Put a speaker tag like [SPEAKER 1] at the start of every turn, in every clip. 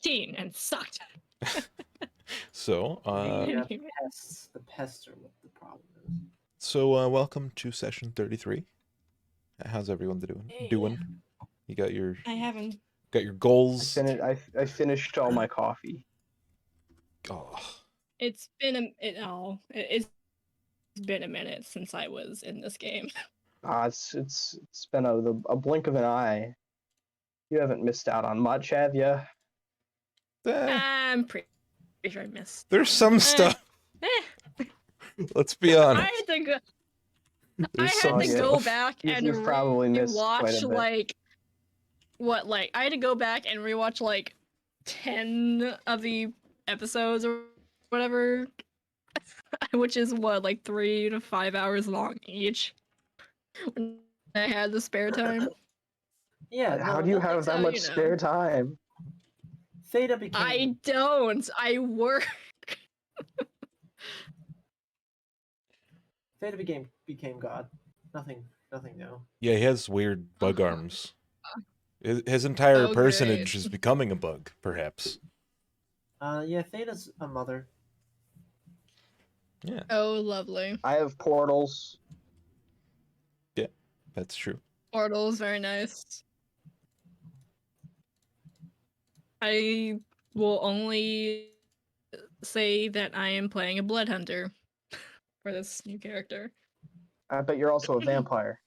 [SPEAKER 1] 16 and sucked.
[SPEAKER 2] So,
[SPEAKER 3] The pests are what the problem is.
[SPEAKER 2] so welcome to session 33. How's everyone doing? You got your goals.
[SPEAKER 4] I finished all my coffee.
[SPEAKER 2] Oh,
[SPEAKER 1] It's been it's been a minute since I was in this game.
[SPEAKER 4] It's been a blink of an eye. You haven't missed out on much, have you?
[SPEAKER 1] I'm pretty sure I missed.
[SPEAKER 2] There's some stuff. Let's be honest.
[SPEAKER 1] I had to go back and
[SPEAKER 4] you've probably missed quite
[SPEAKER 1] rewatch
[SPEAKER 4] a bit.
[SPEAKER 1] I had to go back and rewatch like 10 of the episodes or whatever, which is what, like 3 to 5 hours long each. When I had the spare time.
[SPEAKER 3] Yeah.
[SPEAKER 4] How do you have that much spare time?
[SPEAKER 3] Theta became.
[SPEAKER 1] I don't. I work.
[SPEAKER 3] Theta became God. Nothing new.
[SPEAKER 2] Yeah, he has weird bug arms. His entire personage is becoming a bug, perhaps.
[SPEAKER 3] Yeah, Theta's a mother.
[SPEAKER 2] Yeah.
[SPEAKER 1] Oh, lovely.
[SPEAKER 4] I have portals.
[SPEAKER 2] Yeah, that's true.
[SPEAKER 1] Portals, very nice. I will only say that I am playing a blood hunter for this new character.
[SPEAKER 4] I bet you're also a vampire.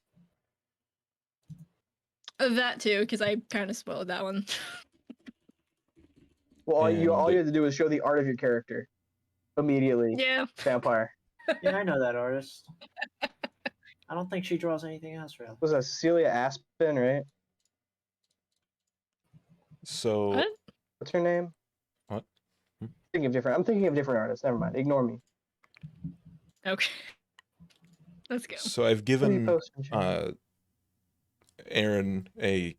[SPEAKER 1] That too, because I kind of spoiled that one.
[SPEAKER 4] Well, all you have to do is show the art of your character. Immediately.
[SPEAKER 1] Yeah.
[SPEAKER 4] Vampire.
[SPEAKER 3] Yeah, I know that artist. I don't think she draws anything else, really.
[SPEAKER 4] Was that Cecilia Aspen, right?
[SPEAKER 2] So...
[SPEAKER 1] What?
[SPEAKER 4] What's her name?
[SPEAKER 2] What?
[SPEAKER 4] I'm thinking of different artists. Never mind. Ignore me.
[SPEAKER 1] Okay. Let's go.
[SPEAKER 2] So I've given Aaron a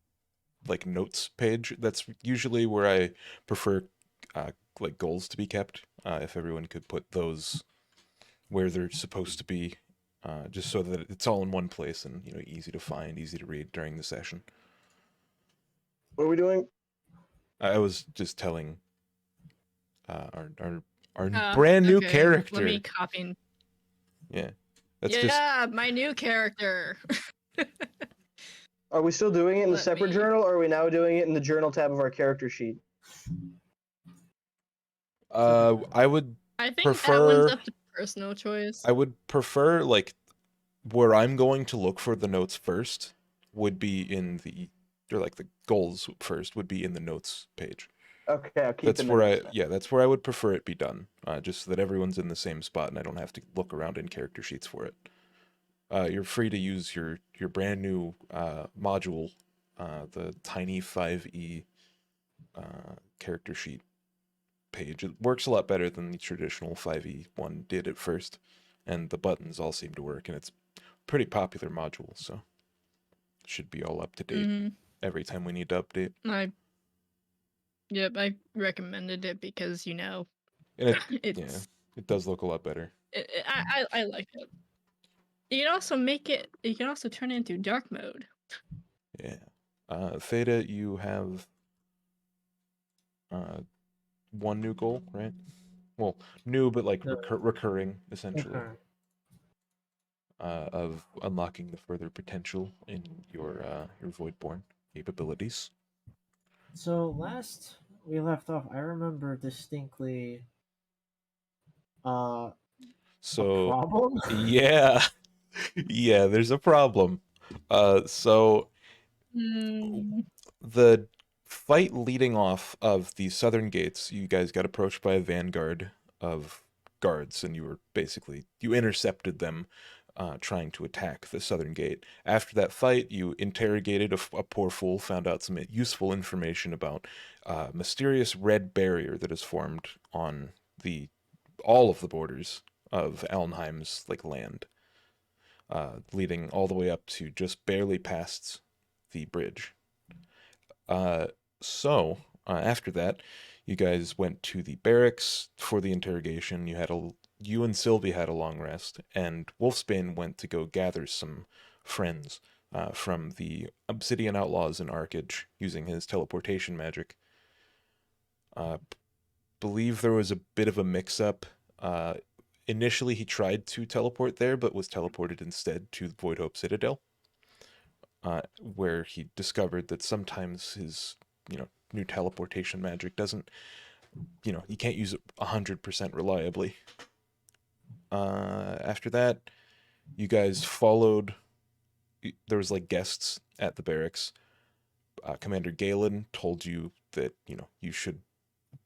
[SPEAKER 2] notes page. That's usually where I prefer goals to be kept. If everyone could put those where they're supposed to be, just so that it's all in one place and easy to find, easy to read during the session.
[SPEAKER 4] What are we doing?
[SPEAKER 2] I was just telling our brand new character.
[SPEAKER 1] Let me copy.
[SPEAKER 2] Yeah.
[SPEAKER 1] My new character.
[SPEAKER 4] Are we still doing it in the separate journal, or are we now doing it in the journal tab of our character sheet?
[SPEAKER 2] I
[SPEAKER 1] think
[SPEAKER 2] prefer,
[SPEAKER 1] that one's up to personal choice.
[SPEAKER 2] I would prefer, where I'm going to look for the notes first would be in the goals first would be in the notes page.
[SPEAKER 4] Okay, I'll keep
[SPEAKER 2] that's where that's where I would prefer it be done, just so that everyone's in the same spot and I don't have to look around in character sheets for it. You're free to use your brand new module, the Tiny 5e character sheet page. It works a lot better than the traditional 5e one did at first, and the buttons all seem to work, and it's a pretty popular module, so it should be all up to date every time we need to update. I
[SPEAKER 1] recommended it because
[SPEAKER 2] and it does look a lot better.
[SPEAKER 1] I like it. You can also you can also turn it into dark mode.
[SPEAKER 2] Yeah. Theta, you have one new goal, right? Well, new, but recurring, essentially.
[SPEAKER 3] Okay.
[SPEAKER 2] Of unlocking the further potential in your Voidborn capabilities.
[SPEAKER 3] So last we left off, I remember distinctly a problem?
[SPEAKER 2] Yeah. Yeah, there's a problem. So the fight leading off of the southern gates, you guys got approached by a vanguard of guards, and you intercepted them trying to attack the southern gate. After that fight, you interrogated a poor fool, found out some useful information about a mysterious red barrier that has formed on all of the borders of Alnheim's land, leading all the way up to just barely past the bridge. So after that, you guys went to the barracks for the interrogation. You and Sylvie had a long rest, and Wolfsbane went to go gather some friends from the Obsidian Outlaws in Arcage using his teleportation magic. Believe there was a bit of a mix-up. Initially, he tried to teleport there, but was teleported instead to Void Hope Citadel, where he discovered that sometimes his, new teleportation magic doesn't, you can't use it 100% reliably. After that, you guys followed. There was like guests at the barracks. Commander Galen told you that you should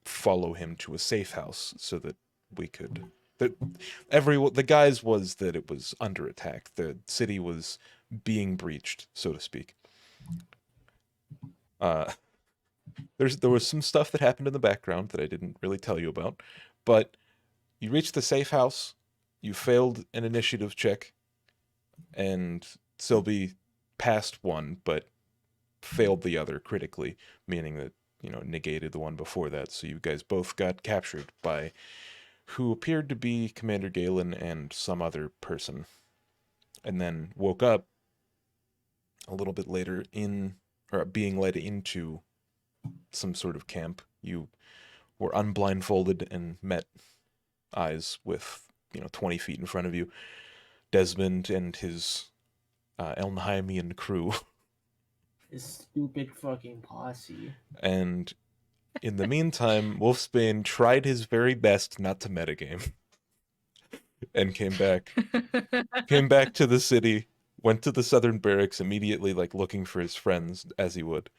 [SPEAKER 2] follow him to a safe house so that we could. The guise was that it was under attack. The city was being breached, so to speak. There was some stuff that happened in the background that I didn't really tell you about, but you reached the safe house. You failed an initiative check, and Sylvie passed one, but failed the other critically, meaning that, negated the one before that. So you guys both got captured by who appeared to be Commander Galen and some other person, and then woke up a little bit later being led into some sort of camp. You were unblindfolded and met eyes with, 20 feet in front of you, Desmond and his Elmheimian crew.
[SPEAKER 3] This stupid fucking posse.
[SPEAKER 2] And in the meantime, Wolfsbane tried his very best not to metagame and came back to the city, went to the southern barracks immediately, like looking for his friends as he would.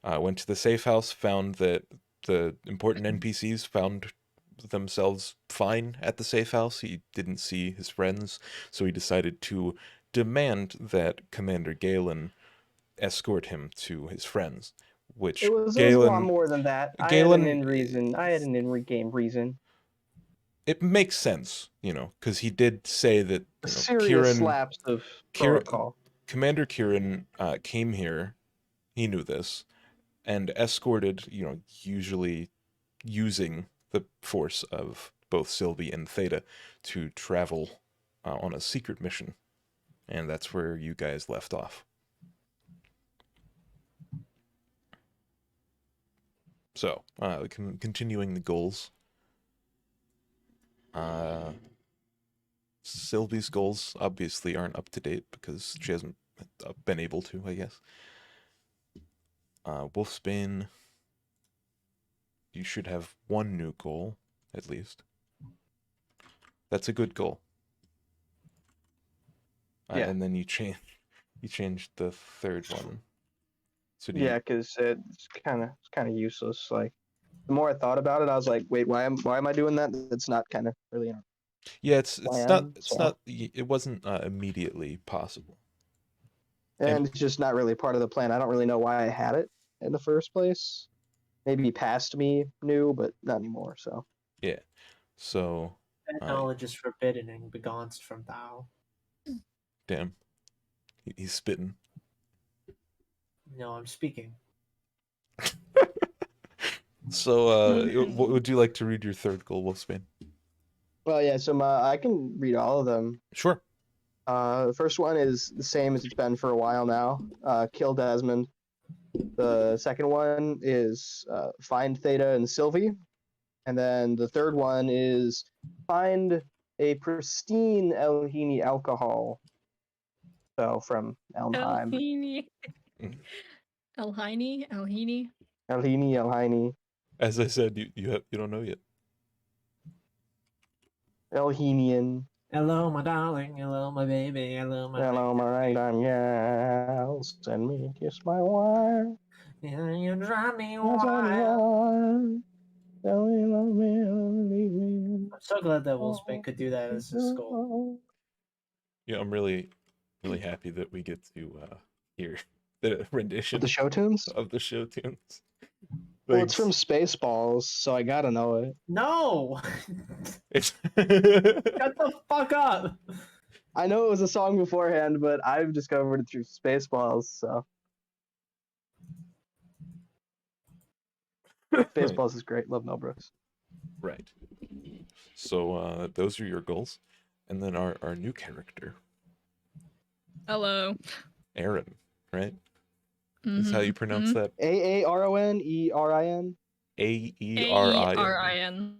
[SPEAKER 2] Went to the safe house, found that the important NPCs found themselves fine at the safe house. He didn't see his friends, so he decided to demand that Commander Galen escort him to his friends, which
[SPEAKER 4] It was a lot more than that. I had an in-game reason.
[SPEAKER 2] It makes sense, because he did say that
[SPEAKER 4] A serious lapse of protocol.
[SPEAKER 2] Commander Kieran came here, he knew this, and escorted, usually using the force of both Sylvie and Theta to travel on a secret mission. And that's where you guys left off. So, continuing the goals. Sylvie's goals obviously aren't up to date because she hasn't been able to, I guess. Wolfsbane, you should have one new goal, at least. That's a good goal.
[SPEAKER 4] Yeah.
[SPEAKER 2] And then you changed the third one. So
[SPEAKER 4] yeah, because it's kind of useless. Like, the more I thought about it, I was like, wait, why am I doing that? That's not kind of really.
[SPEAKER 2] Yeah, it's not.
[SPEAKER 4] So.
[SPEAKER 2] It wasn't immediately possible.
[SPEAKER 4] And it's just not really part of the plan. I don't really know why I had it in the first place. Maybe past me knew, but not anymore. So.
[SPEAKER 2] Yeah. So.
[SPEAKER 3] That knowledge is forbidden and begone from thou.
[SPEAKER 2] Damn. He's spitting.
[SPEAKER 3] No, I'm speaking.
[SPEAKER 2] So, what would you like to read your third goal, Wolfsbane?
[SPEAKER 4] Well, yeah. So I can read all of them.
[SPEAKER 2] Sure.
[SPEAKER 4] The first one is the same as it's been for a while now. Kill Desmond. The second one is find Theta and Sylvie. And then the third one is find a pristine Elhini alcohol. So from Elmheim.
[SPEAKER 1] Elhini.
[SPEAKER 4] Elhini.
[SPEAKER 2] As I said, you don't know yet.
[SPEAKER 4] Elhinian.
[SPEAKER 3] Hello, my darling. Hello, my baby. Hello, my
[SPEAKER 4] ragtime gals. Send me a kiss, my wife.
[SPEAKER 3] Yeah, you drive me wild. I'm so glad that Wolfsbane could do that as his goal.
[SPEAKER 2] Yeah, I'm really, really happy that we get to hear the rendition
[SPEAKER 4] of the show tunes. Well, it's from Spaceballs, so I gotta know it.
[SPEAKER 3] No!
[SPEAKER 2] Shut
[SPEAKER 3] the fuck up!
[SPEAKER 4] I know it was a song beforehand, but I've discovered it through Spaceballs, so. Spaceballs is great. Love Mel Brooks.
[SPEAKER 2] Right. So those are your goals. And then our new character.
[SPEAKER 1] Hello.
[SPEAKER 2] Aaron, right? Is how you pronounce that?
[SPEAKER 4] Aaron, Erin?
[SPEAKER 2] Aerin.
[SPEAKER 1] Aerin.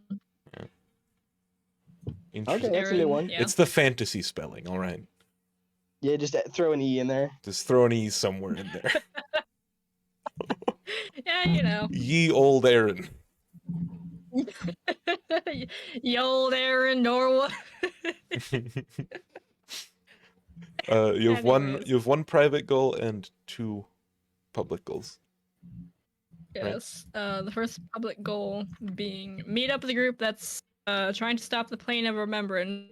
[SPEAKER 4] Okay, that's a new
[SPEAKER 1] Erin,
[SPEAKER 4] one.
[SPEAKER 1] yeah.
[SPEAKER 2] It's the fantasy spelling, all right.
[SPEAKER 4] Yeah, just throw an E in there.
[SPEAKER 2] Just throw an E somewhere in there.
[SPEAKER 1] Yeah, you know.
[SPEAKER 2] Ye old Aaron.
[SPEAKER 1] Ye old Erin Norwood.
[SPEAKER 2] You
[SPEAKER 1] Anyways.
[SPEAKER 2] have one private goal and 2 public goals. Right?
[SPEAKER 1] Yes. The first public goal being meet up with a group that's trying to stop the plane of remembrance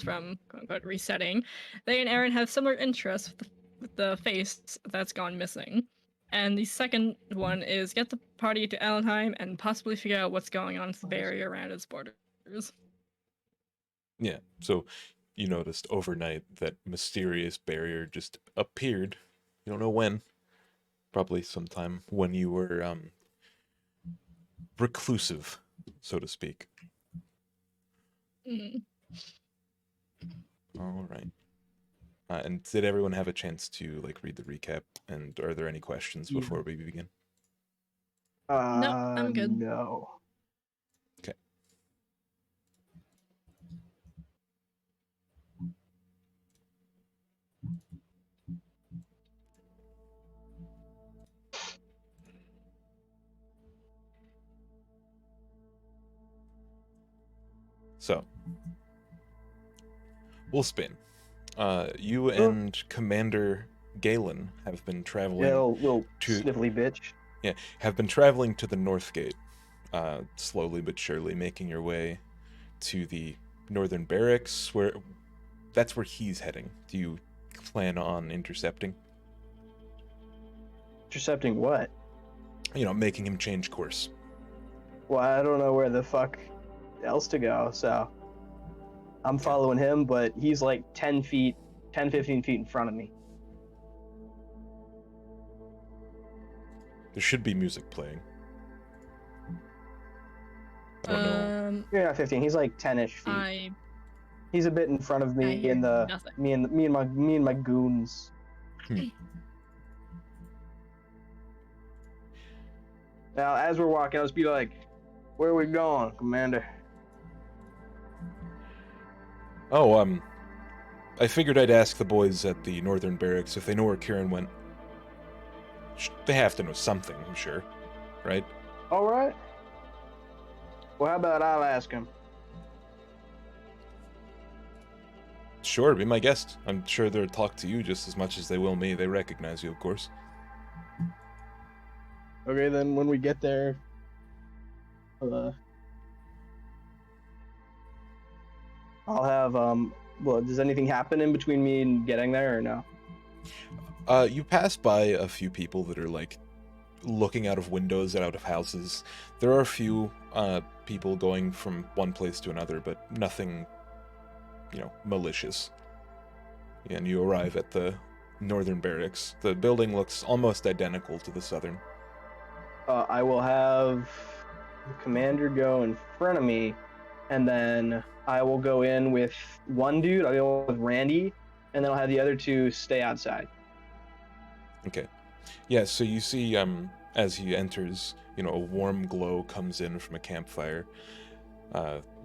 [SPEAKER 1] from quote unquote resetting. They and Aaron have similar interests with the face that's gone missing. And the second one is get the party to Allenheim and possibly figure out what's going on with the barrier around its borders.
[SPEAKER 2] Yeah. So you noticed overnight that mysterious barrier just appeared. You don't know when. Probably sometime when you were reclusive, so to speak.
[SPEAKER 1] Mm.
[SPEAKER 2] All right. And did everyone have a chance to like read the recap? And are there any questions
[SPEAKER 3] Yeah.
[SPEAKER 2] before we begin?
[SPEAKER 1] No, I'm good.
[SPEAKER 4] No.
[SPEAKER 2] Okay. So, we'll spin. You and Commander Galen have been traveling.
[SPEAKER 4] Yeah, little
[SPEAKER 2] to-
[SPEAKER 4] sniffly bitch.
[SPEAKER 2] Yeah, have been traveling to the North Gate, slowly but surely, making your way to the Northern Barracks, where that's where he's heading. Do you plan on intercepting?
[SPEAKER 4] Intercepting what?
[SPEAKER 2] You know, making him change course.
[SPEAKER 4] Well, I don't know where the fuck else to go, so I'm following him, but he's like 10 feet, 10, 15 feet in front of me.
[SPEAKER 2] There should be music playing. I don't know.
[SPEAKER 4] You're not 15. He's like 10-ish feet. He's a bit in front of
[SPEAKER 1] I
[SPEAKER 4] me
[SPEAKER 1] hear
[SPEAKER 4] in the
[SPEAKER 1] nothing.
[SPEAKER 4] me and my goons. Now, as we're walking, I'll just be like, "Where are we going, Commander?"
[SPEAKER 2] Oh, I figured I'd ask the boys at the Northern Barracks if they know where Kieran went. They have to know something, I'm sure. Right?
[SPEAKER 4] All right. Well, how about I'll ask him?
[SPEAKER 2] Sure, be my guest. I'm sure they'll talk to you just as much as they will me. They recognize you, of course.
[SPEAKER 4] Okay, then when we get there, I'll have well, does anything happen in between me and getting there or no?
[SPEAKER 2] You pass by a few people that are like looking out of windows and out of houses. There are a few people going from one place to another, but nothing, you know, malicious. And you arrive at the Northern Barracks. The building looks almost identical to the Southern.
[SPEAKER 4] I will have the commander go in front of me, and then I will go in with one dude. I'll go with Randy, and then I'll have the other two stay outside.
[SPEAKER 2] Okay. Yeah, so you see, as he enters, you know, a warm glow comes in from a campfire.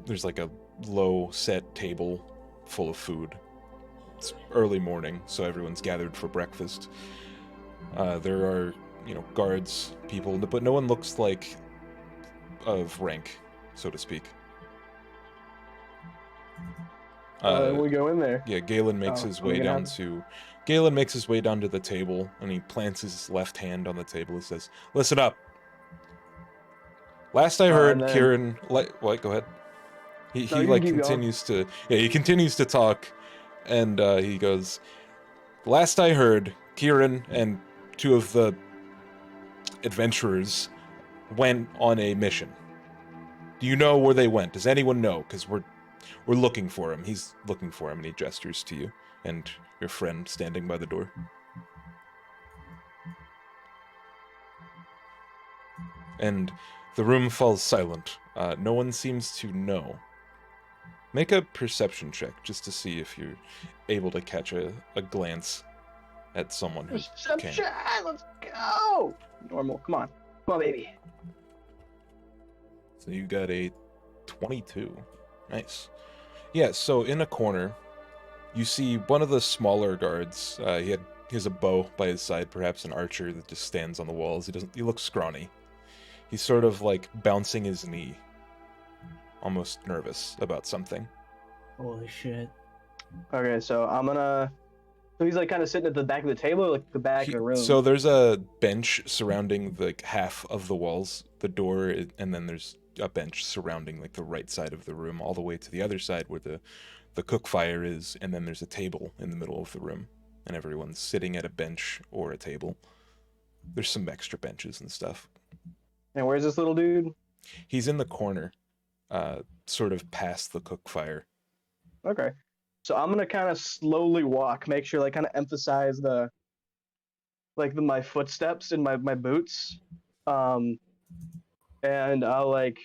[SPEAKER 2] There's like a low-set table full of food. It's early morning, so everyone's gathered for breakfast. There are, you know, guards, people, but no one looks like of rank, so to speak.
[SPEAKER 4] We go in there.
[SPEAKER 2] Yeah, Galen makes his way down to... Galen makes his way down to the table, and he plants his left hand on the table and says, "Listen up. Last I heard,
[SPEAKER 4] and then-
[SPEAKER 2] Kieran..." What? Go ahead. He
[SPEAKER 4] No, you
[SPEAKER 2] like
[SPEAKER 4] keep going.
[SPEAKER 2] continues to... Yeah, he continues to talk, and he goes, "Last I heard, Kieran and 2 of the adventurers went on a mission. Do you know where they went? Does anyone know? Because we're looking for him." He's looking for him, and he gestures to you and your friend standing by the door. And the room falls silent. No one seems to know. Make a perception check just to see if you're able to catch a glance at someone who can.
[SPEAKER 4] Perception! Let's go! Normal, come on, baby.
[SPEAKER 2] So you got a 22. Nice. Yeah, so in a corner, you see one of the smaller guards. He has a bow by his side, perhaps an archer that just stands on the walls. He looks scrawny. He's sort of like bouncing his knee, almost nervous about something.
[SPEAKER 3] Holy shit.
[SPEAKER 4] Okay, so I'm gonna. So he's like kind of sitting at the back of the table, or like the back of the room.
[SPEAKER 2] So there's a bench surrounding like half of the walls, the door, and then there's a bench surrounding like the right side of the room, all the way to the other side where the cook fire is, and then there's a table in the middle of the room, and everyone's sitting at a bench or a table. There's some extra benches and stuff.
[SPEAKER 4] And where's this little dude?
[SPEAKER 2] He's in the corner, sort of past the cook fire.
[SPEAKER 4] Okay. So I'm gonna kind of slowly walk, make sure like kind of emphasize my footsteps in my boots. And I'll like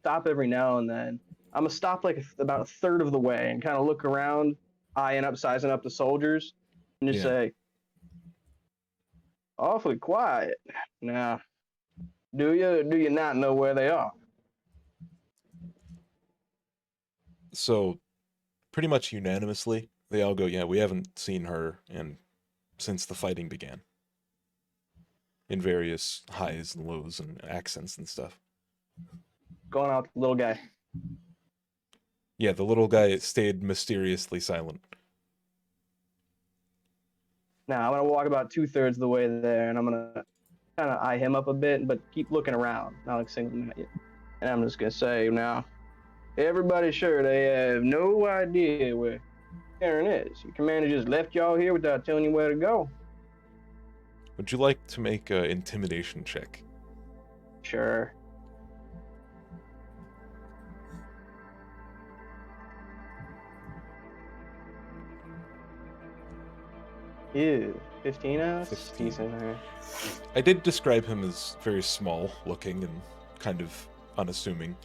[SPEAKER 4] stop every now and then. I'm gonna stop like about a third of the way and kind of look around, eyeing up, sizing up the soldiers, and just say, awfully quiet. Now, do you not know where they are?
[SPEAKER 2] So pretty much unanimously, they all go, yeah, we haven't seen her since the fighting began. In various highs and lows and accents and stuff.
[SPEAKER 4] Going out with the little guy.
[SPEAKER 2] Yeah, the little guy stayed mysteriously silent.
[SPEAKER 4] Now I'm gonna walk about 2/3 of the way there, and I'm gonna kind of eye him up a bit, but keep looking around, not like singling at you. And I'm just gonna say now, everybody's sure they have no idea where Karen is. Your commander just left y'all here without telling you where to go.
[SPEAKER 2] Would you like to make an intimidation check?
[SPEAKER 4] Sure. Ew, 15 out?
[SPEAKER 2] 15.
[SPEAKER 4] Decent, alright.
[SPEAKER 2] I did describe him as very small looking and kind of unassuming.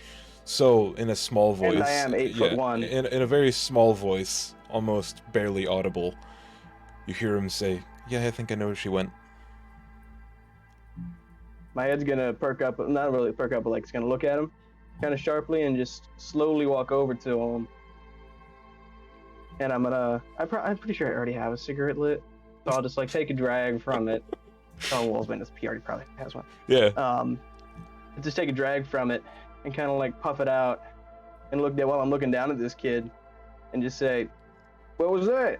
[SPEAKER 2] So in a small voice,
[SPEAKER 4] And I am 8'1".
[SPEAKER 2] In a very small voice, almost barely audible, you hear him say, "Yeah, I think I know where she went."
[SPEAKER 4] My head's gonna perk up, not really perk up, but like it's gonna look at him kind of sharply and just slowly walk over to him. And I'm pretty sure I already have a cigarette lit, so I'll just like take a drag from it. Oh, well, he already probably has one.
[SPEAKER 2] Yeah.
[SPEAKER 4] Just take a drag from it and kind of like puff it out and look at while I'm looking down at this kid and just say, "What was that?"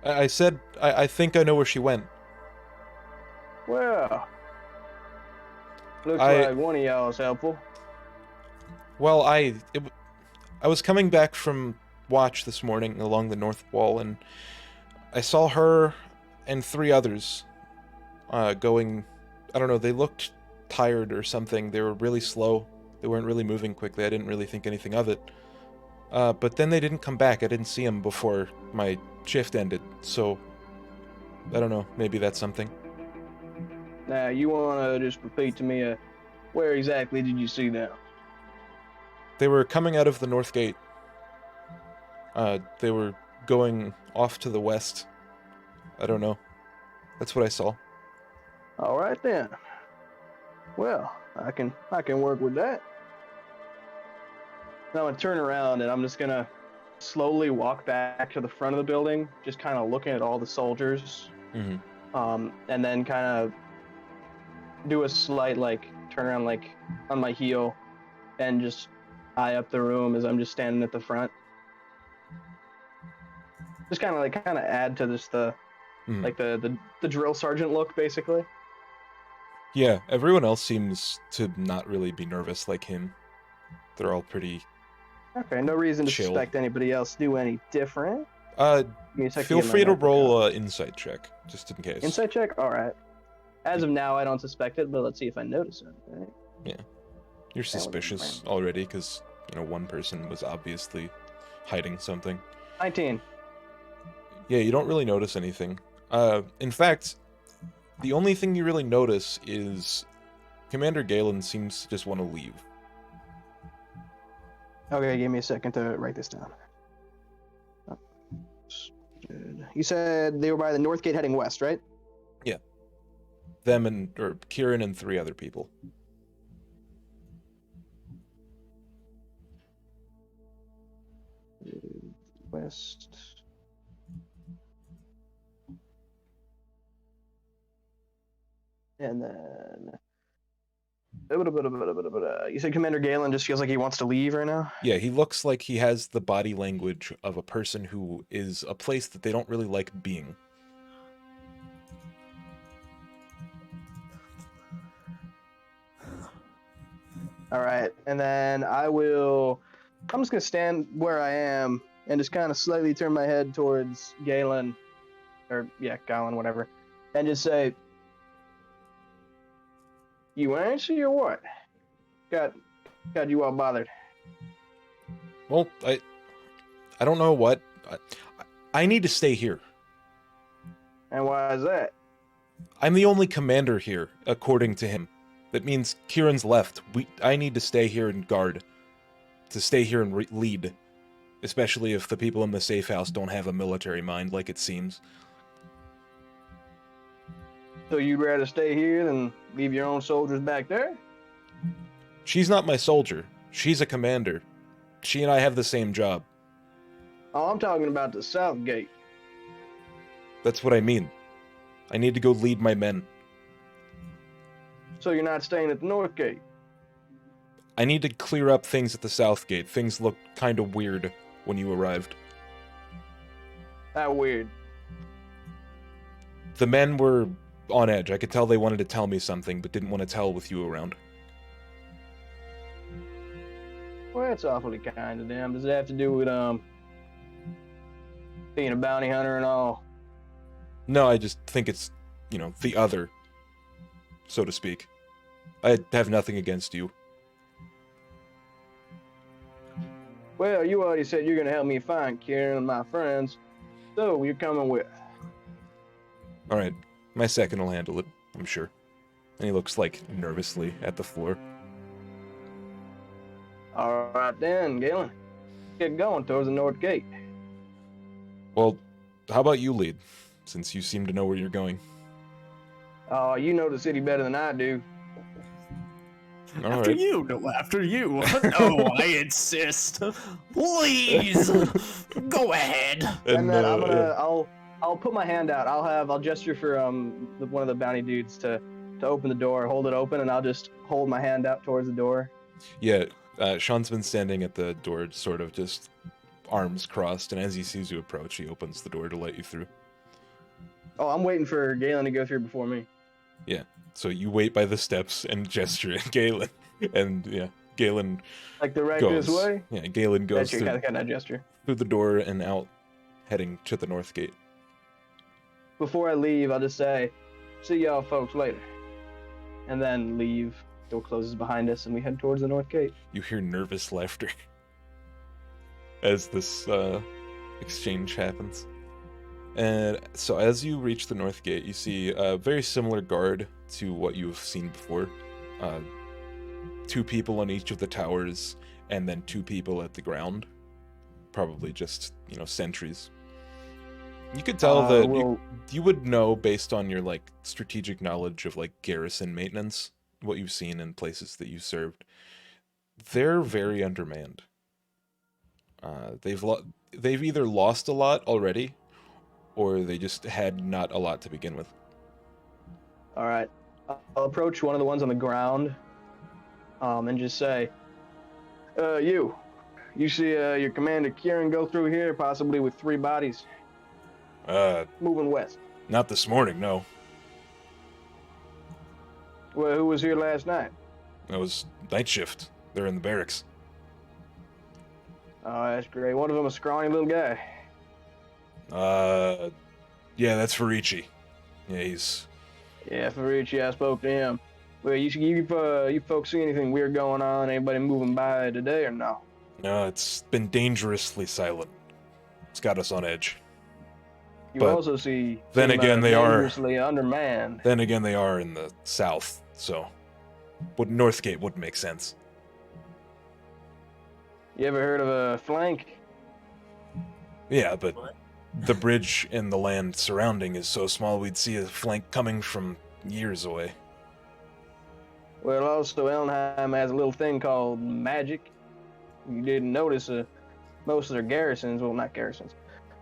[SPEAKER 2] I said, I think I know where she went.
[SPEAKER 4] Well, looks like one of y'all is helpful.
[SPEAKER 2] Well, I was coming back from watch this morning along the north wall, and I saw her and 3 others going. I don't know, they looked tired or something. They were really slow. They weren't really moving quickly. I didn't really think anything of it. But then they didn't come back. I didn't see them before my shift ended, so I don't know. Maybe that's something.
[SPEAKER 4] Now, you want to just repeat to me, where exactly did you see them?
[SPEAKER 2] They were coming out of the north gate. They were going off to the west. I don't know. That's what I saw.
[SPEAKER 4] All right then. Well, I can work with that. Now I'm gonna turn around and I'm just gonna slowly walk back to the front of the building, just kind of looking at all the soldiers.
[SPEAKER 2] Mm-hmm.
[SPEAKER 4] And then kind of do a slight like turn around like on my heel and just eye up the room as I'm just standing at the front. Just kind of add to this like the drill sergeant look basically.
[SPEAKER 2] Yeah, everyone else seems to not really be nervous like him. They're all pretty
[SPEAKER 4] Okay, no reason to
[SPEAKER 2] chill.
[SPEAKER 4] suspect anybody else do any different.
[SPEAKER 2] Feel free to roll an insight check, just in case.
[SPEAKER 4] Insight check? Alright. As of now, I don't suspect it, but let's see if I notice it. Right?
[SPEAKER 2] Yeah. You're suspicious already, because, one person was obviously hiding something.
[SPEAKER 4] 19.
[SPEAKER 2] Yeah, you don't really notice anything. In fact, the only thing you really notice is Commander Galen seems to just want to leave.
[SPEAKER 4] Okay, give me a second to write this down. You said they were by the north gate heading west, right?
[SPEAKER 2] Them or Kieran and 3 other people.
[SPEAKER 4] west. And then you said Commander Galen just feels like he wants to leave right now?
[SPEAKER 2] Yeah, he looks like he has the body language of a person who is a place that they don't really like being.
[SPEAKER 4] All right, and then I'm just gonna stand where I am and just kind of slightly turn my head towards Galen, Galen, whatever, and just say, "You answer or what? Got you all bothered."
[SPEAKER 2] Well, I don't know what. I need to stay here.
[SPEAKER 4] And why is that?
[SPEAKER 2] I'm the only commander here, according to him. That means Kieran's left. I need to stay here and guard. To stay here and lead. Especially if the people in the safe house don't have a military mind like it seems.
[SPEAKER 4] So you'd rather stay here than leave your own soldiers back there?
[SPEAKER 2] She's not my soldier. She's a commander. She and I have the same job.
[SPEAKER 4] Oh, I'm talking about the South Gate.
[SPEAKER 2] That's what I mean. I need to go lead my men.
[SPEAKER 4] So you're not staying at the North Gate?
[SPEAKER 2] I need to clear up things at the South Gate. Things looked kind of weird when you arrived.
[SPEAKER 4] How weird?
[SPEAKER 2] The men were on edge. I could tell they wanted to tell me something, but didn't want to tell with you around.
[SPEAKER 4] Well, that's awfully kind of them. Does it have to do with being a bounty hunter and all?
[SPEAKER 2] No, I just think it's, the other, so to speak. I have nothing against you.
[SPEAKER 4] Well, you already said you're going to help me find Kieran and my friends, so you're coming with.
[SPEAKER 2] Alright, my second will handle it, I'm sure. And he looks, nervously at the floor.
[SPEAKER 4] All right then, Galen. Get going towards the North Gate.
[SPEAKER 2] Well, how about you lead, since you seem to know where you're going?
[SPEAKER 4] Oh, you know the city better than I do.
[SPEAKER 2] All right.
[SPEAKER 5] You, no, after you. No, I insist. Please, go ahead.
[SPEAKER 4] And then I'll put my hand out. I'll gesture for one of the bounty dudes to open the door, hold it open, and I'll just hold my hand out towards the door.
[SPEAKER 2] Yeah, Sean's been standing at the door, sort of just arms crossed, and as he sees you approach, he opens the door to let you through.
[SPEAKER 4] Oh, I'm waiting for Galen to go through before me.
[SPEAKER 2] Yeah, so you wait by the steps and gesture at Galen, and Galen
[SPEAKER 4] Like the right
[SPEAKER 2] goes.
[SPEAKER 4] this way?
[SPEAKER 2] Yeah, Galen goes
[SPEAKER 4] That's your kind of gesture.
[SPEAKER 2] through the door and out, heading to the North Gate.
[SPEAKER 4] Before I leave, I'll just say, see y'all folks later. And then leave. Door closes behind us, and we head towards the North Gate.
[SPEAKER 2] You hear nervous laughter as this exchange happens. And so as you reach the North Gate, you see a very similar guard to what you've seen before. 2 people on each of the towers, and then 2 people at the ground. Probably just, sentries. You could tell that you would know, based on your, strategic knowledge of, garrison maintenance, what you've seen in places that you served. They're very undermanned. They've either lost a lot already, or they just had not a lot to begin with.
[SPEAKER 4] All right. I'll approach one of the ones on the ground, and just say, you see your commander Kieran go through here, possibly with 3 bodies. Moving west.
[SPEAKER 2] Not this morning, no.
[SPEAKER 4] Well, who was here last night?
[SPEAKER 2] That was night shift. They're in the barracks.
[SPEAKER 4] Oh, that's great. One of them a scrawny little guy.
[SPEAKER 2] Yeah, that's Farici. Yeah, he's...
[SPEAKER 4] Yeah, Farici, I spoke to him. Well, you folks see anything weird going on? Anybody moving by today or no?
[SPEAKER 2] No, it's been dangerously silent. It's got us on edge.
[SPEAKER 4] You
[SPEAKER 2] But
[SPEAKER 4] also see
[SPEAKER 2] then
[SPEAKER 4] some,
[SPEAKER 2] again, they are-
[SPEAKER 4] dangerously undermanned.
[SPEAKER 2] Then again, they are in the south, so... Northgate wouldn't make sense.
[SPEAKER 4] You ever heard of a flank?
[SPEAKER 2] Yeah, but the bridge and the land surrounding is so small we'd see a flank coming from years away.
[SPEAKER 4] Well, also, Elnheim has a little thing called magic. You didn't notice most of their garrisons, well, not garrisons,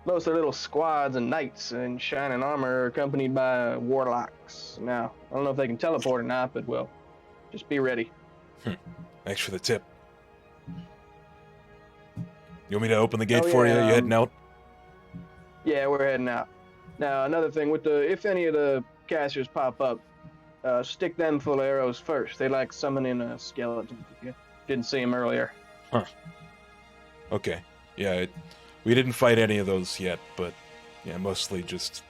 [SPEAKER 4] most of their little squads and knights in shining armor are accompanied by warlocks. Now, I don't know if they can teleport or not, but well, just be ready.
[SPEAKER 2] Thanks for the tip. You want me to open the gate
[SPEAKER 4] Oh,
[SPEAKER 2] for you?
[SPEAKER 4] yeah,
[SPEAKER 2] You heading out?
[SPEAKER 4] Yeah, we're heading out. Now, another thing, if any of the casters pop up, stick them full of arrows first. They like summoning a skeleton. If you didn't see him earlier.
[SPEAKER 2] Okay. Yeah, we didn't fight any of those yet, but yeah, mostly just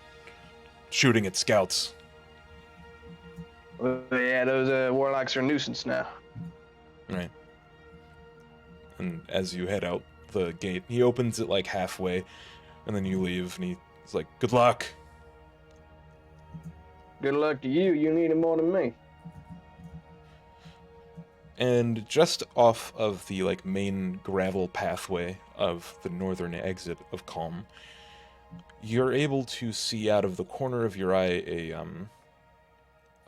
[SPEAKER 2] shooting at scouts.
[SPEAKER 4] Well, yeah, those warlocks are a nuisance now.
[SPEAKER 2] Right. And as you head out the gate, he opens it like halfway, and then you leave, and he's like, "Good luck."
[SPEAKER 4] Good luck to you. You need it more than me.
[SPEAKER 2] And just off of the like main gravel pathway of the northern exit of Calm, you're able to see out of the corner of your eye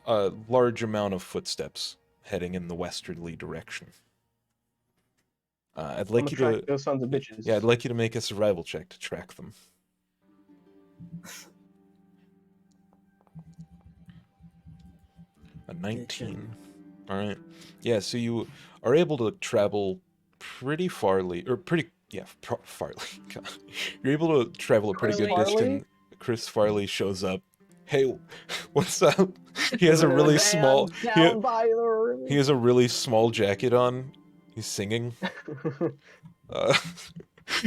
[SPEAKER 2] a large amount of footsteps heading in the westerly direction. I'd like you
[SPEAKER 4] track
[SPEAKER 2] to
[SPEAKER 4] those sons of bitches.
[SPEAKER 2] I'd like you to make a survival check to track them. A 19. All right. Yeah, so you are able to travel pretty farly, or pretty, yeah, farly. God. You're able to travel a pretty good
[SPEAKER 1] Farley?
[SPEAKER 2] distance. Chris Farley shows up. Hey, what's up? He has a really small.
[SPEAKER 4] Down by the
[SPEAKER 2] He has a really small jacket on. He's singing. Uh,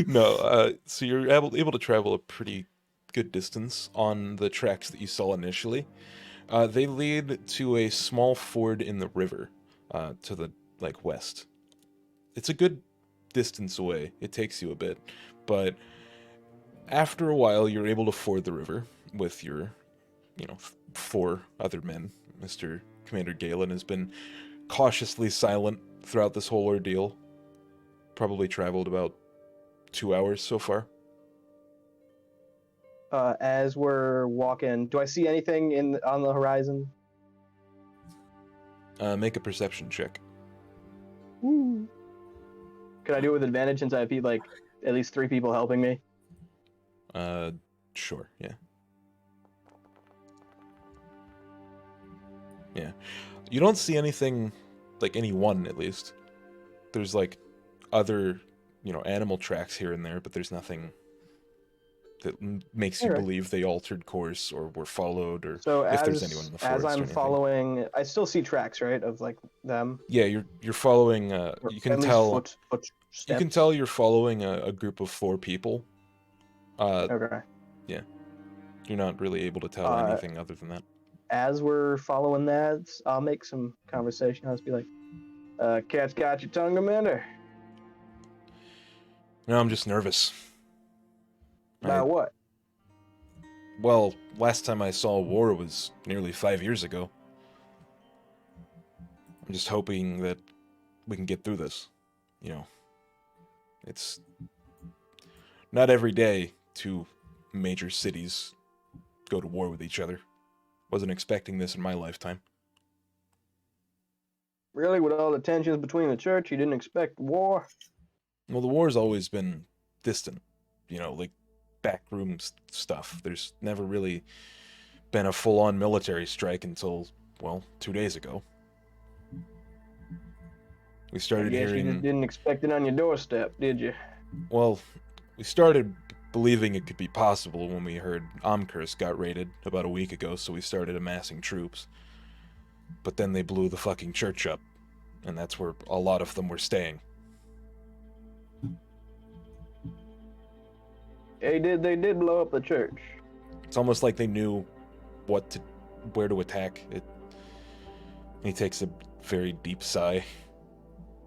[SPEAKER 2] no, so you're able to travel a pretty good distance on the tracks that you saw initially. They lead to a small ford in the river, to the west. It's a good distance away. It takes you a bit, but after a while, you're able to ford the river with your, 4 other men. Mr. Commander Galen has been cautiously silent throughout this whole ordeal. Probably traveled about 2 hours so far.
[SPEAKER 4] As we're walking, do I see anything on the horizon?
[SPEAKER 2] Make a perception check.
[SPEAKER 4] Woo. Could I do it with advantage since I have at least 3 people helping me?
[SPEAKER 2] Sure, yeah. Yeah. You don't see anything, anyone at least. There's other, animal tracks here and there, but there's nothing that makes you believe they altered course or were followed, or
[SPEAKER 4] so
[SPEAKER 2] if there's anyone in the forest.
[SPEAKER 4] As I'm following, I still see tracks, right, of them.
[SPEAKER 2] Yeah, you're following. You can tell. You can tell you're following a group of 4 people.
[SPEAKER 4] Okay.
[SPEAKER 2] Yeah, you're not really able to tell anything other than that.
[SPEAKER 4] As we're following that, I'll make some conversation. I'll just be like, "Cat's got your tongue, Commander."
[SPEAKER 2] No, I'm just nervous.
[SPEAKER 4] About what?
[SPEAKER 2] Well, last time I saw a war was nearly 5 years ago. I'm just hoping that we can get through this. It's not every day 2 major cities go to war with each other. Wasn't expecting this in my lifetime.
[SPEAKER 4] Really, with all the tensions between the church, you didn't expect war?
[SPEAKER 2] Well, the war's always been distant. Backroom stuff. There's never really been a full-on military strike until, 2 days ago. We started
[SPEAKER 4] I guess
[SPEAKER 2] hearing...
[SPEAKER 4] you just didn't expect it on your doorstep, did you?
[SPEAKER 2] Well, we started believing it could be possible when we heard Amkurs got raided about a week ago, so we started amassing troops. But then they blew the fucking church up, and that's where a lot of them were staying.
[SPEAKER 4] They did blow up the church.
[SPEAKER 2] It's almost like they knew where to attack. He takes a very deep sigh.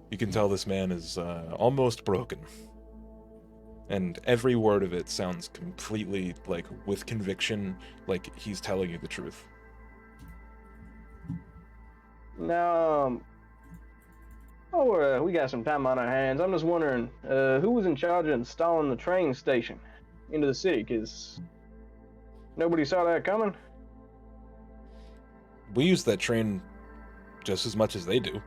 [SPEAKER 2] You can tell this man is almost broken. And every word of it sounds completely, with conviction, like he's telling you the truth.
[SPEAKER 4] Now, we got some time on our hands. I'm just wondering, who was in charge of installing the train station into the city? Because nobody saw that coming.
[SPEAKER 2] We use that train just as much as they do.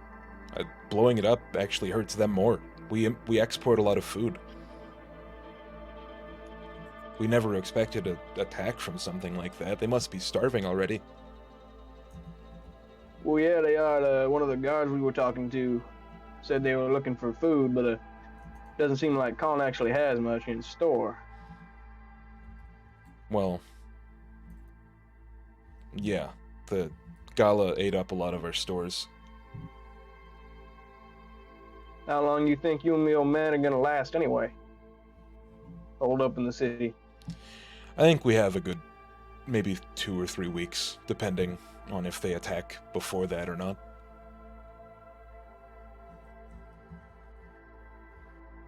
[SPEAKER 2] Blowing it up actually hurts them more. We export a lot of food. We never expected an attack from something like that. They must be starving already.
[SPEAKER 6] Well, yeah, they are. One of the guards we were talking to said they were looking for food, but doesn't seem like Con actually has much in store.
[SPEAKER 2] Well, yeah, the Gala ate up a lot of our stores.
[SPEAKER 6] How long you think you and me old man are gonna last anyway? Hold up in the city.
[SPEAKER 2] I think we have a good maybe 2 or 3 weeks, depending on if they attack before that or not.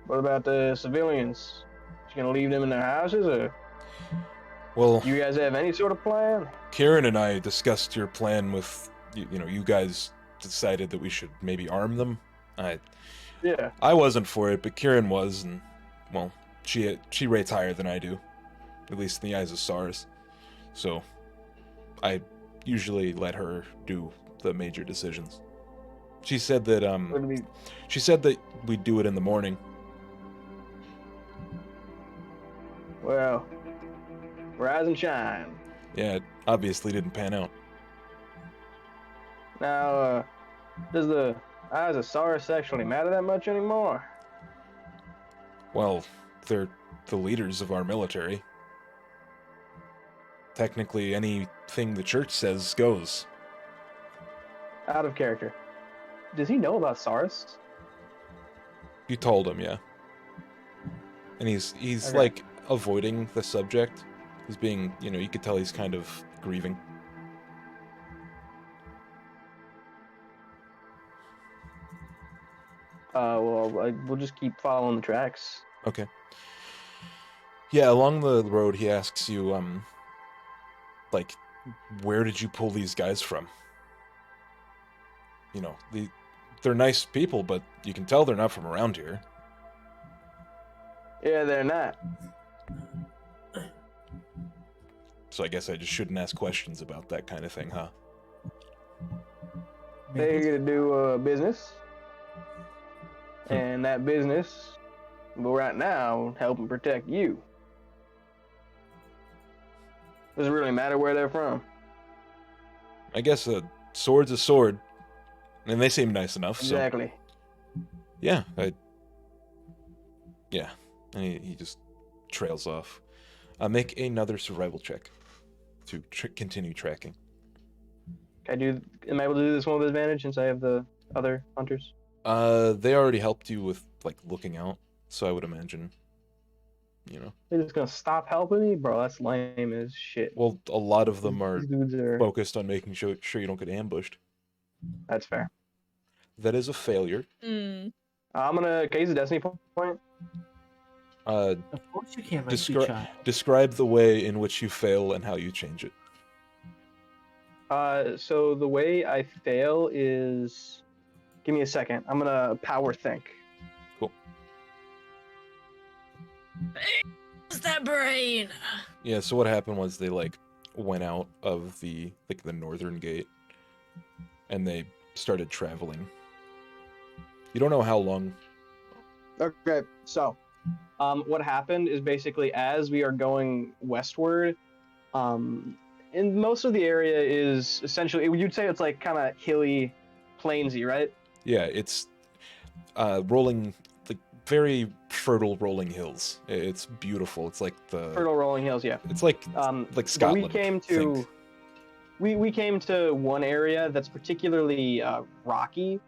[SPEAKER 6] What about the civilians? You gonna leave them in their houses, or
[SPEAKER 2] Well,
[SPEAKER 6] you guys have any sort of plan?
[SPEAKER 2] Kieran and I discussed your plan with, you guys decided that we should maybe arm them.
[SPEAKER 6] Yeah.
[SPEAKER 2] I wasn't for it, but Kieran was, and, well, she rates higher than I do, at least in the eyes of SARS. So, I usually let her do the major decisions. She said that, she said that we'd do it in the morning.
[SPEAKER 6] Well, rise and shine.
[SPEAKER 2] Yeah, it obviously didn't pan out.
[SPEAKER 6] Now, does the eyes of Saurus actually matter that much anymore?
[SPEAKER 2] Well, they're the leaders of our military. Technically, anything the church says goes.
[SPEAKER 6] Out of character. Does he know about Saurus?
[SPEAKER 2] You told him, yeah. And he's
[SPEAKER 6] Okay.
[SPEAKER 2] like avoiding the subject. He's being, you could tell he's kind of grieving.
[SPEAKER 6] We'll just keep following the tracks.
[SPEAKER 2] Okay. Yeah, along the road he asks you, like, where did you pull these guys from? They're nice people, but you can tell they're not from around here.
[SPEAKER 6] Yeah, they're not.
[SPEAKER 2] So I guess I just shouldn't ask questions about that kind of thing, huh?
[SPEAKER 6] They're here to do business. And that business will right now help and protect you. Doesn't really matter where they're from.
[SPEAKER 2] I guess a sword's a sword. And they seem nice enough, so...
[SPEAKER 6] Exactly.
[SPEAKER 2] Yeah, yeah. And he just trails off. Make another survival check to continue tracking.
[SPEAKER 6] Am I able to do this one with advantage since I have the other hunters?
[SPEAKER 2] They already helped you with, like, looking out, so I would imagine,
[SPEAKER 6] They're just gonna stop helping me? Bro, that's lame as shit.
[SPEAKER 2] Well, a lot of them are
[SPEAKER 6] These dudes are...
[SPEAKER 2] focused on making sure you don't get ambushed.
[SPEAKER 6] That's fair.
[SPEAKER 2] That is a failure.
[SPEAKER 1] Mm.
[SPEAKER 6] I'm gonna... Can I use a destiny point?
[SPEAKER 2] Uh,
[SPEAKER 3] Of course you can, my sweet child.
[SPEAKER 2] describe the way in which you fail and how you change it.
[SPEAKER 6] So the way I fail is... Give me a second. I'm gonna power think.
[SPEAKER 2] Cool.
[SPEAKER 1] What's that brain?
[SPEAKER 2] Yeah, so what happened was they, like, went out of the northern gate, and they started traveling. You don't know how long.
[SPEAKER 6] Okay, so what happened is basically as we are going westward, in most of the area is essentially, you'd say it's like kind of hilly, plainsy, right?
[SPEAKER 2] Yeah, it's rolling, like, very fertile rolling hills. It's beautiful. It's like
[SPEAKER 6] Fertile rolling hills, yeah.
[SPEAKER 2] It's like Scotland.
[SPEAKER 6] We came to
[SPEAKER 2] think.
[SPEAKER 6] we came to one area that's particularly rocky,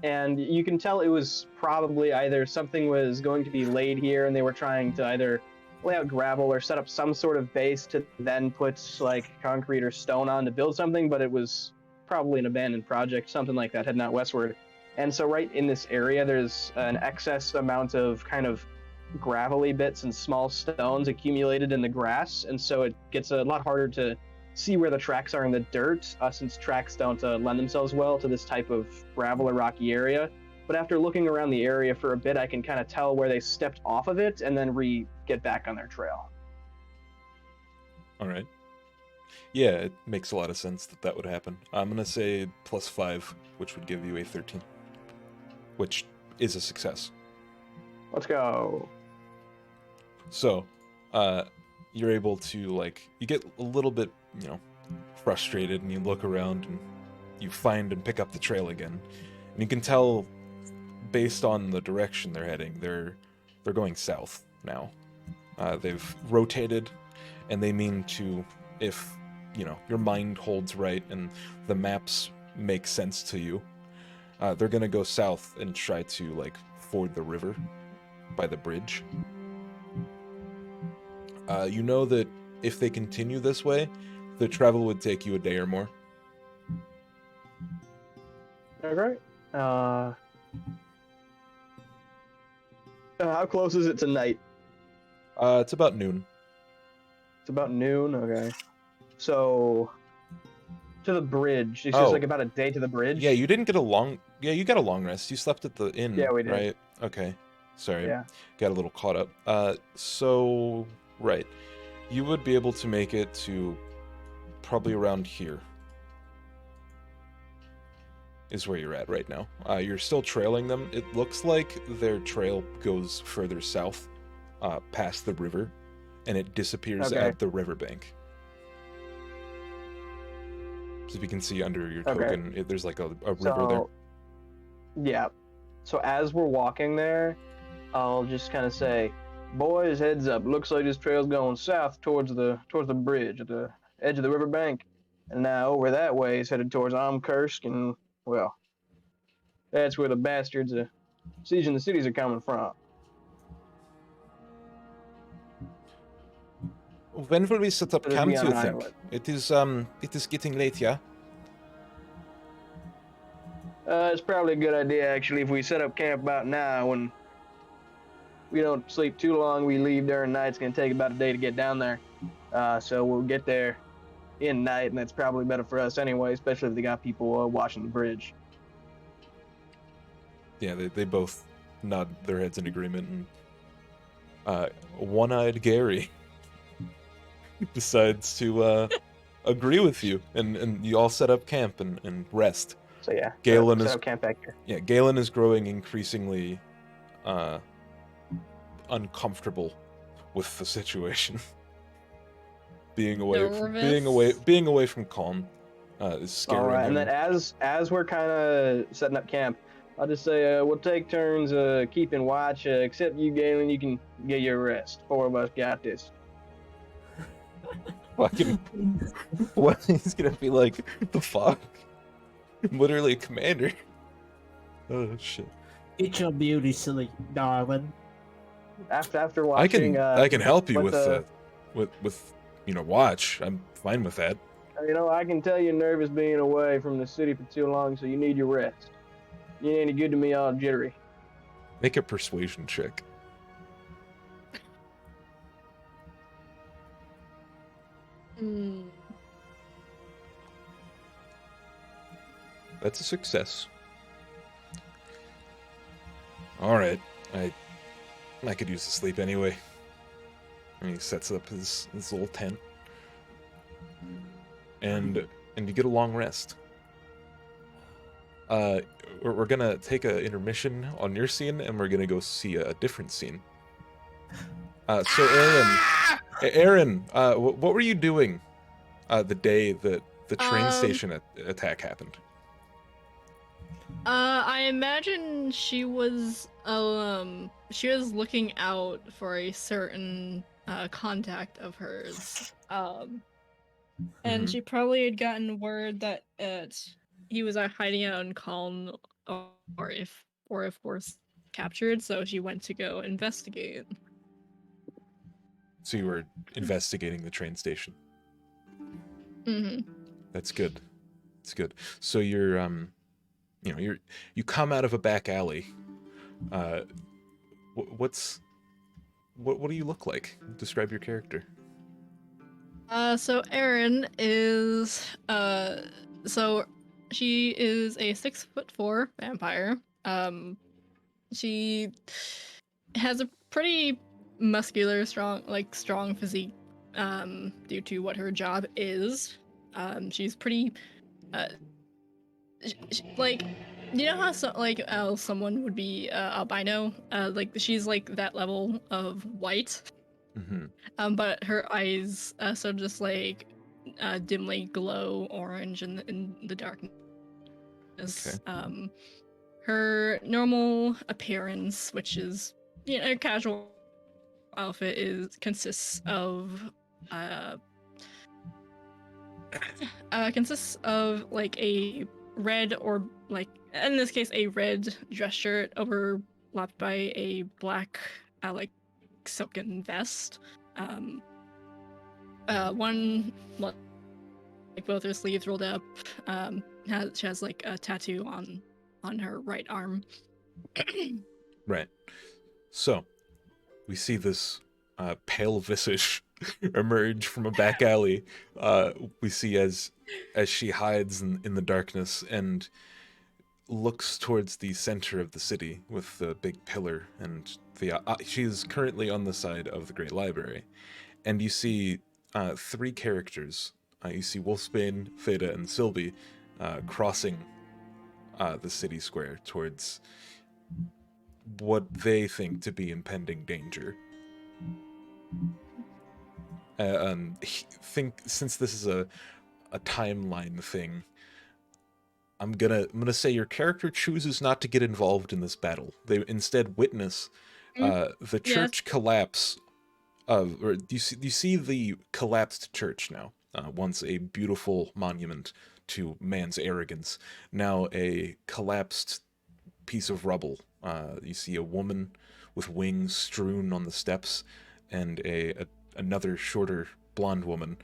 [SPEAKER 6] and you can tell it was probably either something was going to be laid here and they were trying to either lay out gravel or set up some sort of base to then put like concrete or stone on to build something, but it was probably an abandoned project, something like that, heading out westward. And so right in this area there's an excess amount of kind of gravelly bits and small stones accumulated in the grass, and so it gets a lot harder to see where the tracks are in the dirt, since tracks don't lend themselves well to this type of gravel or rocky area. But after looking around the area for a bit, I can kind of tell where they stepped off of it and then get back on their trail.
[SPEAKER 2] All right. Yeah, it makes a lot of sense that would happen. I'm gonna say +5, which would give you a 13, which is a success.
[SPEAKER 6] Let's go.
[SPEAKER 2] So, you're able to, like, you get a little bit, frustrated, and you look around and you find and pick up the trail again. And you can tell, based on the direction they're heading, they're going south now. They've rotated, and they mean to, if, your mind holds right and the maps make sense to you, they're gonna go south and try to, like, ford the river by the bridge. You know that if they continue this way, the travel would take you a day or more.
[SPEAKER 6] Okay. How close is it to night?
[SPEAKER 2] It's about noon.
[SPEAKER 6] It's about noon. Okay. So to the bridge. It's
[SPEAKER 2] Oh.
[SPEAKER 6] just like about a day to the bridge.
[SPEAKER 2] Yeah, you didn't get a long... Yeah, you got a long rest. You slept at the inn,
[SPEAKER 6] Yeah, we did.
[SPEAKER 2] right? Okay. Sorry.
[SPEAKER 6] Yeah.
[SPEAKER 2] Got a little caught up. So... Right. You would be able to make it to probably around here. Is where you're at right now. You're still trailing them. It looks like their trail goes further south, past the river, and it disappears
[SPEAKER 6] Okay.
[SPEAKER 2] at the riverbank. So if you can see under your
[SPEAKER 6] Okay.
[SPEAKER 2] token, there's like a river there.
[SPEAKER 6] Yeah. So as we're walking there, I'll just kind of say, "Boys, heads up! Looks like this trail's going south towards the bridge at the edge of the riverbank, and now over that way is headed towards Amkursk, and well, that's where the bastards sieging the cities are coming from."
[SPEAKER 2] When will we set up
[SPEAKER 6] It'll
[SPEAKER 2] camp,
[SPEAKER 6] be
[SPEAKER 2] do
[SPEAKER 6] on
[SPEAKER 2] you
[SPEAKER 6] an
[SPEAKER 2] think?
[SPEAKER 6] island.
[SPEAKER 2] It is getting late, yeah?
[SPEAKER 6] It's probably a good idea, actually, if we set up camp about now. When we don't sleep too long, we leave during night. It's going to take about a day to get down there. So we'll get there in night, and that's probably better for us anyway, especially if they got people watching the bridge.
[SPEAKER 2] Yeah, they both nod their heads in agreement, and one-eyed Gary decides to agree with you, and you all set up camp and rest.
[SPEAKER 6] So yeah,
[SPEAKER 2] Galen
[SPEAKER 6] set
[SPEAKER 2] is-
[SPEAKER 6] up camp back here.
[SPEAKER 2] Yeah, Galen is growing increasingly uncomfortable with the situation. being away from calm is scaring
[SPEAKER 6] All right,
[SPEAKER 2] him.
[SPEAKER 6] and then as we're kind of setting up camp, I'll just say we'll take turns keeping watch. Except you, Galen, you can get your rest. 4 of us got this.
[SPEAKER 2] Fucking, what? He's gonna be like, the fuck? I'm literally a commander. Oh shit.
[SPEAKER 3] Get your beauty sleep, darling.
[SPEAKER 6] After watching,
[SPEAKER 2] I can help you
[SPEAKER 6] what
[SPEAKER 2] with watch. I'm fine with that.
[SPEAKER 6] I can tell you're nervous being away from the city for too long, so you need your rest. You ain't any good to me all jittery.
[SPEAKER 2] Make a persuasion check.
[SPEAKER 1] Hmm.
[SPEAKER 2] That's a success. All right, I could use the sleep anyway. And he sets up his little tent, and you get a long rest. We're gonna take an intermission on your scene, and we're gonna go see a different scene. So Aaron, what were you doing the day that the train station attack happened?
[SPEAKER 1] I imagine she was looking out for a certain contact of hers. And she probably had gotten word that he was hiding out in Calm, or if was captured, so she went to go investigate.
[SPEAKER 2] So you were investigating the train station.
[SPEAKER 1] Mm-hmm.
[SPEAKER 2] That's good. That's good. So you're you come out of a back alley. What do you look like? Describe your character.
[SPEAKER 1] So Erin is so she is a 6'4" vampire. She has a pretty muscular, strong physique, due to what her job is. She's pretty, like, you know how someone would be albino, like she's like that level of white. But her eyes sort of just like dimly glow orange in the darkness.
[SPEAKER 2] Okay.
[SPEAKER 1] Her normal appearance, which is a casual outfit, consists of uh like a red, or like in this case a red dress shirt overlapped by a black like silken vest. One, like both her sleeves rolled up. She has like a tattoo on her right arm.
[SPEAKER 2] Right. So, we see this pale visage emerge from a back alley. We see as she hides in the darkness and looks towards the center of the city with the big pillar, and she is currently on the side of the Great Library. And you see three characters. You see Wolfsbane, Theta, and Sylvie crossing the city square towards what they think to be impending danger. Think, since this is a timeline thing, I'm gonna say your character chooses not to get involved in this battle. They instead witness the church collapse. Or you see the collapsed church now. Once a beautiful monument to man's arrogance, now a collapsed piece of rubble. You see a woman with wings strewn on the steps, and another shorter blonde woman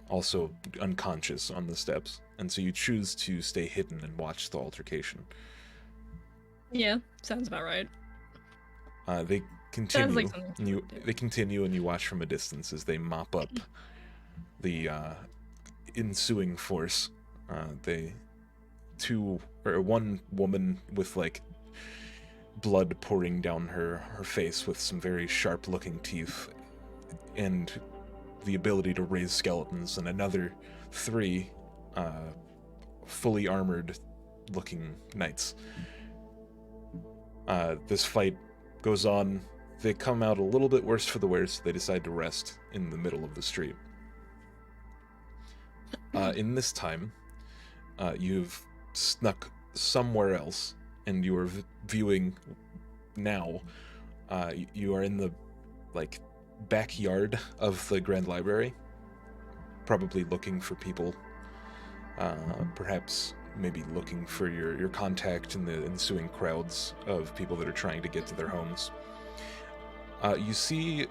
[SPEAKER 2] also unconscious on the steps. And so you choose to stay hidden and watch the altercation.
[SPEAKER 1] Yeah, sounds about right.
[SPEAKER 2] They continue.
[SPEAKER 1] Sounds like something
[SPEAKER 2] They continue, and you watch from a distance as they mop up the ensuing force. One woman with like blood pouring down her face with some very sharp looking teeth and the ability to raise skeletons, and another three fully armored looking knights. This fight goes on. They come out a little bit worse for the wear, so they decide to rest in the middle of the street. In this time, you've snuck somewhere else, and you are viewing now. You are in the backyard of the Grand Library, probably looking for people. Perhaps maybe looking for your contact in the ensuing crowds of people that are trying to get to their homes. You see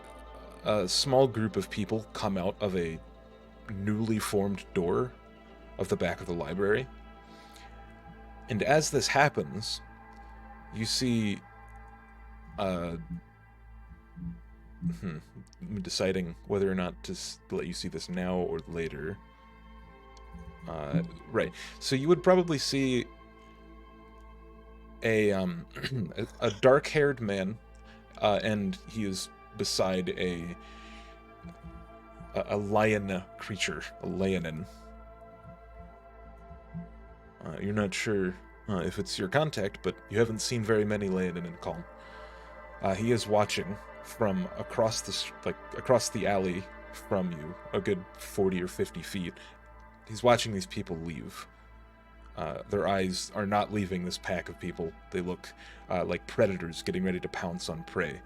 [SPEAKER 2] a small group of people come out of a newly formed door of the back of the library. And as this happens, you see I'm deciding whether or not to let you see this now or later. Right. So you would probably see a dark-haired man, and he is beside a lion creature, a leonin. You're not sure if it's your contact, but you haven't seen very many leonin in Calm. He is watching from across the alley from you, a good 40 or 50 feet. He's watching these people leave. Their eyes are not leaving this pack of people. They look like predators getting ready to pounce on prey.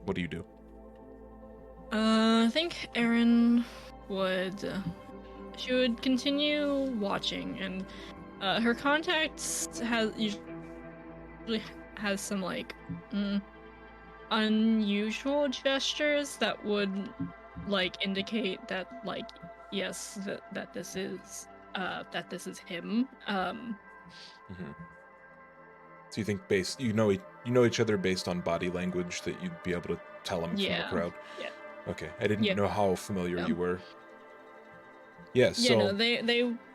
[SPEAKER 2] What do you do?
[SPEAKER 1] I think Erin would continue watching, and her contacts usually has some like unusual gestures that would like indicate that like yes that this is him.
[SPEAKER 2] So you think you know each other based on body language, that you'd be able to tell him from the crowd?
[SPEAKER 1] Yeah.
[SPEAKER 2] Okay, I didn't know how familiar
[SPEAKER 1] Yeah.
[SPEAKER 2] you were. Yeah, so
[SPEAKER 1] no, they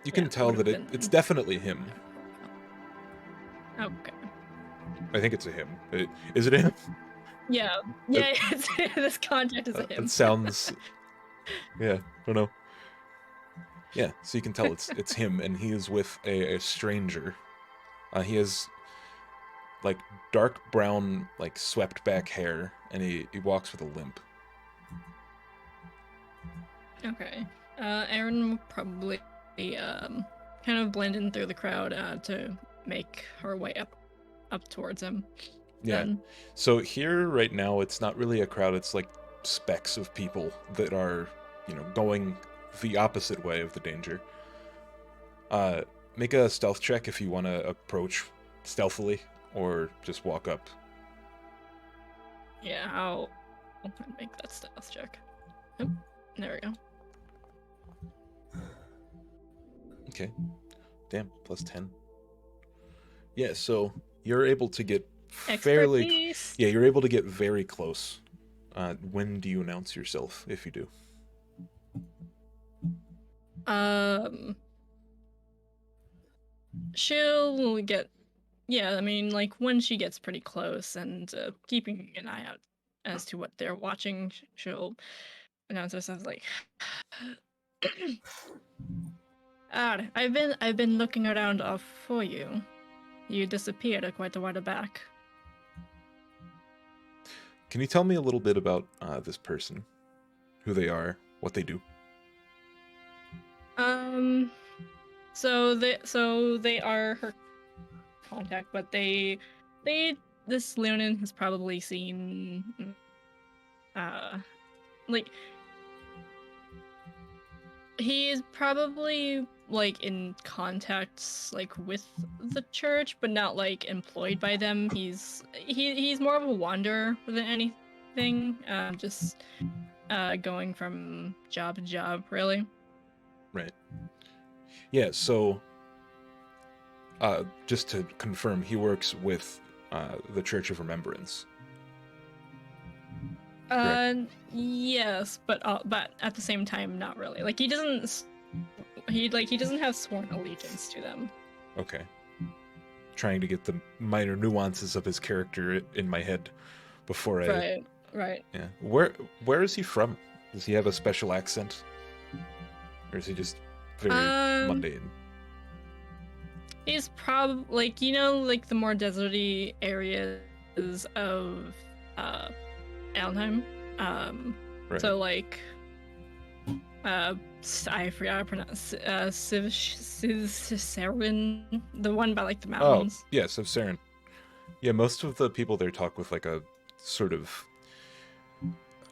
[SPEAKER 2] you can tell that it's definitely him.
[SPEAKER 1] Okay.
[SPEAKER 2] I think it's a him. Is it him?
[SPEAKER 1] Yeah, this contact is a him.
[SPEAKER 2] It sounds. Yeah, I don't know. Yeah, so you can tell it's him, and he is with a stranger. He has like dark brown, like swept back hair, and he walks with a limp.
[SPEAKER 1] Okay. Erin will probably kind of blend in through the crowd to make her way up towards him.
[SPEAKER 2] Yeah.
[SPEAKER 1] Then.
[SPEAKER 2] So here right now, it's not really a crowd. It's like specks of people that are, going the opposite way of the danger. Make a stealth check if you want to approach stealthily, or just walk up.
[SPEAKER 1] Yeah, I'll make that stealth check. Yep. There we go.
[SPEAKER 2] Okay. Damn, plus 10. Yeah, so you're able to get fairly...
[SPEAKER 1] Expertise.
[SPEAKER 2] Yeah, you're able to get very close. When do you announce yourself, if you do?
[SPEAKER 1] She'll get... Yeah, I mean, like, when she gets pretty close and keeping an eye out as to what they're watching, she'll announce herself like... I've been looking around for you. You disappeared quite a while back.
[SPEAKER 2] Can you tell me a little bit about this person? Who they are, what they do?
[SPEAKER 1] So they are her contact, but this Leonin has probably seen, like, he is probably like in contacts like with the church, but not like employed by them. He's more of a wanderer than anything. Just going from job to job, really.
[SPEAKER 2] Right. Yeah, so just to confirm, he works with the Church of Remembrance. Correct.
[SPEAKER 1] Yes, but at the same time, not really. Like he doesn't have sworn allegiance to them.
[SPEAKER 2] Okay. Trying to get the minor nuances of his character in my head before I...
[SPEAKER 1] Right.
[SPEAKER 2] Yeah. Where is he from? Does he have a special accent? Or is he just very mundane?
[SPEAKER 1] He's probably like the more deserty areas of Allenheim.
[SPEAKER 2] Right.
[SPEAKER 1] So like I forgot how to pronounce Civ-Sarin, the one by like the mountains.
[SPEAKER 2] Oh, yes, of Saren. Yeah, most of the people there talk with like a sort of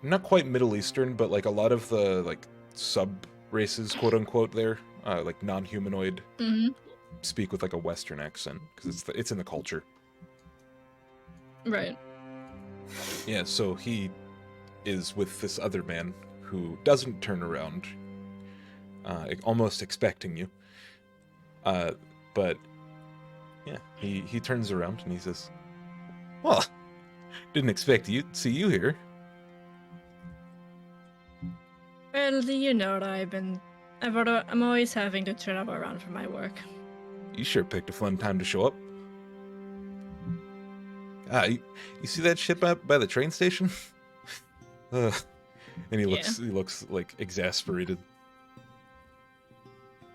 [SPEAKER 2] not quite Middle Eastern, but like a lot of the like sub races, quote unquote, there, like non-humanoid, speak with like a Western accent because it's in the culture.
[SPEAKER 1] Right.
[SPEAKER 2] Yeah, so he is with this other man who doesn't turn around, almost expecting you. But yeah, he turns around and he says, "Well, didn't expect to see you here."
[SPEAKER 1] Well, you know what I'm always having to travel around for my work.
[SPEAKER 2] You sure picked a fun time to show up. You see that shit by the train station? And he looks like exasperated.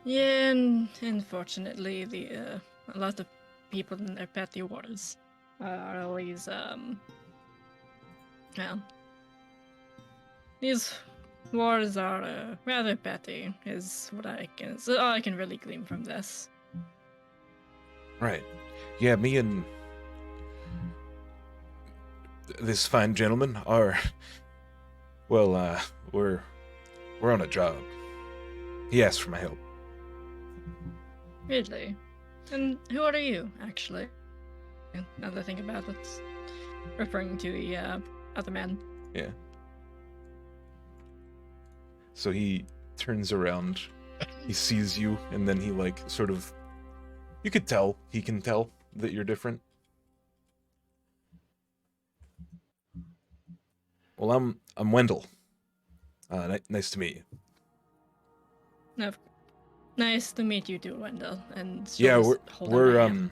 [SPEAKER 1] Yeah, and unfortunately, a lot of people in their petty waters are always these wars are rather petty, is all I can really glean from this.
[SPEAKER 2] Right. Yeah, me and this fine gentleman are, well, we're on a job. He asked for my help.
[SPEAKER 1] Really? And who are you, actually? Now that I think about it, referring to the other man.
[SPEAKER 2] Yeah. So he turns around, he sees you, and then he like sort of, he can tell that you're different. Well, I'm Wendell. Nice to meet you.
[SPEAKER 1] Nice to meet you too, Wendell. And
[SPEAKER 2] Yeah,
[SPEAKER 1] we're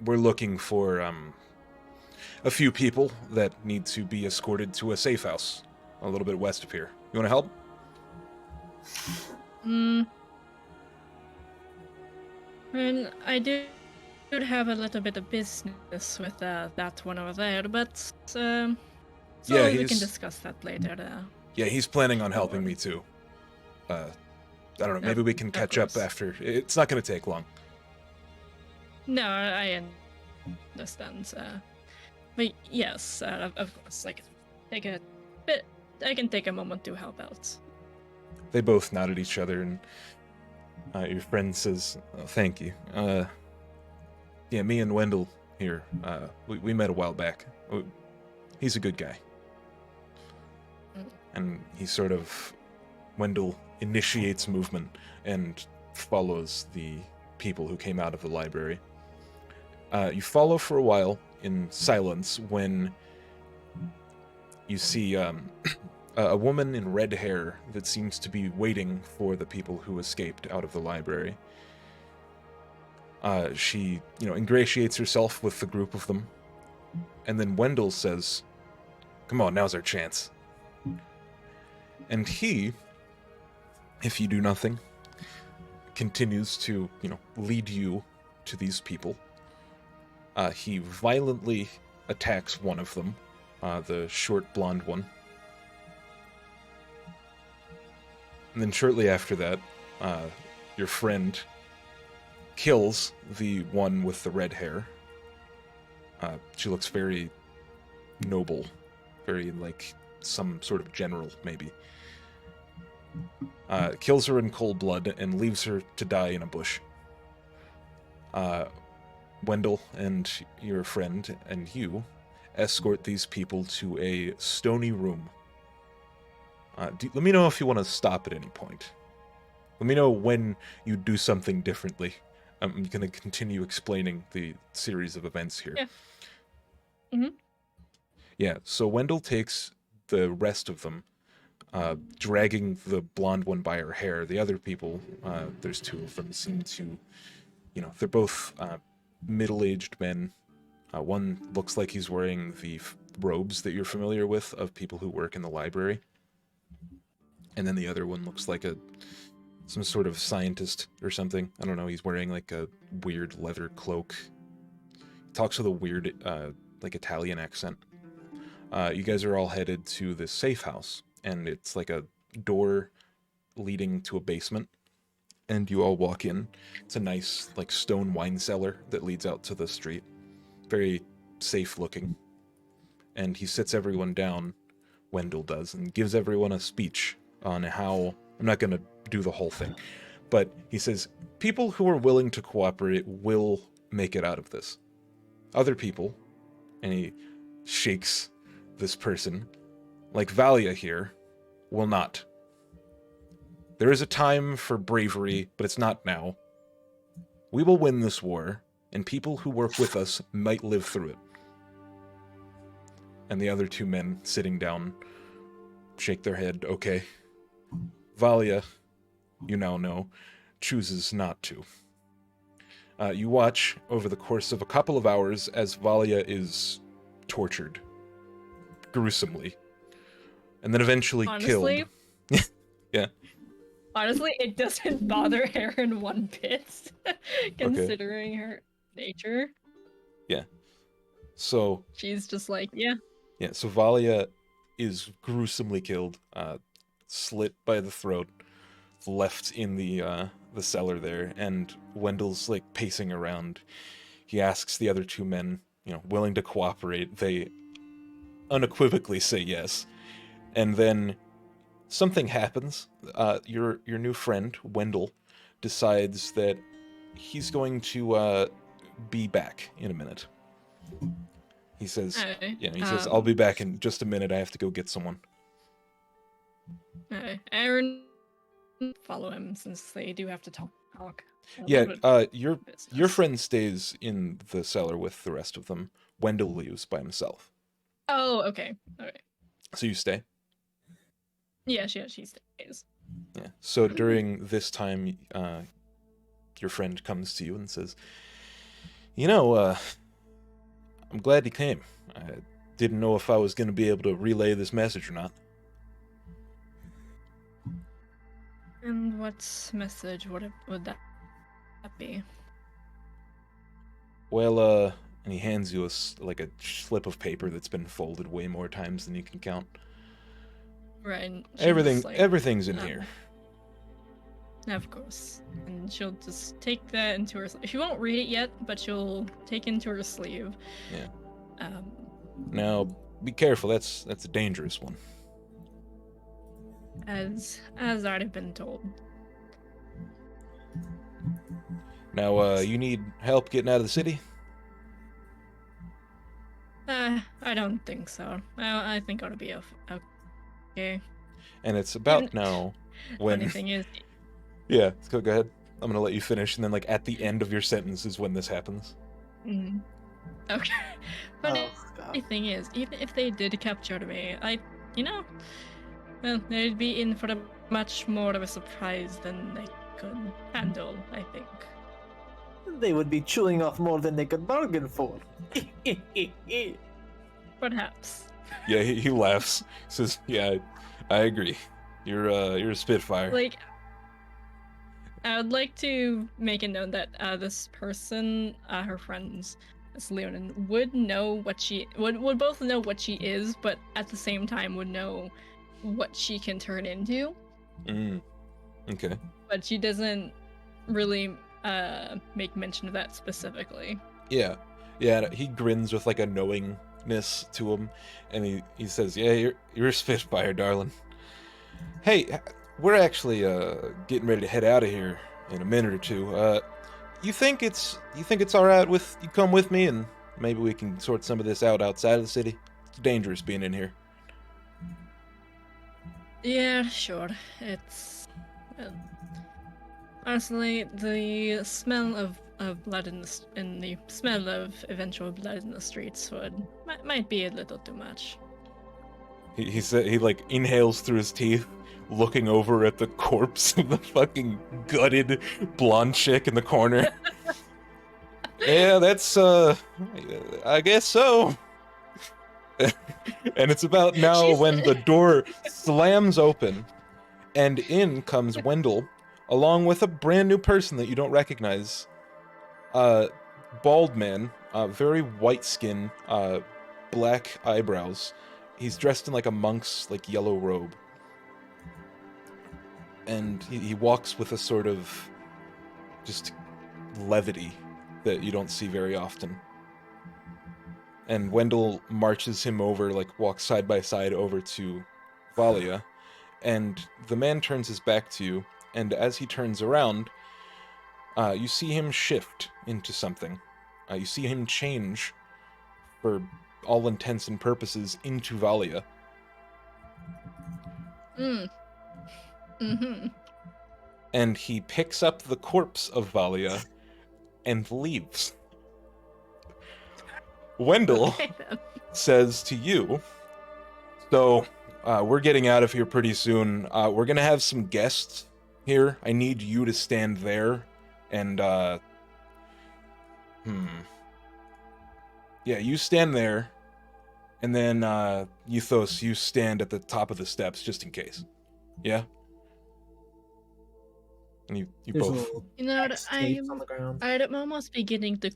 [SPEAKER 2] we're looking for a few people that need to be escorted to a safe house a little bit west of here. You want to help?
[SPEAKER 1] Well, I do should have a little bit of business with that one over there, but
[SPEAKER 2] Yeah,
[SPEAKER 1] sorry, we can
[SPEAKER 2] he's-
[SPEAKER 1] discuss that later.
[SPEAKER 2] Yeah, he's planning on
[SPEAKER 1] Don't
[SPEAKER 2] helping
[SPEAKER 1] worry.
[SPEAKER 2] me too. I don't know. Maybe
[SPEAKER 1] Of-
[SPEAKER 2] we can
[SPEAKER 1] of
[SPEAKER 2] catch up
[SPEAKER 1] course.
[SPEAKER 2] after. It's not going to take long.
[SPEAKER 1] No, I understand. But yes, of course, take a bit. I can take a moment to help out.
[SPEAKER 2] They both nod at each other, and your friend says, oh, "Thank you." Yeah, me and Wendell here. We met a while back. He's a good guy, and he sort of Wendell initiates movement and follows the people who came out of the library. You follow for a while in silence when you see a woman in red hair that seems to be waiting for the people who escaped out of the library. She, ingratiates herself with the group of them, and then Wendell says, "Come on, now's our chance." And he, if you do nothing, continues to, lead you to these people. He violently attacks one of them, the short blonde one. And then shortly after that, your friend kills the one with the red hair. She looks very noble, very like some sort of general, maybe. Kills her in cold blood and leaves her to die in a bush. Wendell and your friend and you escort these people to a stony room. Let me know if you want to stop at any point. Let me know when you do something differently. I'm going to continue explaining the series of events here.
[SPEAKER 1] Yeah. Mm-hmm.
[SPEAKER 2] Yeah, so Wendell takes the rest of them, dragging the blonde one by her hair. The other people, there's two of them, seem to, they're both middle-aged men. One looks like he's wearing the robes that you're familiar with of people who work in the library. And then the other one looks like some sort of scientist or something. I don't know, he's wearing like a weird leather cloak. Talks with a weird, like Italian accent. You guys are all headed to this safe house, and it's like a door leading to a basement. And you all walk in. It's a nice, like, stone wine cellar that leads out to the street. Very safe looking. And he sits everyone down, Wendell does, and gives everyone a speech on how... I'm not going to do the whole thing, but he says, people who are willing to cooperate will make it out of this. Other people, and he shakes this person, like Valia here, will not. There is a time for bravery, but it's not now. We will win this war, and people who work with us might live through it. And the other two men sitting down shake their head, okay. Valia, you now know, chooses not to. You watch over the course of a couple of hours as Valia is tortured gruesomely, and then eventually
[SPEAKER 1] Honestly,
[SPEAKER 2] killed. Yeah.
[SPEAKER 1] Honestly, it doesn't bother Erin one bit, considering her nature.
[SPEAKER 2] Yeah. So
[SPEAKER 1] She's just like, yeah.
[SPEAKER 2] Yeah, so Valia is gruesomely killed, slit by the throat, left in the cellar there, and Wendell's like pacing around. He asks the other two men, willing to cooperate. They unequivocally say yes, and then something happens. Your new friend Wendell decides that he's going to be back in a minute. He says,
[SPEAKER 1] Okay.
[SPEAKER 2] he says, I'll be back in just a minute. I have to go get someone.
[SPEAKER 1] Erin, follow him since they do have to talk.
[SPEAKER 2] Yeah, your
[SPEAKER 1] Business.
[SPEAKER 2] friend stays in the cellar with the rest of them. Wendell leaves by himself.
[SPEAKER 1] Oh, okay. Okay.
[SPEAKER 2] So you stay?
[SPEAKER 1] Yeah, she stays.
[SPEAKER 2] Yeah. So during this time, your friend comes to you and says, I'm glad he came. I didn't know if I was going to be able to relay this message or not.
[SPEAKER 1] And what message would that be?
[SPEAKER 2] Well, and he hands you like a slip of paper that's been folded way more times than you can count.
[SPEAKER 1] Right. And she'll just, like,
[SPEAKER 2] Everything's in
[SPEAKER 1] um,
[SPEAKER 2] here.
[SPEAKER 1] Of course. And she'll just take that into her sleeve. She won't read it yet, but she'll take into her sleeve.
[SPEAKER 2] Yeah.
[SPEAKER 1] Um,
[SPEAKER 2] Now, be careful. That's a dangerous one.
[SPEAKER 1] as I'd have been told.
[SPEAKER 2] Now, you need help getting out of the city?
[SPEAKER 1] I don't think so. I think it'll be okay.
[SPEAKER 2] And it's about
[SPEAKER 1] Even-
[SPEAKER 2] now
[SPEAKER 1] Funny
[SPEAKER 2] when...
[SPEAKER 1] thing is,
[SPEAKER 2] Yeah, go ahead. I'm gonna let you finish, and then, like, at the end of your sentence is when this happens.
[SPEAKER 1] okay. Funny
[SPEAKER 5] Oh, God.
[SPEAKER 1] thing is, even if they did capture me, well, they'd be in for a much more of a surprise than they could handle, I think.
[SPEAKER 5] They would be chewing off more than they could bargain for.
[SPEAKER 1] Perhaps.
[SPEAKER 2] Yeah, he laughs. He says, "Yeah, I agree. You're a Spitfire."
[SPEAKER 1] Like, I would like to make a note that this person, her friends, Miss Leonin, would know what she would both know what she is, but at the same time would know what she can turn into.
[SPEAKER 2] Okay.
[SPEAKER 1] But she doesn't really make mention of that specifically.
[SPEAKER 2] Yeah. He grins with like a knowingness to him, and he says, "Yeah, you're a Spitfire, darling. Hey, we're actually getting ready to head out of here in a minute or two. You think it's all right with you come with me, and maybe we can sort some of this out outside of the city? It's dangerous being in here."
[SPEAKER 1] Yeah, sure. It's honestly the smell of blood in the smell of eventual blood in the streets might be a little too much.
[SPEAKER 2] He said he like inhales through his teeth, looking over at the corpse of the fucking gutted blonde chick in the corner. Yeah, that's I guess so. And it's about now when the door slams open, and in comes Wendell, along with a brand new person that you don't recognize. Bald man, very white skin, black eyebrows. He's dressed in like a monk's like yellow robe. And he walks with a sort of just levity that you don't see very often. And Wendell marches him over, like walks side by side over to Valia, and the man turns his back to you, and as he turns around, you see him shift into something. You see him change, for all intents and purposes, into Valia. And he picks up the corpse of Valia and leaves. Wendell
[SPEAKER 1] Okay, then.
[SPEAKER 2] says to you, "So, we're getting out of here pretty soon. We're gonna have some guests here. I need you to stand there and, yeah, you stand there, and then, Euthos, you stand at the top of the steps just in case. Yeah?" And you
[SPEAKER 3] There's a
[SPEAKER 2] both...
[SPEAKER 3] little
[SPEAKER 1] You know,
[SPEAKER 3] X tapes on the ground.
[SPEAKER 1] I'm almost beginning to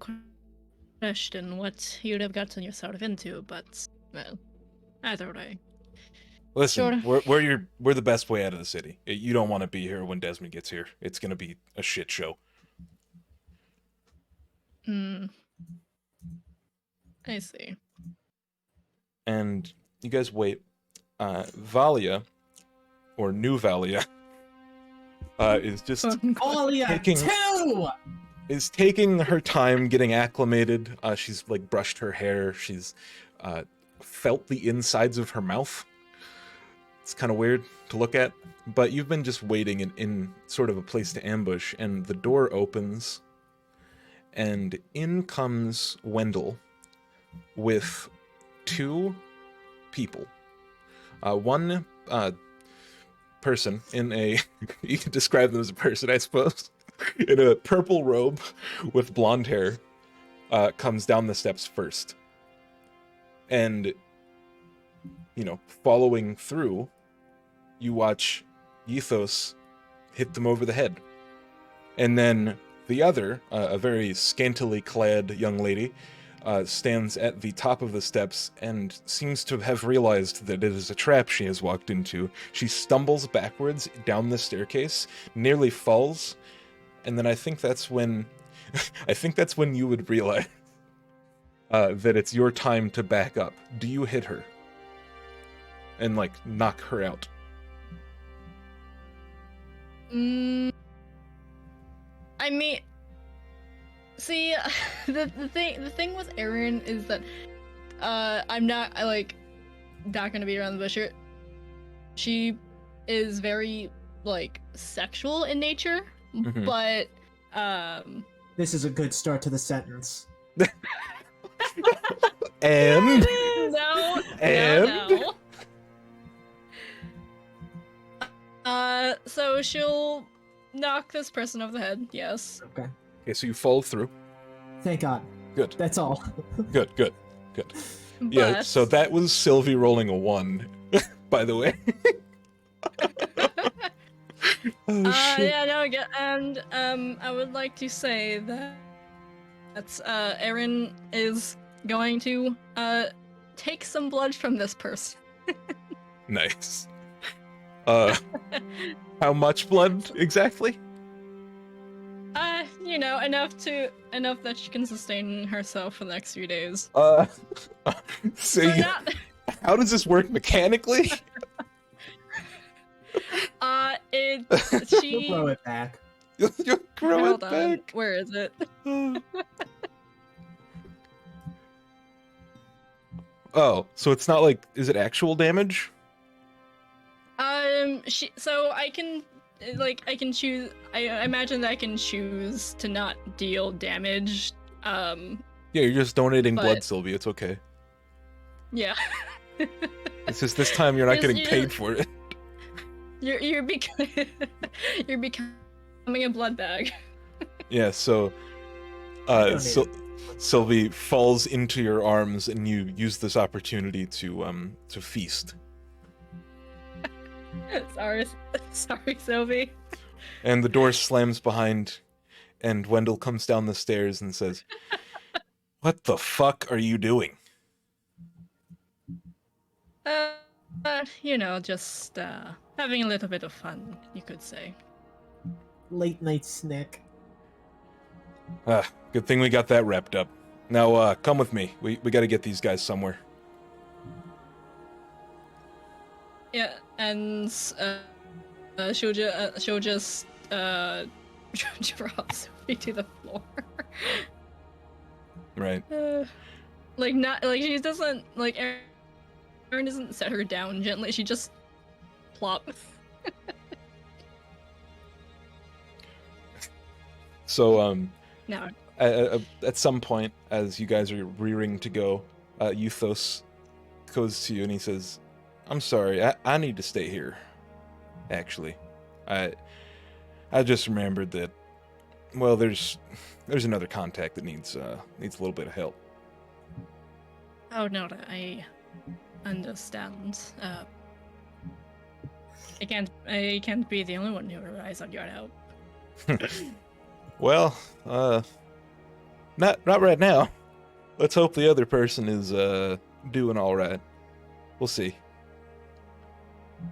[SPEAKER 1] question what you'd have gotten yourself into, but well, either way.
[SPEAKER 2] Listen,
[SPEAKER 1] Sure.
[SPEAKER 2] we're the best way out of the city. You don't want to be here when Desmond gets here. It's gonna be a shit show.
[SPEAKER 1] I see.
[SPEAKER 2] And you guys wait. Valia, or New Valia, is just
[SPEAKER 3] Alia
[SPEAKER 2] Taking-
[SPEAKER 3] 2!
[SPEAKER 2] is taking her time getting acclimated. She's like brushed her hair. She's felt the insides of her mouth. It's kind of weird to look at, but you've been just waiting in sort of a place to ambush, and the door opens, and in comes Wendell with two people. One person in a... you can describe them as a person, I suppose. In a purple robe with blonde hair, comes down the steps first. And, you know, following through, you watch Ethos hit them over the head. And then The other, a very scantily clad young lady, stands at the top of the steps and seems to have realized that it is a trap she has walked into. She stumbles backwards down the staircase, nearly falls, and then I think that's when you would realize that it's your time to back up. Do you hit her and like knock her out?
[SPEAKER 1] I mean, see, the thing with Erin is that I'm not not gonna be around the bush here. She is very like sexual in nature,
[SPEAKER 2] Mhm.
[SPEAKER 1] but
[SPEAKER 3] This is a good start to the sentence.
[SPEAKER 2] And
[SPEAKER 1] no,
[SPEAKER 2] And?
[SPEAKER 1] no. So she'll knock this person over the head. Yes.
[SPEAKER 3] Okay.
[SPEAKER 2] okay, so you fall through.
[SPEAKER 3] Thank God.
[SPEAKER 2] Good,
[SPEAKER 3] That's all.
[SPEAKER 2] good. Yeah,
[SPEAKER 1] But-
[SPEAKER 2] so that was Sylvie rolling a 1, by the way. Oh shit.
[SPEAKER 1] Yeah, no, and I would like to say that Erin is going to take some blood from this person.
[SPEAKER 2] Nice. How much blood exactly?
[SPEAKER 1] Enough that she can sustain herself for the next few days.
[SPEAKER 2] So
[SPEAKER 1] So
[SPEAKER 2] you,
[SPEAKER 1] not,
[SPEAKER 2] how does this work mechanically?
[SPEAKER 3] You'll blow it back.
[SPEAKER 2] You'll grow
[SPEAKER 1] Hold
[SPEAKER 2] it
[SPEAKER 1] on,
[SPEAKER 2] back.
[SPEAKER 1] where is it?
[SPEAKER 2] Oh, so it's not like, is it actual damage?
[SPEAKER 1] So I can choose. I imagine that I can choose to not deal damage.
[SPEAKER 2] Yeah, you're just donating blood,
[SPEAKER 1] But-
[SPEAKER 2] Sylvie. It's okay.
[SPEAKER 1] Yeah.
[SPEAKER 2] It's just this time you're not
[SPEAKER 1] Yes,
[SPEAKER 2] getting
[SPEAKER 1] you-
[SPEAKER 2] paid for it.
[SPEAKER 1] You're becoming a blood bag.
[SPEAKER 2] Yeah, so Sylvie falls into your arms, and you use this opportunity to feast.
[SPEAKER 1] sorry, Sylvie.
[SPEAKER 2] And the door slams behind, and Wendell comes down the stairs and says, "What the fuck are you doing?"
[SPEAKER 1] Just having a little bit of fun, you could say.
[SPEAKER 3] Late night snack.
[SPEAKER 2] Ah, good thing we got that wrapped up. Now, come with me. We gotta get these guys somewhere.
[SPEAKER 1] Yeah, and she'll just drop Sophie to the floor.
[SPEAKER 2] Right.
[SPEAKER 1] She doesn't Erin doesn't set her down gently. She just plop.
[SPEAKER 2] So,
[SPEAKER 1] No.
[SPEAKER 2] at some point, as you guys are rearing to go, Euthos goes to you and he says, "I'm sorry, I need to stay here. Actually, I just remembered that. Well, there's another contact that needs a little bit of help."
[SPEAKER 1] Oh no, I understand. I can't be the only one who relies on your help.
[SPEAKER 2] Well, not right now. Let's hope the other person is doing all right. We'll see.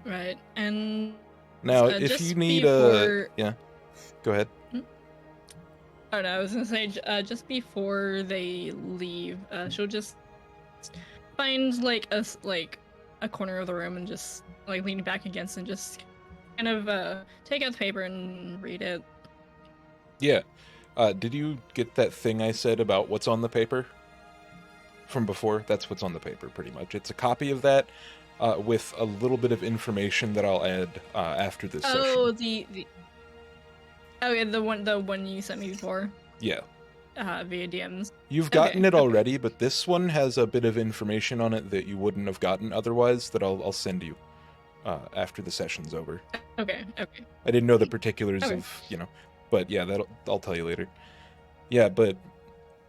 [SPEAKER 1] Right, and
[SPEAKER 2] Now, if
[SPEAKER 1] just
[SPEAKER 2] you need
[SPEAKER 1] before-
[SPEAKER 2] yeah, go ahead.
[SPEAKER 1] oh no, I was gonna say just before they leave, she'll just find a corner of the room and just lean back against and just kind of take out the paper and read it.
[SPEAKER 2] Yeah. Did you get that thing I said about what's on the paper from before? That's what's on the paper, pretty much. It's a copy of that with a little bit of information that I'll add after this
[SPEAKER 1] Oh,
[SPEAKER 2] session.
[SPEAKER 1] the one you sent me before,
[SPEAKER 2] Yeah.
[SPEAKER 1] via DMs.
[SPEAKER 2] You've gotten
[SPEAKER 1] Okay,
[SPEAKER 2] it already, but this one has a bit of information on it that you wouldn't have gotten otherwise that I'll send you after the session's over.
[SPEAKER 1] Okay.
[SPEAKER 2] I didn't know the particulars
[SPEAKER 1] Okay.
[SPEAKER 2] of, but yeah, I'll tell you later. Yeah, but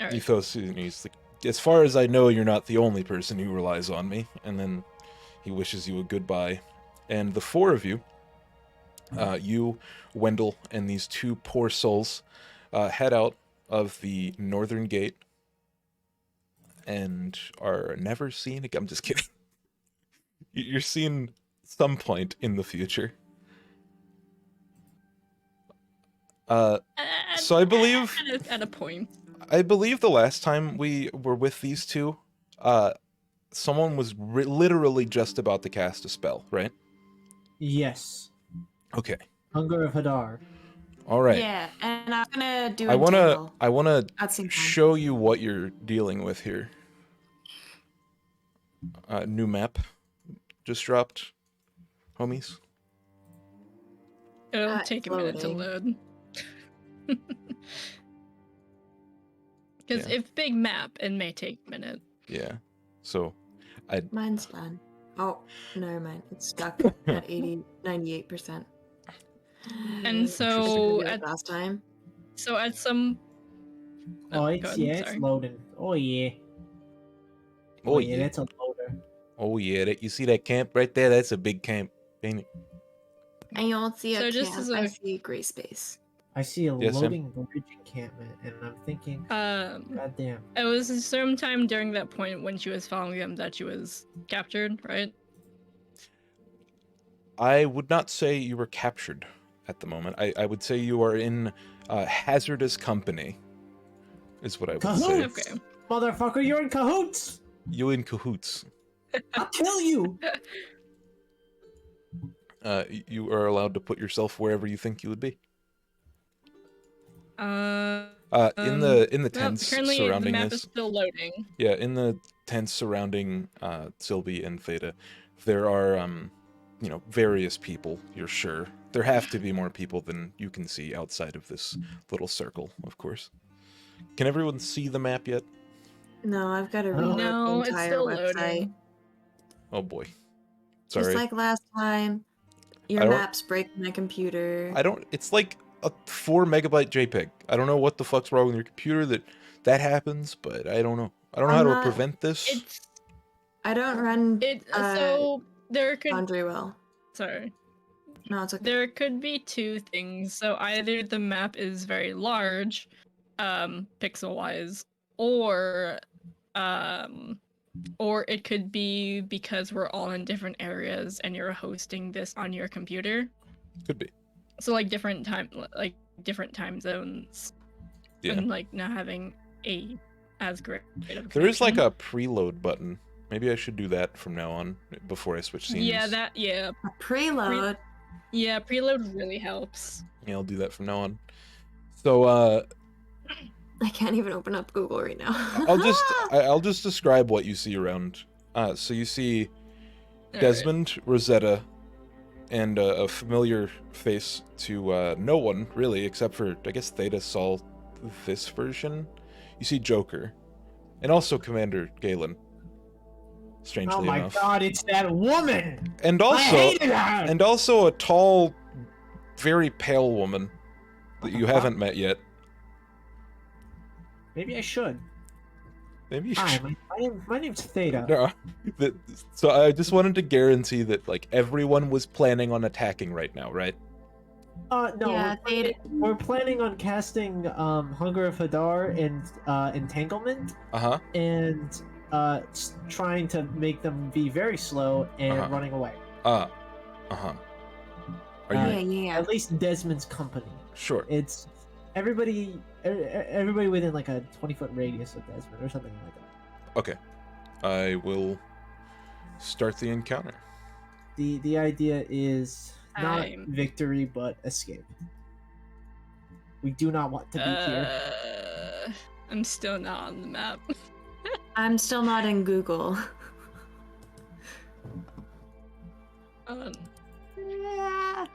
[SPEAKER 1] All right.
[SPEAKER 2] Ethos, he's like, as far as I know, you're not the only person who relies on me. And then he wishes you a goodbye. And the four of you, you, Wendell, and these two poor souls, head out of the northern gate and are never seen again. I'm just kidding. You're seen some point in the future. So I believe
[SPEAKER 1] at a point.
[SPEAKER 2] I believe the last time we were with these two, someone was literally just about to cast a spell, right?
[SPEAKER 3] Yes.
[SPEAKER 2] Okay.
[SPEAKER 3] Hunger of Hadar.
[SPEAKER 2] All right.
[SPEAKER 7] Yeah, and I'm gonna do
[SPEAKER 2] I
[SPEAKER 7] Entangle
[SPEAKER 2] wanna
[SPEAKER 7] at the same time.
[SPEAKER 2] show you what you're dealing with here. New map just dropped, homies.
[SPEAKER 1] It'll
[SPEAKER 7] It's
[SPEAKER 1] take a minute to load. Because
[SPEAKER 2] Yeah.
[SPEAKER 1] if big map, it may take a minute.
[SPEAKER 2] Yeah. So,
[SPEAKER 7] Mine's done. Oh, never mind. It's stuck at 98%.
[SPEAKER 1] And so
[SPEAKER 7] At last time.
[SPEAKER 1] So at some
[SPEAKER 3] Oh,
[SPEAKER 1] go
[SPEAKER 3] it's
[SPEAKER 1] ahead,
[SPEAKER 3] yeah, it's
[SPEAKER 1] sorry.
[SPEAKER 3] loading. Oh yeah.
[SPEAKER 2] oh yeah,
[SPEAKER 3] that's a loader.
[SPEAKER 2] oh yeah. You see that camp right there? That's a big camp, ain't it?
[SPEAKER 7] And you don't see
[SPEAKER 1] So
[SPEAKER 7] a
[SPEAKER 1] just
[SPEAKER 7] camp,
[SPEAKER 1] as a-
[SPEAKER 7] I see a gray space.
[SPEAKER 3] I see a
[SPEAKER 2] Yes, Sam?
[SPEAKER 3] loading bridge encampment, and I'm thinking, goddamn.
[SPEAKER 1] it was a certain time during that point when she was following them that she was captured, right?
[SPEAKER 2] I would not say you were captured at the moment. I would say you are in hazardous company, is what I would say.
[SPEAKER 3] Cahoots!
[SPEAKER 1] Okay.
[SPEAKER 3] Motherfucker, you're in cahoots!
[SPEAKER 2] You in cahoots.
[SPEAKER 3] I'll kill you!
[SPEAKER 2] You are allowed to put yourself wherever you think you would be. In the
[SPEAKER 1] well,
[SPEAKER 2] tents
[SPEAKER 1] currently the
[SPEAKER 2] surrounding
[SPEAKER 1] map
[SPEAKER 2] this.
[SPEAKER 1] is still loading.
[SPEAKER 2] Yeah, in the tents surrounding Sylvie and Theta, there are various people, you're sure. There have to be more people than you can see outside of this little circle, of course. Can everyone see the map yet?
[SPEAKER 7] No, I've got to
[SPEAKER 3] No,
[SPEAKER 7] reload
[SPEAKER 1] No,
[SPEAKER 7] the
[SPEAKER 1] it's
[SPEAKER 7] entire
[SPEAKER 1] still
[SPEAKER 7] website.
[SPEAKER 1] loading.
[SPEAKER 2] Oh boy.
[SPEAKER 7] Just
[SPEAKER 2] Sorry.
[SPEAKER 7] like last time, your
[SPEAKER 2] I don't-
[SPEAKER 7] maps break my computer.
[SPEAKER 2] It's like a 4 megabyte JPEG. I don't know what the fuck's wrong with your computer that happens, but I don't know. I don't know how
[SPEAKER 7] I'm
[SPEAKER 2] to
[SPEAKER 7] not-
[SPEAKER 2] prevent this.
[SPEAKER 1] It's
[SPEAKER 7] I don't run
[SPEAKER 1] so there could
[SPEAKER 7] laundry well.
[SPEAKER 1] sorry.
[SPEAKER 7] No, it's okay.
[SPEAKER 1] There could be two things. So either the map is very large, pixel wise, or it could be because we're all in different areas and you're hosting this on your computer.
[SPEAKER 2] Could be.
[SPEAKER 1] So like different time zones.
[SPEAKER 2] Yeah.
[SPEAKER 1] And like not having as great of a
[SPEAKER 2] There is like
[SPEAKER 1] connection.
[SPEAKER 2] a preload button. Maybe I should do that from now on before I switch scenes.
[SPEAKER 1] Yeah,
[SPEAKER 7] A preload.
[SPEAKER 1] Yeah, preload really helps.
[SPEAKER 2] Yeah, I'll do that from now on. So
[SPEAKER 7] I can't even open up Google right now.
[SPEAKER 2] I'll just describe what you see around. So you see
[SPEAKER 1] Alright.
[SPEAKER 2] Desmond, Rosetta, and a familiar face to no one really, except for I guess Theta saw this version. You see Joker, and also Commander Galen. Strangely
[SPEAKER 3] Oh my
[SPEAKER 2] enough,
[SPEAKER 3] god, it's that woman!
[SPEAKER 2] and
[SPEAKER 3] I
[SPEAKER 2] also
[SPEAKER 3] hated her!
[SPEAKER 2] and also a tall, very pale woman that you
[SPEAKER 3] Uh-huh.
[SPEAKER 2] haven't met yet.
[SPEAKER 3] Maybe I should.
[SPEAKER 2] Maybe you
[SPEAKER 3] Hi,
[SPEAKER 2] should.
[SPEAKER 3] my name's Theta.
[SPEAKER 2] No, so I just wanted to guarantee that like everyone was planning on attacking right now, right?
[SPEAKER 3] No,
[SPEAKER 7] Yeah, Theta.
[SPEAKER 3] we're planning on casting Hunger of Hadar and Entanglement,
[SPEAKER 2] Uh-huh.
[SPEAKER 3] and trying to make them be very slow and
[SPEAKER 2] Uh-huh.
[SPEAKER 3] running away.
[SPEAKER 2] Uh-huh. Are you
[SPEAKER 7] Yeah, yeah.
[SPEAKER 3] At least Desmond's company.
[SPEAKER 2] sure?
[SPEAKER 3] It's everybody within like a 20-foot radius of Desmond or something like that.
[SPEAKER 2] Okay. I will start the encounter.
[SPEAKER 3] The idea is not
[SPEAKER 1] I'm-
[SPEAKER 3] victory but escape. We do not want to be here.
[SPEAKER 1] I'm still not on the map.
[SPEAKER 7] I'm still not in Google.
[SPEAKER 1] Um,
[SPEAKER 7] Yeah.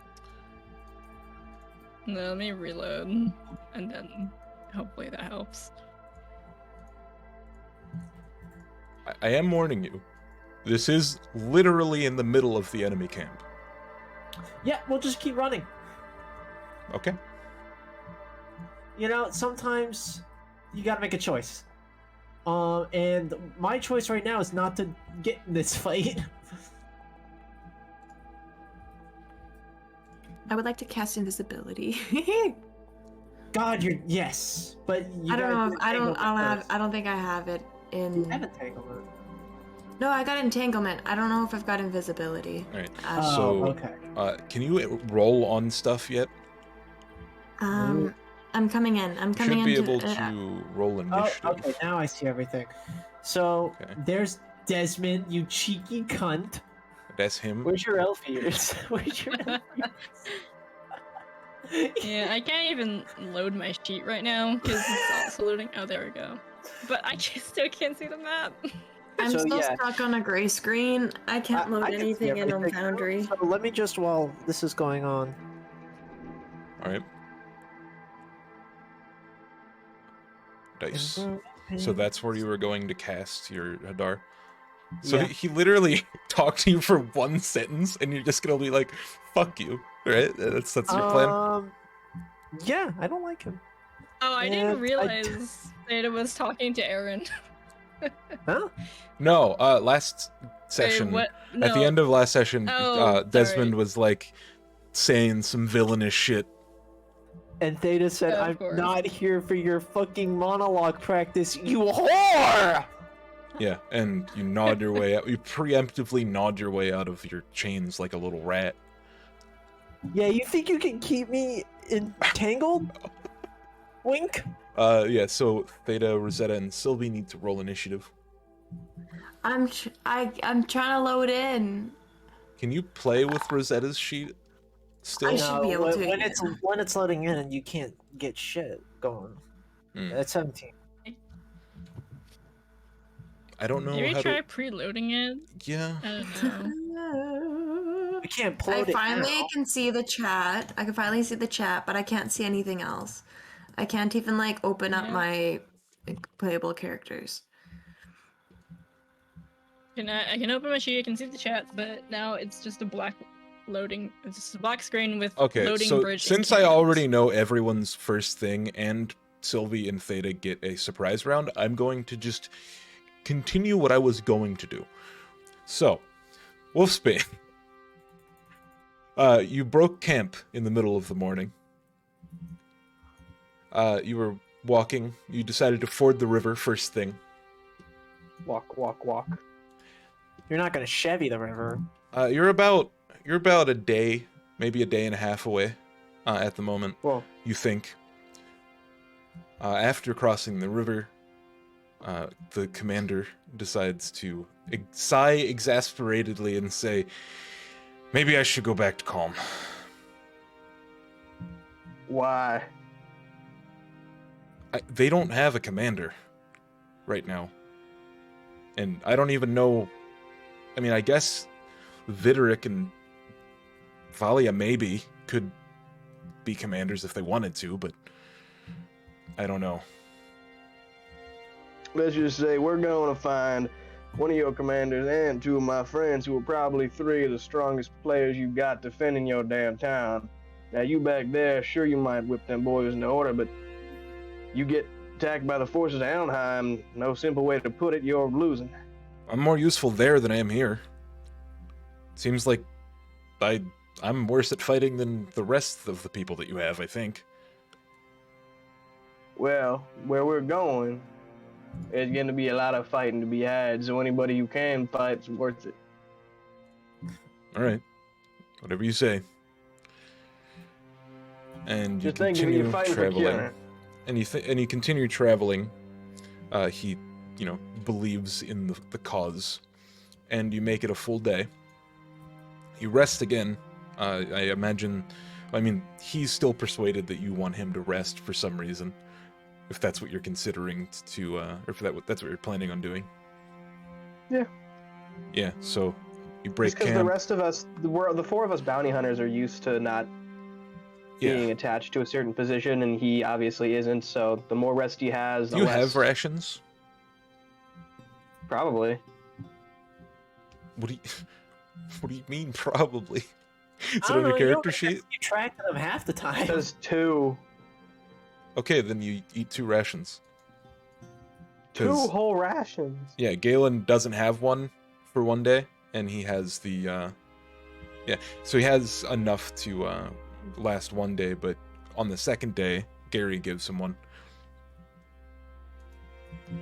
[SPEAKER 1] no, let me reload, and then hopefully that helps.
[SPEAKER 2] I am warning you. This is literally in the middle of the enemy camp.
[SPEAKER 3] Yeah, we'll just keep running.
[SPEAKER 2] Okay.
[SPEAKER 3] You know, sometimes you gotta make a choice. And my choice right now is not to get in this fight.
[SPEAKER 7] I would like to cast invisibility.
[SPEAKER 3] God, you're yes, but you
[SPEAKER 7] I don't
[SPEAKER 3] gotta
[SPEAKER 7] know
[SPEAKER 3] do
[SPEAKER 7] if I don't.
[SPEAKER 3] entanglement first.
[SPEAKER 7] I don't think I have it
[SPEAKER 3] You
[SPEAKER 7] in.
[SPEAKER 3] have entanglement.
[SPEAKER 7] No, I got entanglement. I don't know if I've got invisibility.
[SPEAKER 2] All right.
[SPEAKER 3] Oh,
[SPEAKER 2] So,
[SPEAKER 3] okay.
[SPEAKER 2] Can you roll on stuff yet?
[SPEAKER 7] I'm coming in. I'm
[SPEAKER 2] You
[SPEAKER 7] coming
[SPEAKER 2] should be
[SPEAKER 7] into.
[SPEAKER 2] able to roll
[SPEAKER 3] Oh,
[SPEAKER 2] initiative.
[SPEAKER 3] okay. Now I see everything. So
[SPEAKER 2] Okay.
[SPEAKER 3] there's Desmond, you cheeky cunt.
[SPEAKER 2] That's him.
[SPEAKER 3] Where's your elf ears? Where's your elf ears?
[SPEAKER 1] Yeah, I can't even load my sheet right now because it's also loading. Oh, there we go. But I still can't see the map.
[SPEAKER 7] I'm
[SPEAKER 3] So,
[SPEAKER 7] still
[SPEAKER 3] yeah.
[SPEAKER 7] stuck on a gray screen. I can't load
[SPEAKER 3] I can see
[SPEAKER 7] anything in on
[SPEAKER 3] everything.
[SPEAKER 7] Foundry.
[SPEAKER 3] So let me just, while this is going on.
[SPEAKER 2] All right. Dice. So that's where you were going to cast your Hadar. So
[SPEAKER 3] Yeah.
[SPEAKER 2] he literally talked to you for one sentence, and you're just gonna be like, "Fuck you," right? That's your plan.
[SPEAKER 3] Yeah, I don't like him.
[SPEAKER 1] Oh, I
[SPEAKER 3] And
[SPEAKER 1] didn't
[SPEAKER 3] I-
[SPEAKER 1] realize that it was talking to Aaron.
[SPEAKER 3] Huh?
[SPEAKER 2] No, last session.
[SPEAKER 1] Wait, what?
[SPEAKER 2] At the
[SPEAKER 1] No.
[SPEAKER 2] end of last session,
[SPEAKER 1] Oh,
[SPEAKER 2] Desmond
[SPEAKER 1] sorry.
[SPEAKER 2] was like saying some villainous shit.
[SPEAKER 3] And Theta said,
[SPEAKER 1] Of
[SPEAKER 3] I'm
[SPEAKER 1] course.
[SPEAKER 3] not here for your fucking monologue practice, you whore!
[SPEAKER 2] Yeah, and you nod your way out. You preemptively nod your way out of your chains like a little rat.
[SPEAKER 3] Yeah, you think you can keep me entangled? Wink.
[SPEAKER 2] Yeah. So Theta, Rosetta, and Sylvie need to roll initiative.
[SPEAKER 7] I'm trying to load in.
[SPEAKER 2] Can you play with Rosetta's sheet still?
[SPEAKER 7] I should be able to,
[SPEAKER 3] when
[SPEAKER 7] yeah.
[SPEAKER 3] it's loading in, you can't get shit going.
[SPEAKER 2] Hmm.
[SPEAKER 3] That's 17.
[SPEAKER 2] I don't know
[SPEAKER 1] Maybe
[SPEAKER 2] how
[SPEAKER 1] try
[SPEAKER 2] to.
[SPEAKER 1] preloading it.
[SPEAKER 2] Yeah.
[SPEAKER 1] I don't know.
[SPEAKER 3] We can't
[SPEAKER 7] I
[SPEAKER 3] upload it
[SPEAKER 7] finally
[SPEAKER 3] now.
[SPEAKER 7] can see the chat. I can finally see the chat, but I can't see anything else. I can't even like open up
[SPEAKER 1] Yeah.
[SPEAKER 7] my playable characters.
[SPEAKER 1] I can open my sheet, I can see the chat, but now it's just a black loading. It's just a black screen with
[SPEAKER 2] Okay,
[SPEAKER 1] loading
[SPEAKER 2] so
[SPEAKER 1] bridge.
[SPEAKER 2] since I already know everyone's first thing and Sylvie and Theta get a surprise round, I'm going to just continue what I was going to do. So, Wolfsbane. You broke camp in the middle of the morning. You were walking. You decided to ford the river first thing.
[SPEAKER 6] Walk, walk, walk.
[SPEAKER 3] You're not gonna Chevy the river.
[SPEAKER 2] You're about a day, maybe a day and a half away at the moment.
[SPEAKER 6] Well,
[SPEAKER 2] You think. After crossing the river, the commander decides to sigh exasperatedly and say, "Maybe I should go back to Calm."
[SPEAKER 6] why?
[SPEAKER 2] They don't have a commander right now. And I don't even know. I mean, I guess Videric and Valia maybe could be commanders if they wanted to, but I don't know.
[SPEAKER 4] Let's just say we're going to find one of your commanders and two of my friends who are probably three of the strongest players you got defending your damn town. Now, you back there, sure you might whip them boys into order, but you get attacked by the forces of Elnheim, no simple way to put it, you're losing.
[SPEAKER 2] I'm more useful there than I am here. Seems like I'm worse at fighting than the rest of the people that you have, I think.
[SPEAKER 4] Well, where we're going, there's going to be a lot of fighting to be had, so anybody who can fight's worth it.
[SPEAKER 2] All right. Whatever you say. And you
[SPEAKER 4] Just think of it,
[SPEAKER 2] continue
[SPEAKER 4] you're fighting for
[SPEAKER 2] traveling.
[SPEAKER 4] killing.
[SPEAKER 2] And you continue traveling. He, believes in the cause, and you make it a full day. You rest again. I imagine. I mean, he's still persuaded that you want him to rest for some reason, if that's what you're considering to, or if that's what you're planning on doing.
[SPEAKER 4] Yeah.
[SPEAKER 2] Yeah. So you break
[SPEAKER 6] Just because
[SPEAKER 2] camp.
[SPEAKER 6] the rest of us, the four of us bounty hunters are used to not being
[SPEAKER 2] Yeah.
[SPEAKER 6] attached to a certain position, and he obviously isn't, so the more rest he has, the
[SPEAKER 2] Do you
[SPEAKER 6] less...
[SPEAKER 2] have rations?
[SPEAKER 6] Probably.
[SPEAKER 2] What do you? What do you mean? Probably. Is it
[SPEAKER 3] I don't
[SPEAKER 2] on your
[SPEAKER 3] know,
[SPEAKER 2] character
[SPEAKER 3] you don't
[SPEAKER 2] sheet?
[SPEAKER 3] You track them half the
[SPEAKER 6] It
[SPEAKER 3] time.
[SPEAKER 6] says 2.
[SPEAKER 2] Okay, then you eat 2 rations.
[SPEAKER 6] 2
[SPEAKER 2] 'Cause-
[SPEAKER 6] whole rations.
[SPEAKER 2] Yeah, Galen doesn't have one for one day, and he has the, so he has enough to last one day, but on the second day, Gary gives him one.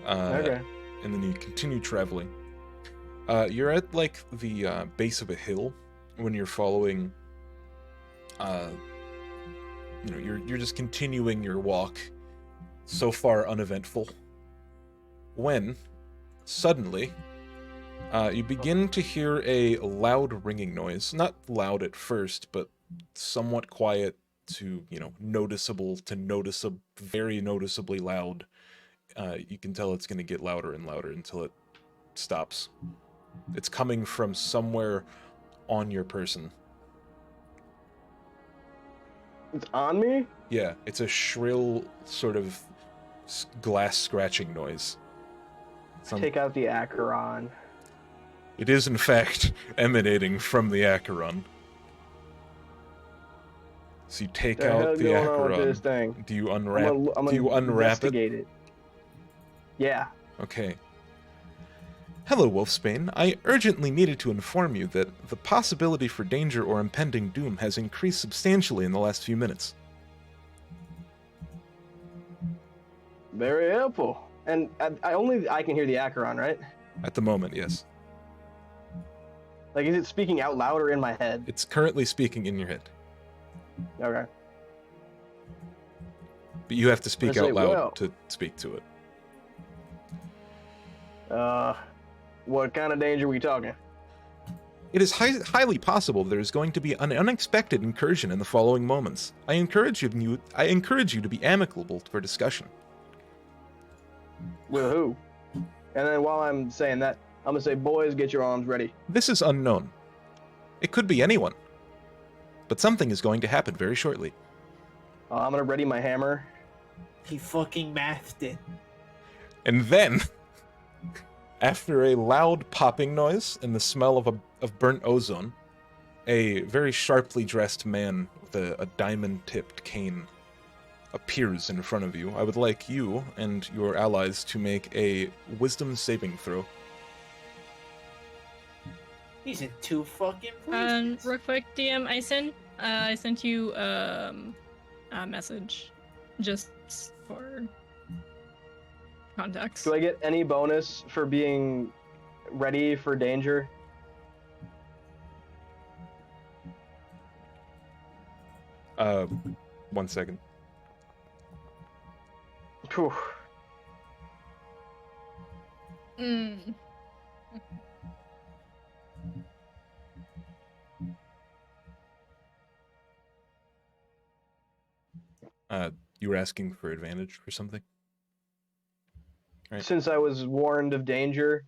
[SPEAKER 6] Okay.
[SPEAKER 2] And then you continue traveling. You're at like the base of a hill when you're following. You're just continuing your walk. So far uneventful. When suddenly, you begin to hear a loud ringing noise. Not loud at first, but somewhat quiet to noticeable to very noticeably loud. You can tell it's going to get louder and louder until it stops. It's coming from somewhere on your person.
[SPEAKER 6] It's on me?
[SPEAKER 2] Yeah, it's a shrill sort of glass scratching noise.
[SPEAKER 6] Take out the Acheron.
[SPEAKER 2] It is in fact emanating from the Acheron. So you take out the
[SPEAKER 6] going on with this
[SPEAKER 2] Acheron.
[SPEAKER 6] thing?
[SPEAKER 2] Do you unwrap?
[SPEAKER 6] I'm
[SPEAKER 2] Do you
[SPEAKER 6] gonna
[SPEAKER 2] unwrap it?
[SPEAKER 6] investigate it? Yeah.
[SPEAKER 2] Okay. Hello, Wolfsbane. I urgently needed to inform you that the possibility for danger or impending doom has increased substantially in the last few minutes.
[SPEAKER 6] Very helpful. And I can hear the Acheron, right?
[SPEAKER 2] At the moment, yes.
[SPEAKER 6] Like, is it speaking out louder in my head?
[SPEAKER 2] It's currently speaking in your head.
[SPEAKER 6] Okay.
[SPEAKER 2] But you have to speak
[SPEAKER 6] Let's
[SPEAKER 2] out
[SPEAKER 6] say,
[SPEAKER 2] loud
[SPEAKER 6] well.
[SPEAKER 2] to speak to it.
[SPEAKER 6] What kind of danger are we talking?
[SPEAKER 2] It is highly possible there is going to be an unexpected incursion in the following moments. I encourage you to be amicable for discussion.
[SPEAKER 6] With who? And then while I'm saying that, I'm gonna say, boys, get your arms ready.
[SPEAKER 2] This is unknown. It could be anyone. But something is going to happen very shortly.
[SPEAKER 6] I'm gonna ready my hammer.
[SPEAKER 3] He fucking mathed it.
[SPEAKER 2] And then, after a loud popping noise and the smell of burnt ozone, a very sharply dressed man with a diamond-tipped cane appears in front of you. I would like you and your allies to make a wisdom saving throw.
[SPEAKER 3] He's in 2 fucking places.
[SPEAKER 1] Real quick, DM, I sent you a message just for context.
[SPEAKER 6] Do I get any bonus for being ready for danger?
[SPEAKER 2] One second.
[SPEAKER 6] Whew.
[SPEAKER 1] Mm.
[SPEAKER 2] You were asking for advantage or something? Right.
[SPEAKER 6] Since I was warned of danger,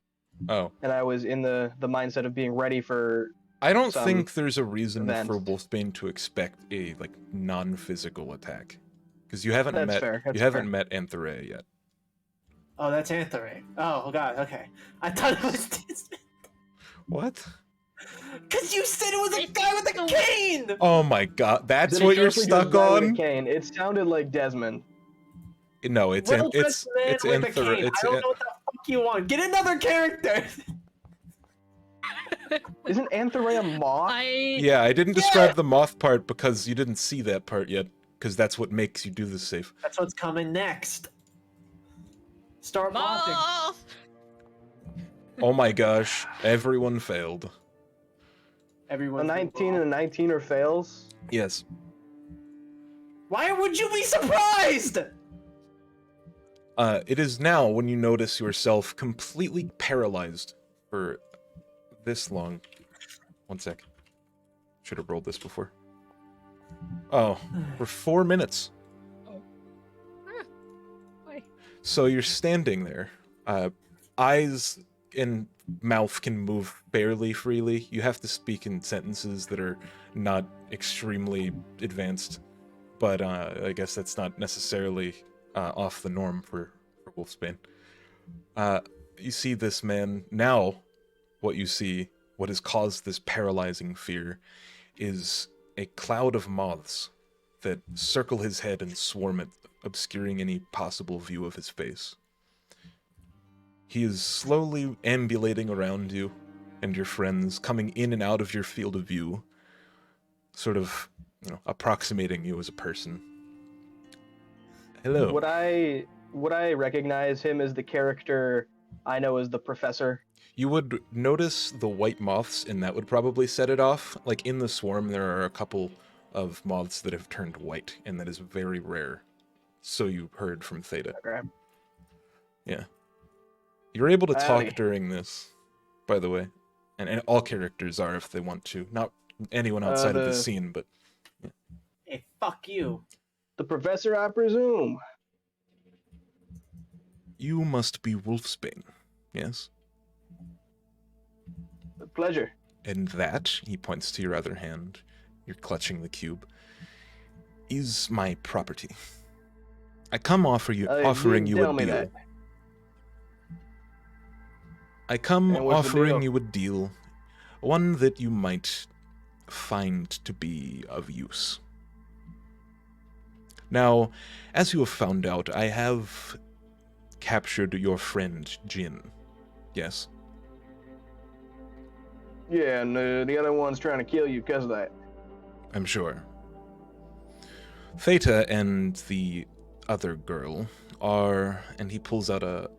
[SPEAKER 2] Oh.
[SPEAKER 6] and I was in the mindset of being ready for
[SPEAKER 2] I don't
[SPEAKER 6] some
[SPEAKER 2] think there's a reason
[SPEAKER 6] event.
[SPEAKER 2] for Wolfsbane to expect a non-physical attack, because you haven't
[SPEAKER 6] That's fair, that's
[SPEAKER 2] you haven't
[SPEAKER 6] fair.
[SPEAKER 2] met Antharea yet.
[SPEAKER 3] Oh, that's Anthony. Oh god, okay. I thought it was this.
[SPEAKER 2] What?
[SPEAKER 3] Cause you said it was a guy with a cane!
[SPEAKER 2] Oh my god, that's
[SPEAKER 6] Did it
[SPEAKER 2] what you're
[SPEAKER 6] just
[SPEAKER 2] stuck
[SPEAKER 6] go with a
[SPEAKER 2] on?
[SPEAKER 6] cane? It sounded like Desmond.
[SPEAKER 2] No, it's
[SPEAKER 3] Well-dressed man
[SPEAKER 2] it's
[SPEAKER 3] with a
[SPEAKER 2] Anthera.
[SPEAKER 3] cane. I don't know what the fuck you want. Get another character!
[SPEAKER 6] Isn't Anthea moth?
[SPEAKER 2] Yeah, I didn't describe the moth part because you didn't see that part yet, because that's what makes you do the save.
[SPEAKER 3] That's what's coming next. Start mothing.
[SPEAKER 1] Moth!
[SPEAKER 2] Oh my gosh, everyone failed.
[SPEAKER 3] Everyone.
[SPEAKER 6] A 19 and a 19 or fails.
[SPEAKER 2] Yes.
[SPEAKER 3] Why would you be surprised?
[SPEAKER 2] It is now when you notice yourself completely paralyzed for this long. One sec. Should have rolled this before. Oh, for 4 minutes.
[SPEAKER 1] Why?
[SPEAKER 2] So you're standing there. Eyes and mouth can move fairly freely. You have to speak in sentences that are not extremely advanced, but I guess that's not necessarily off the norm for Wolfsbane. You see this man now. What you see, what has caused this paralyzing fear, is a cloud of moths that circle his head and swarm it, obscuring any possible view of his face. He is slowly ambulating around you and your friends, coming in and out of your field of view, sort of, approximating you as a person. Hello.
[SPEAKER 6] Would I recognize him as the character I know as the professor?
[SPEAKER 2] You would notice the white moths, and that would probably set it off. Like in the swarm, there are a couple of moths that have turned white, and that is very rare. So you heard from Theta.
[SPEAKER 6] Okay.
[SPEAKER 2] Yeah. You're able to
[SPEAKER 6] Howdy.
[SPEAKER 2] talk during this, by the way. And all characters are if they want to. Not anyone outside of the scene, but
[SPEAKER 3] Hey, fuck you.
[SPEAKER 6] The professor, I presume.
[SPEAKER 2] you must be Wolfsbane, yes?
[SPEAKER 6] A pleasure.
[SPEAKER 2] And that, he points to your other hand, you're clutching the cube, is my property. I come offering you
[SPEAKER 6] tell
[SPEAKER 2] a
[SPEAKER 6] me
[SPEAKER 2] deal.
[SPEAKER 6] that.
[SPEAKER 2] I come
[SPEAKER 6] And what's the
[SPEAKER 2] offering
[SPEAKER 6] deal?
[SPEAKER 2] you a deal, one that you might find to be of use. Now, as you have found out, I have captured your friend Jin. Yes?
[SPEAKER 6] Yeah, and the other one's trying to kill you because of that.
[SPEAKER 2] I'm sure. Theta and the other girl are, and he pulls out a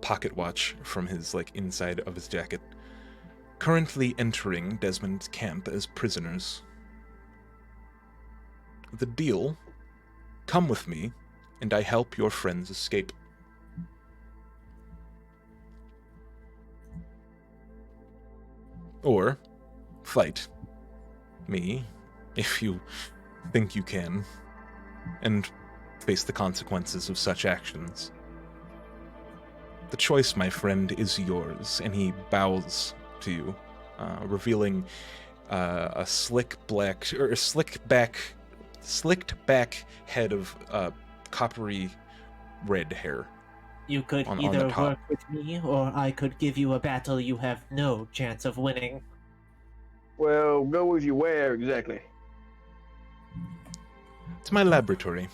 [SPEAKER 2] pocket watch from his, inside of his jacket, currently entering Desmond's camp as prisoners. The deal: come with me, and I help your friends escape. Or fight me, if you think you can, and face the consequences of such actions. The choice, my friend, is yours, and he bows to you, revealing a slicked back head of coppery red hair.
[SPEAKER 3] You could
[SPEAKER 2] On the
[SPEAKER 3] either
[SPEAKER 2] top.
[SPEAKER 3] work with me, or I could give you a battle you have no chance of winning.
[SPEAKER 6] Well, go with you where exactly?
[SPEAKER 2] To my laboratory.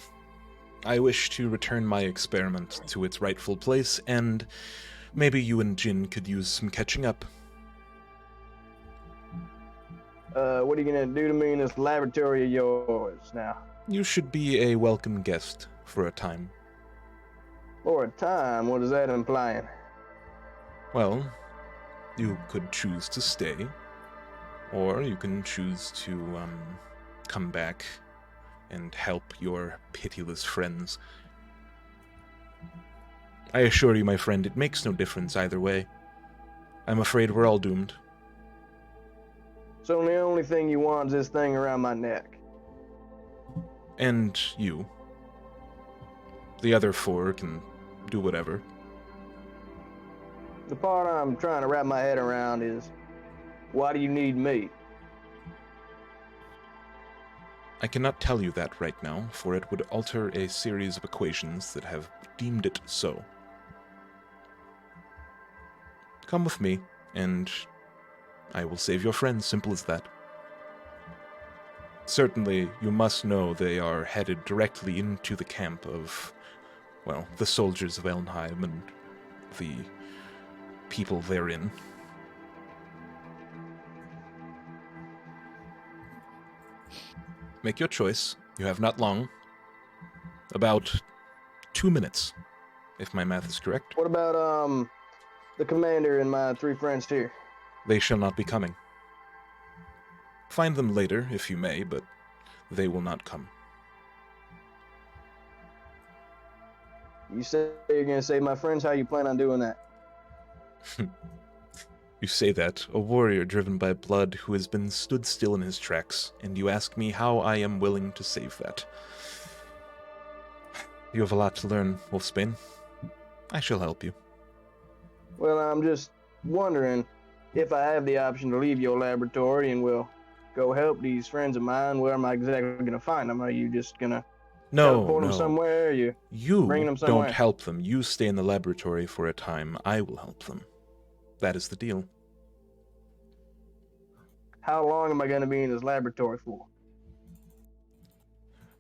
[SPEAKER 2] I wish to return my experiment to its rightful place, and maybe you and Jin could use some catching up.
[SPEAKER 6] What are you gonna do to me in this laboratory of yours now?
[SPEAKER 2] You should be a welcome guest for a time.
[SPEAKER 6] For a time, what is that implying?
[SPEAKER 2] Well, you could choose to stay, or you can choose to come back and help your pitiless friends. I assure you, my friend, it makes no difference either way. I'm afraid we're all doomed.
[SPEAKER 6] So the only thing you want is this thing around my neck.
[SPEAKER 2] And you. The other four can do whatever.
[SPEAKER 6] The part I'm trying to wrap my head around is, why do you need me?
[SPEAKER 2] I cannot tell you that right now, for it would alter a series of equations that have deemed it so. Come with me, and I will save your friends, simple as that. Certainly, you must know they are headed directly into the camp of, well, the soldiers of Elnheim and the people therein. Make your choice. You have not long. About 2 minutes, if my math is correct.
[SPEAKER 6] What about, the commander and my three friends here?
[SPEAKER 2] They shall not be coming. Find them later, if you may, but they will not come.
[SPEAKER 6] You say you're gonna save my friends, how you plan on doing that?
[SPEAKER 2] You say that, a warrior driven by blood who has been stood still in his tracks, and you ask me how I am willing to save that. You have a lot to learn, Wolfsbane. I shall help you.
[SPEAKER 6] Well, I'm just wondering if I have the option to leave your laboratory and will go help these friends of mine. Where am I exactly gonna find them? Are you just gonna teleport them
[SPEAKER 2] No.
[SPEAKER 6] somewhere? Are you
[SPEAKER 2] You
[SPEAKER 6] bringing them somewhere?
[SPEAKER 2] don't help them. You stay in the laboratory for a time. I will help them. That is the deal.
[SPEAKER 6] How long am I gonna be in this laboratory for?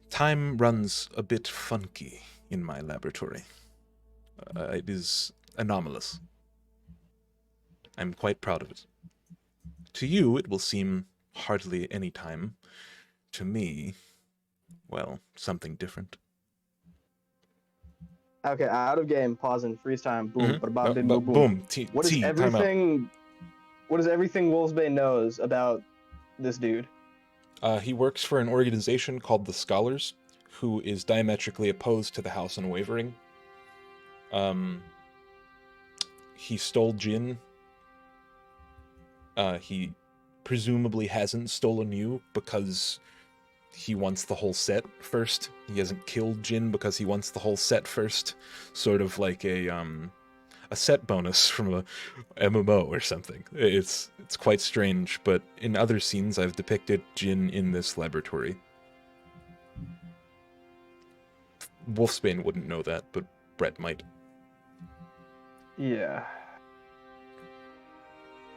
[SPEAKER 2] Time runs a bit funky in my laboratory. It is anomalous. I'm quite proud of it. To you, it will seem hardly any time. To me, well, something different.
[SPEAKER 6] Okay, out of game, pausing, freeze time, boom,
[SPEAKER 2] Mhm.
[SPEAKER 6] bada bing, boom, boom.
[SPEAKER 2] Boom. T.
[SPEAKER 6] What is
[SPEAKER 2] T. Time out.
[SPEAKER 6] everything? What is everything Wolfsbane knows about this dude?
[SPEAKER 2] He works for an organization called the Scholars, who is diametrically opposed to the House Unwavering. He stole Jin. He presumably hasn't stolen you because he wants the whole set first. He hasn't killed Jin because he wants the whole set first. Sort of like a set bonus from a MMO or something. It's quite strange, but in other scenes I've depicted Jin in this laboratory. Wolfsbane wouldn't know that, but Brett might.
[SPEAKER 6] Yeah.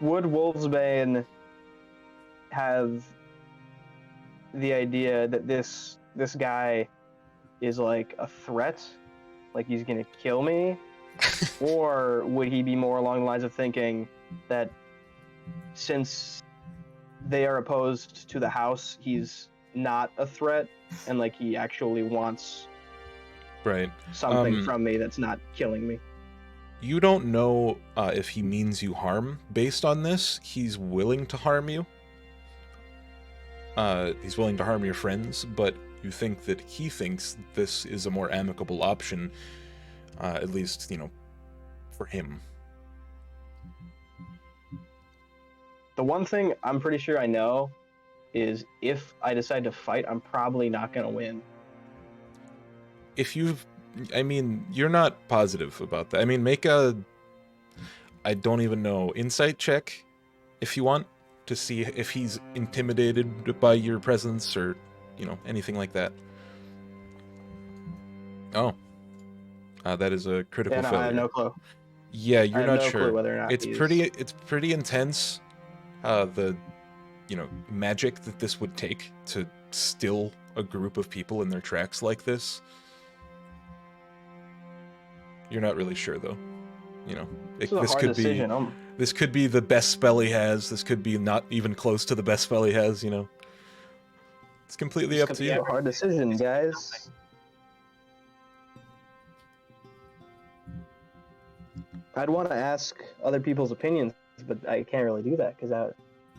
[SPEAKER 6] Would Wolfsbane have the idea that this guy is like a threat, like he's gonna kill me, or would he be more along the lines of thinking that since they are opposed to the house, he's not a threat, and like he actually wants
[SPEAKER 2] Right.
[SPEAKER 6] something from me that's not killing me?
[SPEAKER 2] You don't know if he means you harm. Based on this, he's willing to harm you. He's willing to harm your friends, but you think that he thinks this is a more amicable option, at least, for him.
[SPEAKER 6] The one thing I'm pretty sure I know is if I decide to fight, I'm probably not gonna win.
[SPEAKER 2] You're not positive about that. Make I don't even know, insight check, if you want, to see if he's intimidated by your presence or, anything like that. Oh. That is a critical failure.
[SPEAKER 6] I have no clue.
[SPEAKER 2] Yeah, you're not sure.
[SPEAKER 6] Clue whether or not
[SPEAKER 2] It's pretty intense. The magic that this would take to still a group of people in their tracks like this. You're not really sure though.
[SPEAKER 6] This could be
[SPEAKER 2] this could be the best spell he has. This could be not even close to the best spell he has. It's completely up to you.
[SPEAKER 6] A hard decision, guys. I'd want to ask other people's opinions, but I can't really do that because that would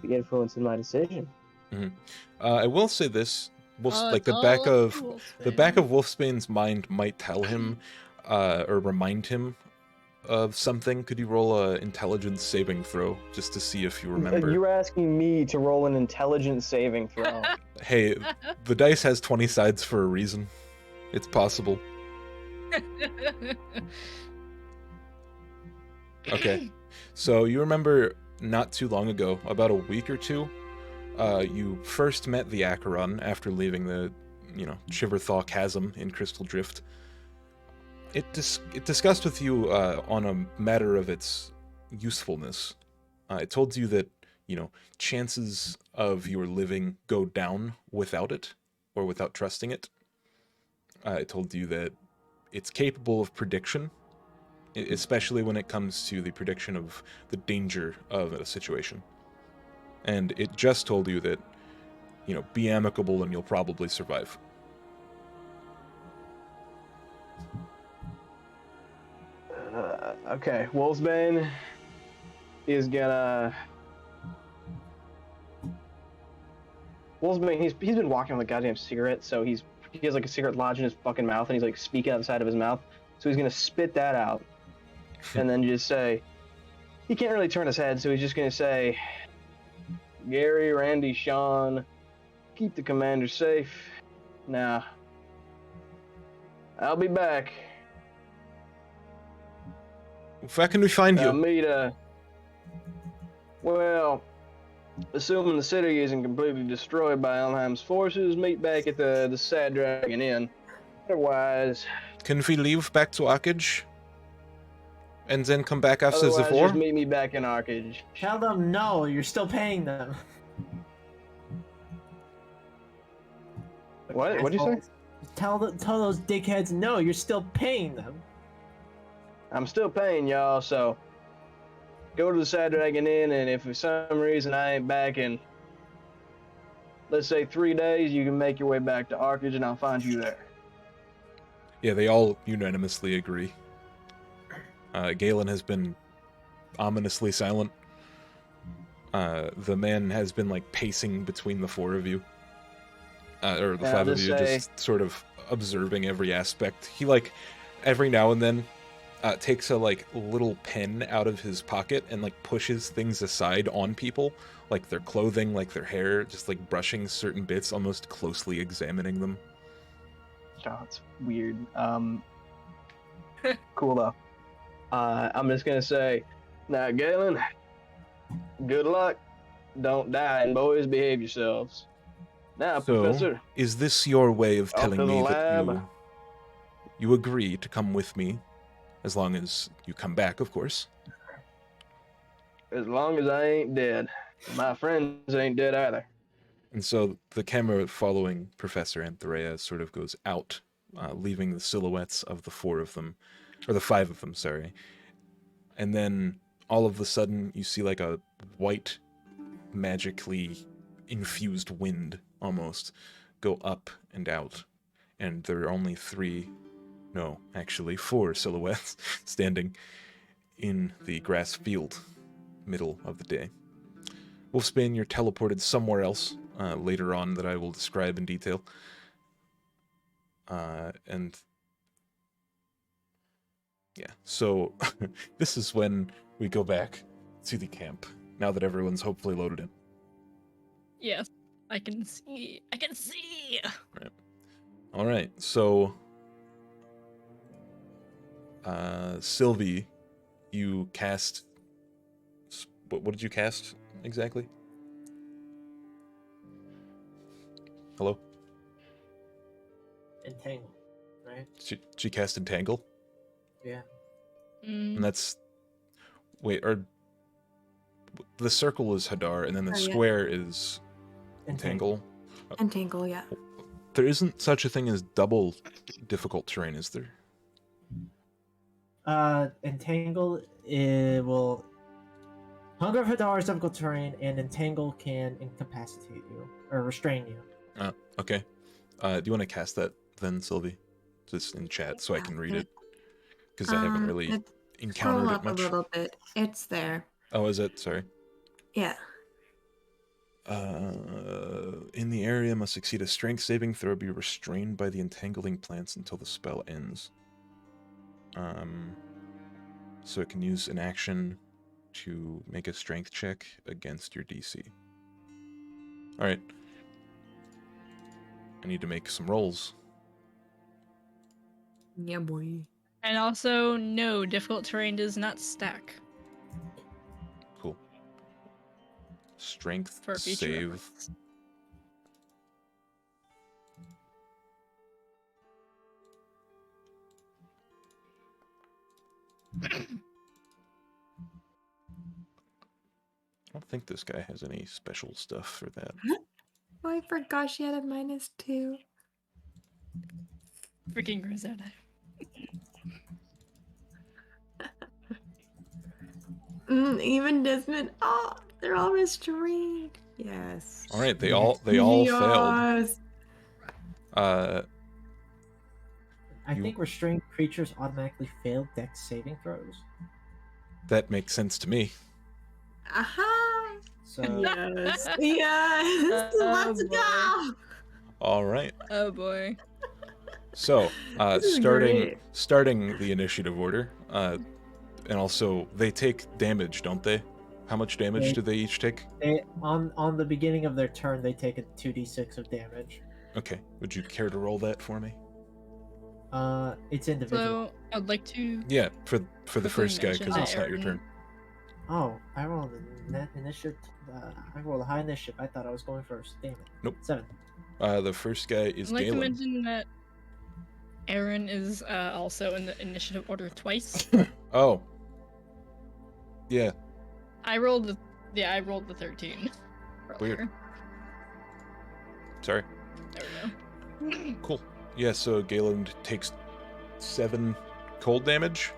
[SPEAKER 6] be influencing my decision.
[SPEAKER 2] Mm-hmm. I will say this: the back of Wolfsbane's mind might tell him, or remind him of something. Could you roll a intelligence saving throw just to see if you remember?
[SPEAKER 6] You're asking me to roll an intelligence saving throw.
[SPEAKER 2] Hey, the dice has 20 sides for a reason. It's possible. Okay, so you remember not too long ago, about a week or two, you first met the Acheron after leaving the, Shiverthaw Chasm in Crystal Drift. It discussed with you on a matter of its usefulness. It told you that, chances of your living go down without it, or without trusting it. It told you that it's capable of prediction, especially when it comes to the prediction of the danger of a situation. And it just told you that, be amicable and you'll probably survive.
[SPEAKER 6] Okay, Wolfsbane is gonna... Wolfsbane, he's been walking with a goddamn cigarette, so he has like a cigarette lodged in his fucking mouth, and he's like speaking out the side of his mouth. So he's gonna spit that out, and then just say, he can't really turn his head, so he's just gonna say, Gary, Randy, Sean, keep the commander safe. Now, I'll be back.
[SPEAKER 2] Where can we find you?
[SPEAKER 6] Well, assuming the city isn't completely destroyed by Elmheim's forces, meet back at the Sad Dragon Inn. Otherwise...
[SPEAKER 2] Can we leave back to Arkage? And then come back after the war?
[SPEAKER 6] Just meet me back in Arkage.
[SPEAKER 3] Tell them no, you're still paying them.
[SPEAKER 6] What? What'd you say?
[SPEAKER 3] Tell those dickheads no, you're still paying them.
[SPEAKER 6] I'm still paying y'all, so go to the Sad Dragon Inn, and if for some reason I ain't back in, let's say 3 days, you can make your way back to Arkage, and I'll find you there.
[SPEAKER 2] Yeah, they all unanimously agree. Galen has been ominously silent. The man has been like pacing between the four of you, or the
[SPEAKER 6] Yeah,
[SPEAKER 2] five
[SPEAKER 6] I'll
[SPEAKER 2] of
[SPEAKER 6] just
[SPEAKER 2] you,
[SPEAKER 6] say-
[SPEAKER 2] just sort of observing every aspect. He like every now and then takes a like little pen out of his pocket and like pushes things aside on people, like their clothing, like their hair, just like brushing certain bits, almost closely examining them.
[SPEAKER 6] Oh, it's weird. Cool though. I'm just gonna say, now Galen, good luck. Don't die, and boys, behave yourselves. Now,
[SPEAKER 2] So,
[SPEAKER 6] Professor,
[SPEAKER 2] is this your way of
[SPEAKER 6] Off
[SPEAKER 2] telling
[SPEAKER 6] to the
[SPEAKER 2] me that
[SPEAKER 6] lab.
[SPEAKER 2] you agree to come with me, as long as you come back, of course?
[SPEAKER 6] as long as I ain't dead, my friends ain't dead either.
[SPEAKER 2] And so the camera following Professor Anthrea sort of goes out, leaving the silhouettes of the four of them, or the five of them, sorry. And then all of a sudden you see like a white, magically infused wind almost go up and out. And there are only four silhouettes standing in the grass field, middle of the day. Wolfsbane, you're teleported somewhere else later on that I will describe in detail. And yeah, so this is when we go back to the camp, now that everyone's hopefully loaded in.
[SPEAKER 1] Yes, I can see. I can see.
[SPEAKER 2] All right, so Sylvie, you cast. What did you cast exactly? Hello?
[SPEAKER 3] Entangle, right?
[SPEAKER 2] She cast Entangle?
[SPEAKER 3] Yeah.
[SPEAKER 1] Mm.
[SPEAKER 2] And that's... Wait, or... The circle is Hadar, and then the
[SPEAKER 7] Oh, yeah.
[SPEAKER 2] square is Entangle.
[SPEAKER 7] Entangle, yeah.
[SPEAKER 2] There isn't such a thing as double difficult terrain, is there?
[SPEAKER 3] Entangle will. Hunger of Hadar is difficult terrain, and Entangle can incapacitate you or restrain you.
[SPEAKER 2] Okay. Do you want to cast that then, Sylvie? Just in chat so I can read it. Because I haven't really encountered
[SPEAKER 7] Scroll
[SPEAKER 2] it
[SPEAKER 7] up
[SPEAKER 2] much.
[SPEAKER 7] a little bit. It's there.
[SPEAKER 2] Oh, is it? Sorry.
[SPEAKER 7] Yeah.
[SPEAKER 2] In the area must succeed a strength saving throw, be restrained by the entangling plants until the spell ends. So it can use an action to make a strength check against your DC. Alright. I need to make some rolls.
[SPEAKER 7] Yeah, boy.
[SPEAKER 1] And also, no, difficult terrain does not stack
[SPEAKER 2] Cool. Strength
[SPEAKER 1] for future
[SPEAKER 2] save.
[SPEAKER 1] reference.
[SPEAKER 2] I don't think this guy has any special stuff for that.
[SPEAKER 7] Oh, I forgot she had a -2.
[SPEAKER 1] Freaking Rosetta.
[SPEAKER 7] Even Desmond. Oh, they're all restrained. Yes.
[SPEAKER 2] Alright, they all failed.
[SPEAKER 7] Yes.
[SPEAKER 3] I
[SPEAKER 2] You-
[SPEAKER 3] think restrained creatures automatically fail Dex saving throws.
[SPEAKER 2] That makes sense to me.
[SPEAKER 7] Aha.
[SPEAKER 3] So
[SPEAKER 7] Yes. Yes. Let's
[SPEAKER 1] boy.
[SPEAKER 7] go.
[SPEAKER 2] Alright.
[SPEAKER 1] Oh boy.
[SPEAKER 2] So,
[SPEAKER 7] This is
[SPEAKER 2] starting
[SPEAKER 7] great.
[SPEAKER 2] starting the initiative order, and also they take damage, don't they? How much damage
[SPEAKER 3] They-
[SPEAKER 2] do they each take?
[SPEAKER 3] on the beginning of their turn, they take a 2d6 of damage.
[SPEAKER 2] Okay, would you care to roll that for me?
[SPEAKER 3] It's individual.
[SPEAKER 1] So I'd like to.
[SPEAKER 2] Yeah, for the
[SPEAKER 1] Quickly
[SPEAKER 2] first guy,
[SPEAKER 1] mention
[SPEAKER 2] because
[SPEAKER 1] that
[SPEAKER 2] it's not your
[SPEAKER 1] Erin-
[SPEAKER 2] turn.
[SPEAKER 3] Oh, I rolled a net initiative. I rolled a high initiative. I thought I was going first. Damn it.
[SPEAKER 2] Nope.
[SPEAKER 3] 7.
[SPEAKER 2] The first guy is
[SPEAKER 1] I'd like to
[SPEAKER 2] Galen.
[SPEAKER 1] mention that Aaron is also in the initiative order twice.
[SPEAKER 2] Oh. Yeah,
[SPEAKER 1] I rolled the 13.
[SPEAKER 2] Weird.
[SPEAKER 1] earlier.
[SPEAKER 2] sorry.
[SPEAKER 1] There we go.
[SPEAKER 2] Cool. Yeah, so Galen takes 7 cold damage,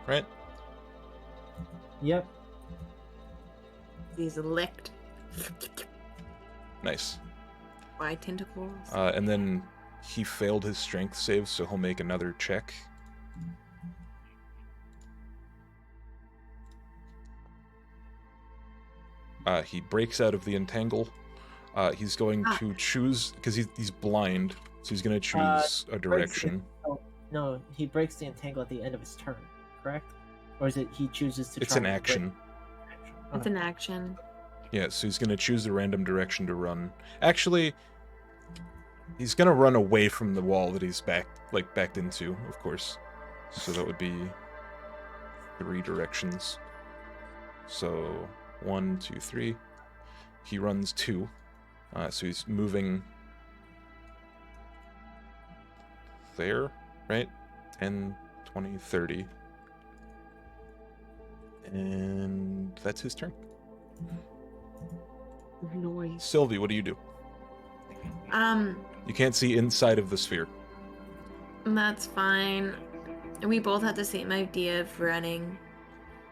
[SPEAKER 2] right?
[SPEAKER 3] Yep.
[SPEAKER 7] He's licked
[SPEAKER 2] Nice.
[SPEAKER 7] by tentacles.
[SPEAKER 2] And then he failed his strength save, so he'll make another check. He breaks out of the entangle. He's going to choose, because he's blind, so he's going to choose a direction.
[SPEAKER 3] No, he breaks the entangle at the end of his turn, correct? Or is it he chooses to?
[SPEAKER 2] It's
[SPEAKER 3] try
[SPEAKER 2] an
[SPEAKER 3] to
[SPEAKER 2] action.
[SPEAKER 3] break-
[SPEAKER 7] It's an action.
[SPEAKER 2] Yeah, so he's going to choose a random direction to run. Actually, he's going to run away from the wall that he's backed into, of course. So that would be 3 directions. So 1, 2, 3. He runs 2. So he's moving there, right? 10, 20, 30. And that's his turn.
[SPEAKER 7] Noise.
[SPEAKER 2] Sylvie, what do you do? You can't see inside of the sphere.
[SPEAKER 7] That's fine. We both had the same idea of running,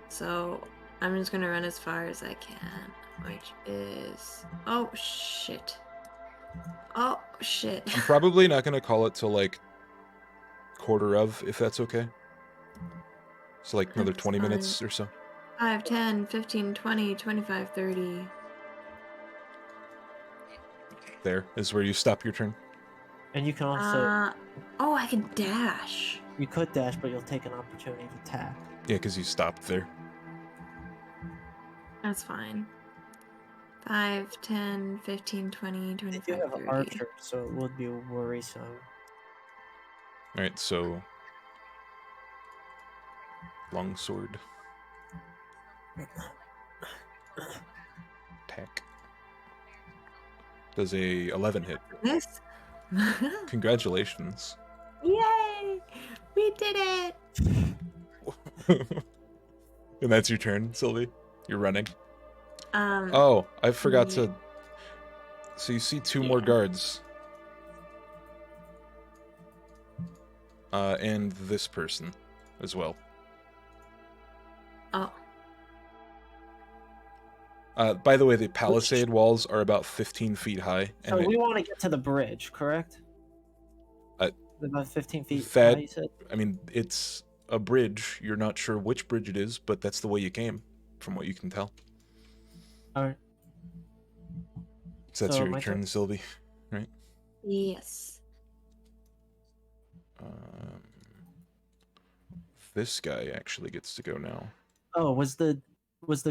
[SPEAKER 7] so I'm just gonna run as far as I can, which is oh shit. Oh shit.
[SPEAKER 2] I'm probably not going to call it till, like, quarter of, if that's okay. So, like, another
[SPEAKER 7] That's
[SPEAKER 2] 20
[SPEAKER 7] fine.
[SPEAKER 2] minutes or so.
[SPEAKER 7] 5, 10, 15, 20, 25, 30.
[SPEAKER 2] There is where you stop your turn.
[SPEAKER 3] And you can also
[SPEAKER 7] Oh, I can dash.
[SPEAKER 3] you could dash, but you'll take an opportunity to attack.
[SPEAKER 2] Yeah, because you stopped there.
[SPEAKER 7] That's fine. 5, 10, 15, 20,
[SPEAKER 3] They
[SPEAKER 7] 25,
[SPEAKER 3] do have
[SPEAKER 7] 30.
[SPEAKER 3] an archer, so it would be worrisome.
[SPEAKER 2] Alright, so... Longsword. Attack. Does a 11 hit.
[SPEAKER 7] This?
[SPEAKER 2] Congratulations.
[SPEAKER 7] Yay! We did it!
[SPEAKER 2] And that's your turn, Sylvie? You're running?
[SPEAKER 7] Um,
[SPEAKER 2] Oh, I forgot
[SPEAKER 7] yeah.
[SPEAKER 2] to... So you see 2 more
[SPEAKER 7] Yeah.
[SPEAKER 2] guards. And this person as well.
[SPEAKER 7] Oh.
[SPEAKER 2] By the way, the palisade walls are about 15 feet high.
[SPEAKER 3] So
[SPEAKER 2] And
[SPEAKER 3] we want to get to the bridge, correct?
[SPEAKER 2] Uh,
[SPEAKER 3] About 15 feet
[SPEAKER 2] Thad-
[SPEAKER 3] high, you said?
[SPEAKER 2] I mean, it's a bridge. You're not sure which bridge it is, but that's the way you came, from what you can tell.
[SPEAKER 3] Alright.
[SPEAKER 2] So that's
[SPEAKER 3] So
[SPEAKER 2] your
[SPEAKER 3] my
[SPEAKER 2] turn,
[SPEAKER 3] turn?
[SPEAKER 2] Sylvie.
[SPEAKER 7] Yes.
[SPEAKER 2] This guy actually gets to go now.
[SPEAKER 3] Oh, was the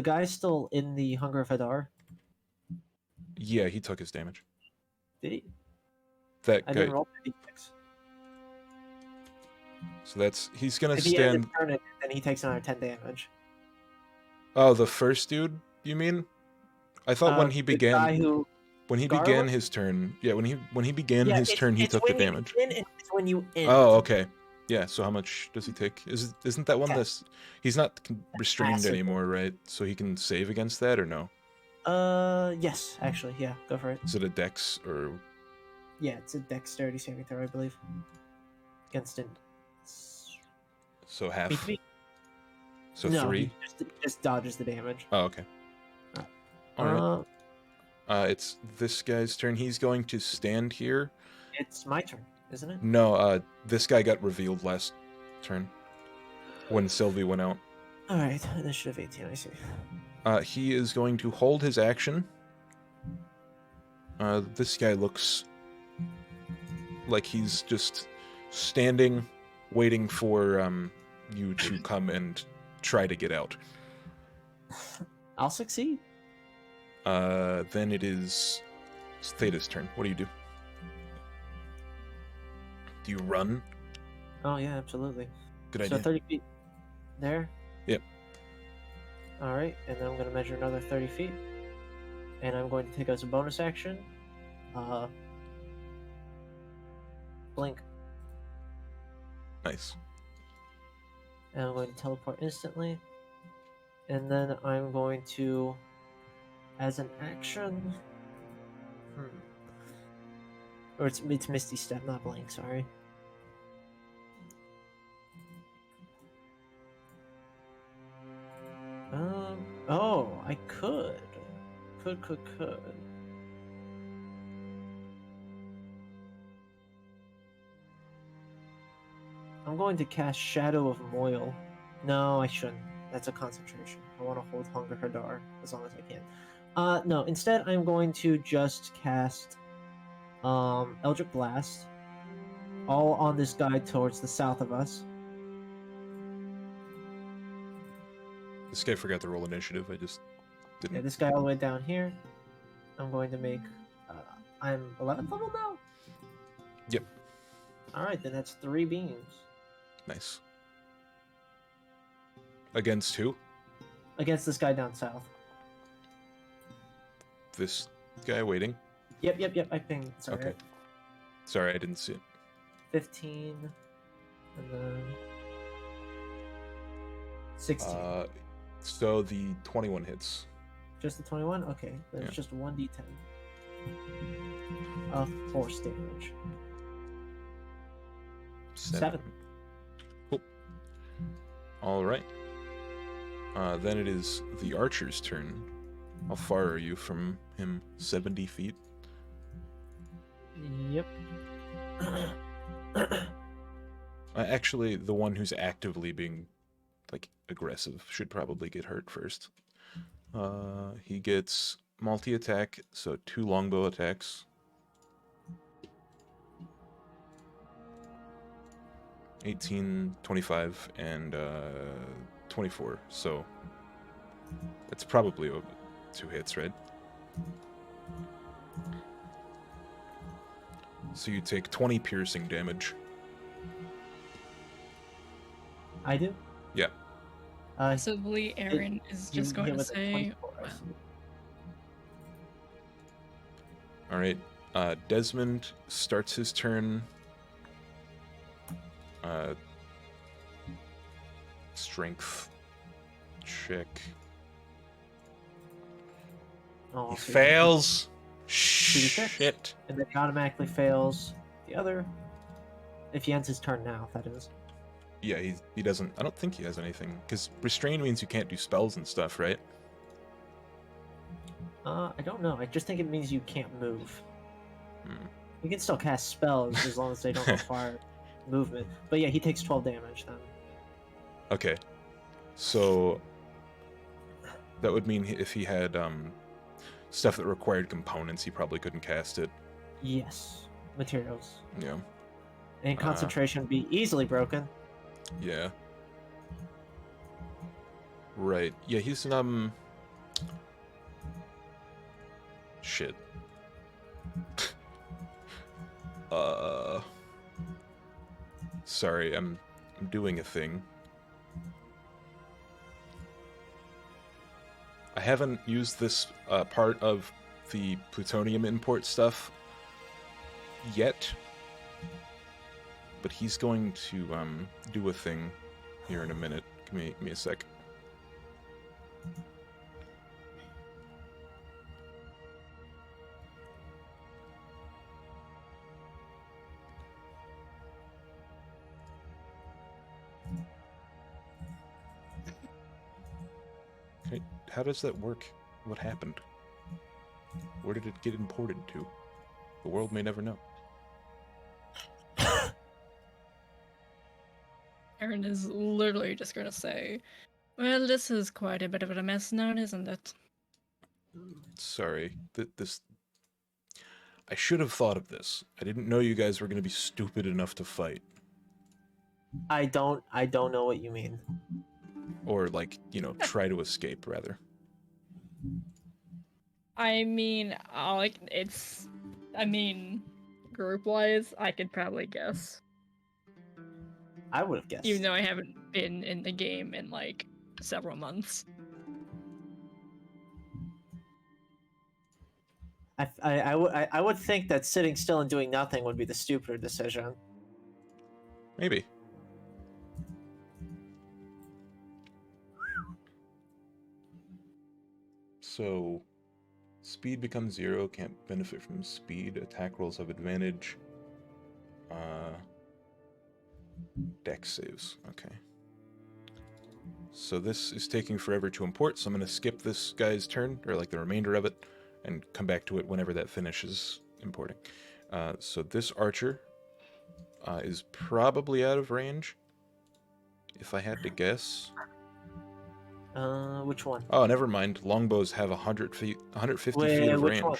[SPEAKER 3] guy still in the Hunger of Hadar?
[SPEAKER 2] Yeah, he took his damage.
[SPEAKER 3] Did he?
[SPEAKER 2] That
[SPEAKER 3] I
[SPEAKER 2] guy.
[SPEAKER 3] didn't roll the d6.
[SPEAKER 2] So he's gonna
[SPEAKER 3] If he ends
[SPEAKER 2] stand.
[SPEAKER 3] his turn, then he takes another 10 damage.
[SPEAKER 2] Oh, the first dude, you mean? I thought when he
[SPEAKER 3] The guy
[SPEAKER 2] began
[SPEAKER 3] who... Garlic?
[SPEAKER 2] began his turn. Yeah, when he began
[SPEAKER 3] Yeah,
[SPEAKER 2] his turn, he
[SPEAKER 3] it's
[SPEAKER 2] took the
[SPEAKER 3] when you
[SPEAKER 2] damage.
[SPEAKER 3] begin and it's when you end.
[SPEAKER 2] Oh, okay. Yeah, so how much does he take? Isn't that one
[SPEAKER 3] Yeah.
[SPEAKER 2] that's... He's not restrained
[SPEAKER 3] Massive.
[SPEAKER 2] anymore, right? So he can save against that, or no?
[SPEAKER 3] Yes, actually, yeah, go for it.
[SPEAKER 2] Is it a dex, or...
[SPEAKER 3] Yeah, it's a dexterity saving throw, I believe. Against an...
[SPEAKER 2] So half?
[SPEAKER 3] HP.
[SPEAKER 2] So
[SPEAKER 3] no,
[SPEAKER 2] 3?
[SPEAKER 3] he just dodges the damage.
[SPEAKER 2] Oh, okay. Alright.
[SPEAKER 3] Uh,
[SPEAKER 2] It's this guy's turn. He's going to stand here.
[SPEAKER 3] it's my turn, isn't it?
[SPEAKER 2] No, this guy got revealed last turn. When Sylvie went out.
[SPEAKER 3] Alright, initiative 18, I see.
[SPEAKER 2] He is going to hold his action. This guy looks like he's just standing, waiting for you to come and try to get out.
[SPEAKER 3] I'll succeed.
[SPEAKER 2] Then it is Theta's turn. What do you do? Do you run?
[SPEAKER 3] Oh, yeah, absolutely.
[SPEAKER 2] Good
[SPEAKER 3] So
[SPEAKER 2] idea.
[SPEAKER 3] 30 feet there?
[SPEAKER 2] Yep.
[SPEAKER 3] Alright, and then I'm going to measure another 30 feet. And I'm going to take as a bonus action. Blink.
[SPEAKER 2] Nice.
[SPEAKER 3] And I'm going to teleport instantly. And then I'm going to, as an action... Or it's Misty Step, not Blink, sorry. Oh, I could. Could. I'm going to cast Shadow of Moil. No, I shouldn't. That's a concentration. I want to hold Hunger Hadar as long as I can. No, instead I'm going to just cast Eldritch Blast, all on this guy towards the south of us.
[SPEAKER 2] This guy forgot to roll initiative. I just didn't.
[SPEAKER 3] Yeah, this guy all the way down here. I'm going to make... I'm 11th level now?
[SPEAKER 2] Yep.
[SPEAKER 3] Alright, then that's 3 beams.
[SPEAKER 2] Nice. Against who?
[SPEAKER 3] Against this guy down south.
[SPEAKER 2] This guy waiting?
[SPEAKER 3] Yep, I pinged. Sorry.
[SPEAKER 2] Okay. Sorry, I didn't see it.
[SPEAKER 3] 15, and then 16.
[SPEAKER 2] So the 21 hits.
[SPEAKER 3] Just the 21? Okay, then it's
[SPEAKER 2] Yeah.
[SPEAKER 3] just 1d10 of force damage. 7.
[SPEAKER 2] Cool. All right. Then it is the archer's turn. How far are you from him? 70 feet?
[SPEAKER 3] Yep.
[SPEAKER 2] Actually, the one who's actively being, like, aggressive should probably get hurt first. He gets multi-attack, so 2 longbow attacks. 18, 25, and 24, so that's probably 2 hits, right? So you take 20 piercing damage.
[SPEAKER 3] I do?
[SPEAKER 2] Yeah.
[SPEAKER 1] Possibly Aaron is
[SPEAKER 3] You
[SPEAKER 1] just
[SPEAKER 3] hit
[SPEAKER 1] going to
[SPEAKER 3] with a
[SPEAKER 1] say,
[SPEAKER 3] 24, I
[SPEAKER 1] well,
[SPEAKER 3] see.
[SPEAKER 2] All right. Desmond starts his turn. Strength check.
[SPEAKER 3] Oh,
[SPEAKER 2] He
[SPEAKER 3] so
[SPEAKER 2] fails.
[SPEAKER 3] 2d6.
[SPEAKER 2] Shit.
[SPEAKER 3] And then he automatically fails the other. If he ends his turn now, that is.
[SPEAKER 2] Yeah, he doesn't. I don't think he has anything because restrain means you can't do spells and stuff, right?
[SPEAKER 3] I don't know. I just think it means you can't move.
[SPEAKER 2] Hmm.
[SPEAKER 3] You can still cast spells as long as they don't require movement. But yeah, he takes 12 damage then.
[SPEAKER 2] Okay. So that would mean if he had stuff that required components, he probably couldn't cast it.
[SPEAKER 3] Yes. Materials.
[SPEAKER 2] Yeah.
[SPEAKER 3] And concentration would be easily broken.
[SPEAKER 2] Yeah. Right. Yeah, he's shit. Sorry, I'm doing a thing. I haven't used this part of the plutonium import stuff yet, but he's going to do a thing here in a minute. Give me a sec. Okay, how does that work? What happened? Where did it get imported to? The world may never know.
[SPEAKER 1] Aaron is literally just going to say, well, this is quite a bit of a mess now, isn't it?
[SPEAKER 2] Sorry. This... I should have thought of this. I didn't know you guys were going to be stupid enough to fight.
[SPEAKER 3] I don't know what you mean.
[SPEAKER 2] Or, like, you know, try to escape, rather.
[SPEAKER 1] I mean, group-wise, I could probably guess.
[SPEAKER 3] I would have guessed.
[SPEAKER 1] Even though I haven't been in the game in, like, several months.
[SPEAKER 3] I would think that sitting still and doing nothing would be the stupider decision.
[SPEAKER 2] Maybe. So, speed becomes 0, can't benefit from speed, attack rolls have advantage. Dex saves, okay. So this is taking forever to import, so I'm going to skip this guy's turn, or like the remainder of it, and come back to it whenever that finishes importing. So this archer is probably out of range. if I had to guess.
[SPEAKER 3] Which one?
[SPEAKER 2] Oh, never mind. Longbows have 100 feet, 150 feet of
[SPEAKER 3] Which one?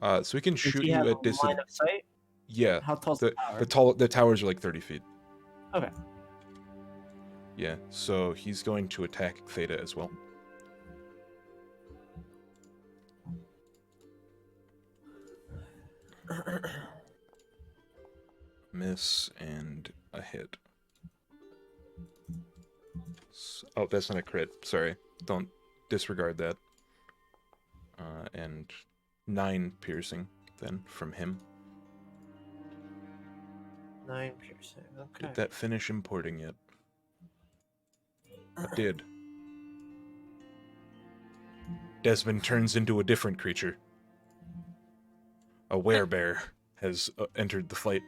[SPEAKER 2] range. So we can
[SPEAKER 3] Does
[SPEAKER 2] shoot
[SPEAKER 3] he
[SPEAKER 2] you
[SPEAKER 3] have
[SPEAKER 2] at
[SPEAKER 3] line
[SPEAKER 2] disadvantage.
[SPEAKER 3] of sight?
[SPEAKER 2] Yeah.
[SPEAKER 3] How tall's the tower?
[SPEAKER 2] The towers are like 30 feet.
[SPEAKER 3] Okay.
[SPEAKER 2] Yeah. So he's going to attack Theta as well. Miss and a hit. Oh, that's not a crit. Sorry. Don't disregard that. And 9 piercing then from him.
[SPEAKER 3] 9 piercing. Okay.
[SPEAKER 2] Did that finish importing yet? It did. Desmond turns into a different creature. A werebear has entered the fight.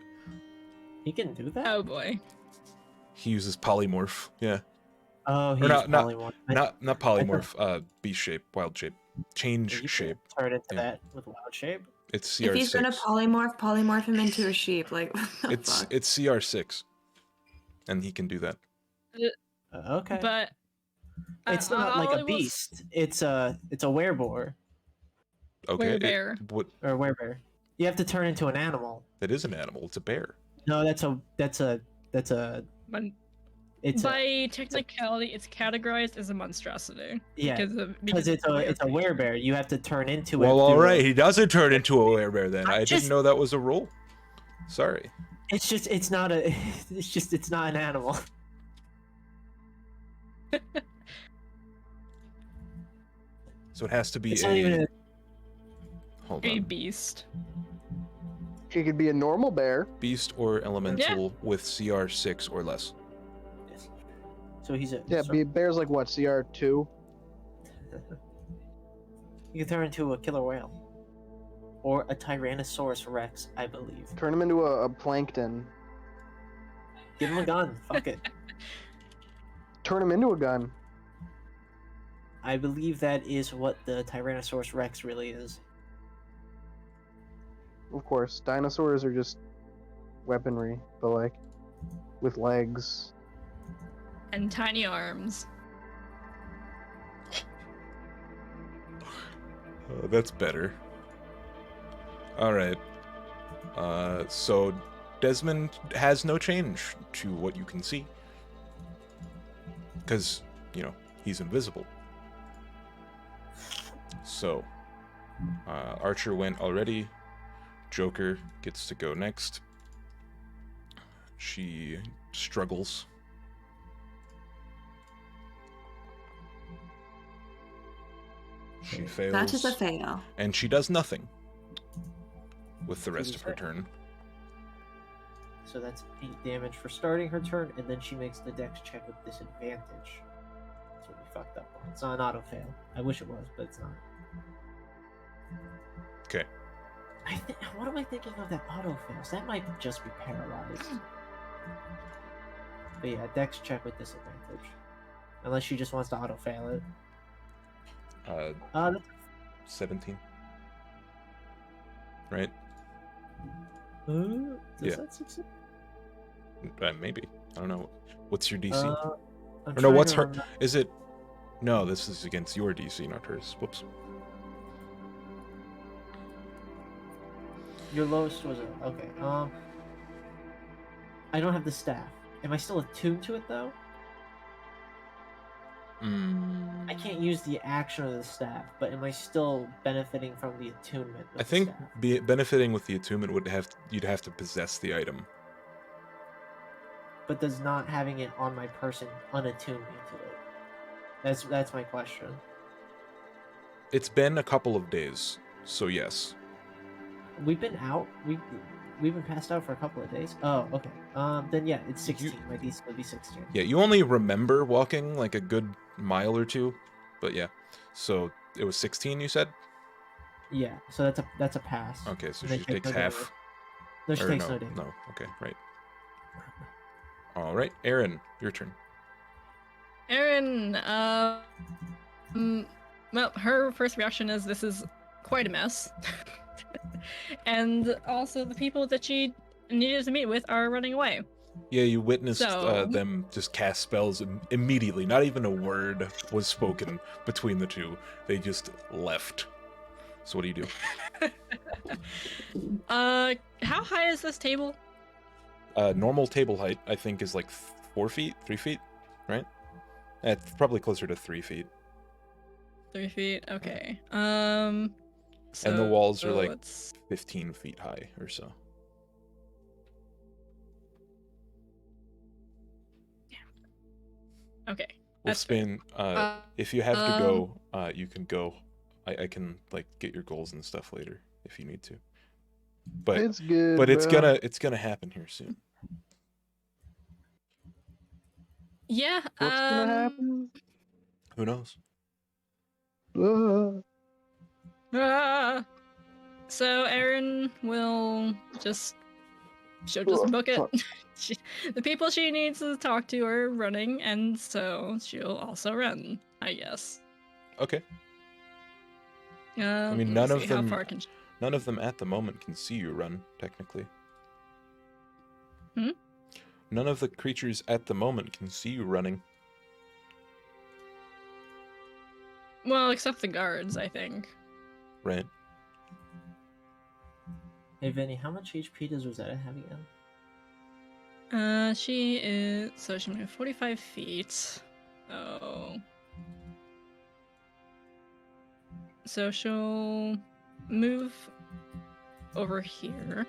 [SPEAKER 3] He can do that?
[SPEAKER 1] Oh boy.
[SPEAKER 2] He uses polymorph. Yeah.
[SPEAKER 3] Oh, he's
[SPEAKER 2] not
[SPEAKER 3] polymorph.
[SPEAKER 2] not polymorph. Beast shape, wild shape, change
[SPEAKER 3] You
[SPEAKER 2] shape.
[SPEAKER 3] can turn into
[SPEAKER 2] Yeah.
[SPEAKER 3] that with wild shape.
[SPEAKER 2] It's CR6.
[SPEAKER 7] If he's gonna polymorph him into a sheep. Like, what the fuck?
[SPEAKER 2] It's CR6, and he can do that.
[SPEAKER 3] Okay.
[SPEAKER 1] But
[SPEAKER 3] It's not like
[SPEAKER 1] all
[SPEAKER 3] a
[SPEAKER 1] it was-
[SPEAKER 3] beast. It's a wereboar
[SPEAKER 2] Okay.
[SPEAKER 1] Werebear.
[SPEAKER 2] What?
[SPEAKER 3] or a werebear. You have to turn into an animal.
[SPEAKER 2] That is an animal. It's a bear.
[SPEAKER 3] No, that's a
[SPEAKER 1] Mon-
[SPEAKER 3] it's a,
[SPEAKER 1] by technicality, it's categorized as a monstrosity.
[SPEAKER 3] yeah,
[SPEAKER 1] Because
[SPEAKER 3] it's a werebear. You have to turn into it.
[SPEAKER 2] Well, all
[SPEAKER 3] through
[SPEAKER 2] right.
[SPEAKER 3] a-
[SPEAKER 2] He doesn't turn into a werebear then. I
[SPEAKER 3] just-
[SPEAKER 2] didn't know that was a rule. Sorry.
[SPEAKER 3] It's just it's not a it's not an animal.
[SPEAKER 2] So it has to be
[SPEAKER 3] It's not even a,
[SPEAKER 2] Hold
[SPEAKER 1] A
[SPEAKER 2] on.
[SPEAKER 1] beast.
[SPEAKER 4] She could be a normal bear.
[SPEAKER 2] Beast or elemental with CR6 or less.
[SPEAKER 3] so he's a
[SPEAKER 4] Yeah, bear's like what, CR2?
[SPEAKER 3] You can turn into a killer whale. Or a Tyrannosaurus Rex, I believe.
[SPEAKER 4] Turn him into a plankton.
[SPEAKER 3] Give him a gun. Fuck it.
[SPEAKER 4] Turn him into a gun.
[SPEAKER 3] I believe that is what the Tyrannosaurus Rex really is.
[SPEAKER 4] Of course, dinosaurs are just weaponry, but like with legs.
[SPEAKER 1] And tiny arms.
[SPEAKER 2] That's better. All right. So Desmond has no change to what you can see. Because, he's invisible. So, Archer went already. Joker gets to go next. She struggles. She fails.
[SPEAKER 7] That is a fail.
[SPEAKER 2] And she does nothing with the rest of her turn.
[SPEAKER 3] So that's 8 damage for starting her turn, and then she makes the dex check with disadvantage. That's what we fucked up on. It's not an auto fail. I wish it was, but it's not.
[SPEAKER 2] Okay.
[SPEAKER 3] What am I thinking of that auto fails? That might just be paralyzed. But yeah, dex check with disadvantage. Unless she just wants to auto fail it. That's
[SPEAKER 2] 17. Right?
[SPEAKER 3] does
[SPEAKER 2] Yeah.
[SPEAKER 3] that succeed?
[SPEAKER 2] Maybe. I don't know. What's your DC?
[SPEAKER 3] I'm
[SPEAKER 2] Or no,
[SPEAKER 3] trying
[SPEAKER 2] what's
[SPEAKER 3] to
[SPEAKER 2] her?
[SPEAKER 3] remember.
[SPEAKER 2] Is it? No, this is against your DC, not hers. Whoops.
[SPEAKER 3] Your lowest was a okay. I don't have the staff. Am I still attuned to it though? I can't use the action of the staff, but am I still benefiting from the attunement? With
[SPEAKER 2] I think
[SPEAKER 3] the staff?
[SPEAKER 2] benefiting with the attunement you'd have to possess the item.
[SPEAKER 3] But does not having it on my person unattune me to it? That's my question.
[SPEAKER 2] It's been a couple of days, so yes.
[SPEAKER 3] We've been out. We've been passed out for a couple of days. Oh, okay. Then yeah, it's 16. My DC would be 16.
[SPEAKER 2] Yeah, you only remember walking like a good mile or two, but yeah. So it was 16, you said?
[SPEAKER 3] Yeah. So that's a pass.
[SPEAKER 2] Okay, so
[SPEAKER 3] And then
[SPEAKER 2] she
[SPEAKER 3] take
[SPEAKER 2] takes
[SPEAKER 3] no
[SPEAKER 2] half.
[SPEAKER 3] damage. No, she
[SPEAKER 2] Or
[SPEAKER 3] takes
[SPEAKER 2] no,
[SPEAKER 3] no damage.
[SPEAKER 2] no. Okay, right. All right, Aaron, your turn.
[SPEAKER 1] Erin, well, her first reaction is this is quite a mess. And also the people that she needed to meet with are running away.
[SPEAKER 2] Yeah, you witnessed
[SPEAKER 1] So-
[SPEAKER 2] them just cast spells immediately. Not even a word was spoken between the two. They just left. So what do you do?
[SPEAKER 1] How high is this table?
[SPEAKER 2] Normal table height, I think, is like 4 feet, 3 feet, right? It's probably closer to 3 feet.
[SPEAKER 1] 3 feet. Okay.
[SPEAKER 2] And the walls are like
[SPEAKER 1] it's
[SPEAKER 2] 15 feet high or so.
[SPEAKER 1] okay.
[SPEAKER 2] We'll
[SPEAKER 1] That's fair.
[SPEAKER 2] spin. If you have to go, you can go. I can like get your goals and stuff later if you need to. But
[SPEAKER 4] It's good.
[SPEAKER 2] but it's
[SPEAKER 4] bro.
[SPEAKER 2] gonna happen here soon.
[SPEAKER 1] Yeah.
[SPEAKER 4] What's gonna happen?
[SPEAKER 2] Who knows?
[SPEAKER 4] Ah.
[SPEAKER 1] So Erin will she'll just book it.
[SPEAKER 4] Fuck.
[SPEAKER 1] The people she needs to talk to are running, and so she'll also run, I guess.
[SPEAKER 2] Okay.
[SPEAKER 1] I
[SPEAKER 2] mean, none of
[SPEAKER 1] How
[SPEAKER 2] them-
[SPEAKER 1] far can she...
[SPEAKER 2] None of them at the moment can see you run, technically.
[SPEAKER 1] Hmm?
[SPEAKER 2] None of the creatures at the moment can see you running.
[SPEAKER 1] Well, except the guards, I think.
[SPEAKER 2] Right.
[SPEAKER 3] Hey Vinny, how much HP does Rosetta have again?
[SPEAKER 1] She is... So she moved 45 feet. Oh. So she'll move over here.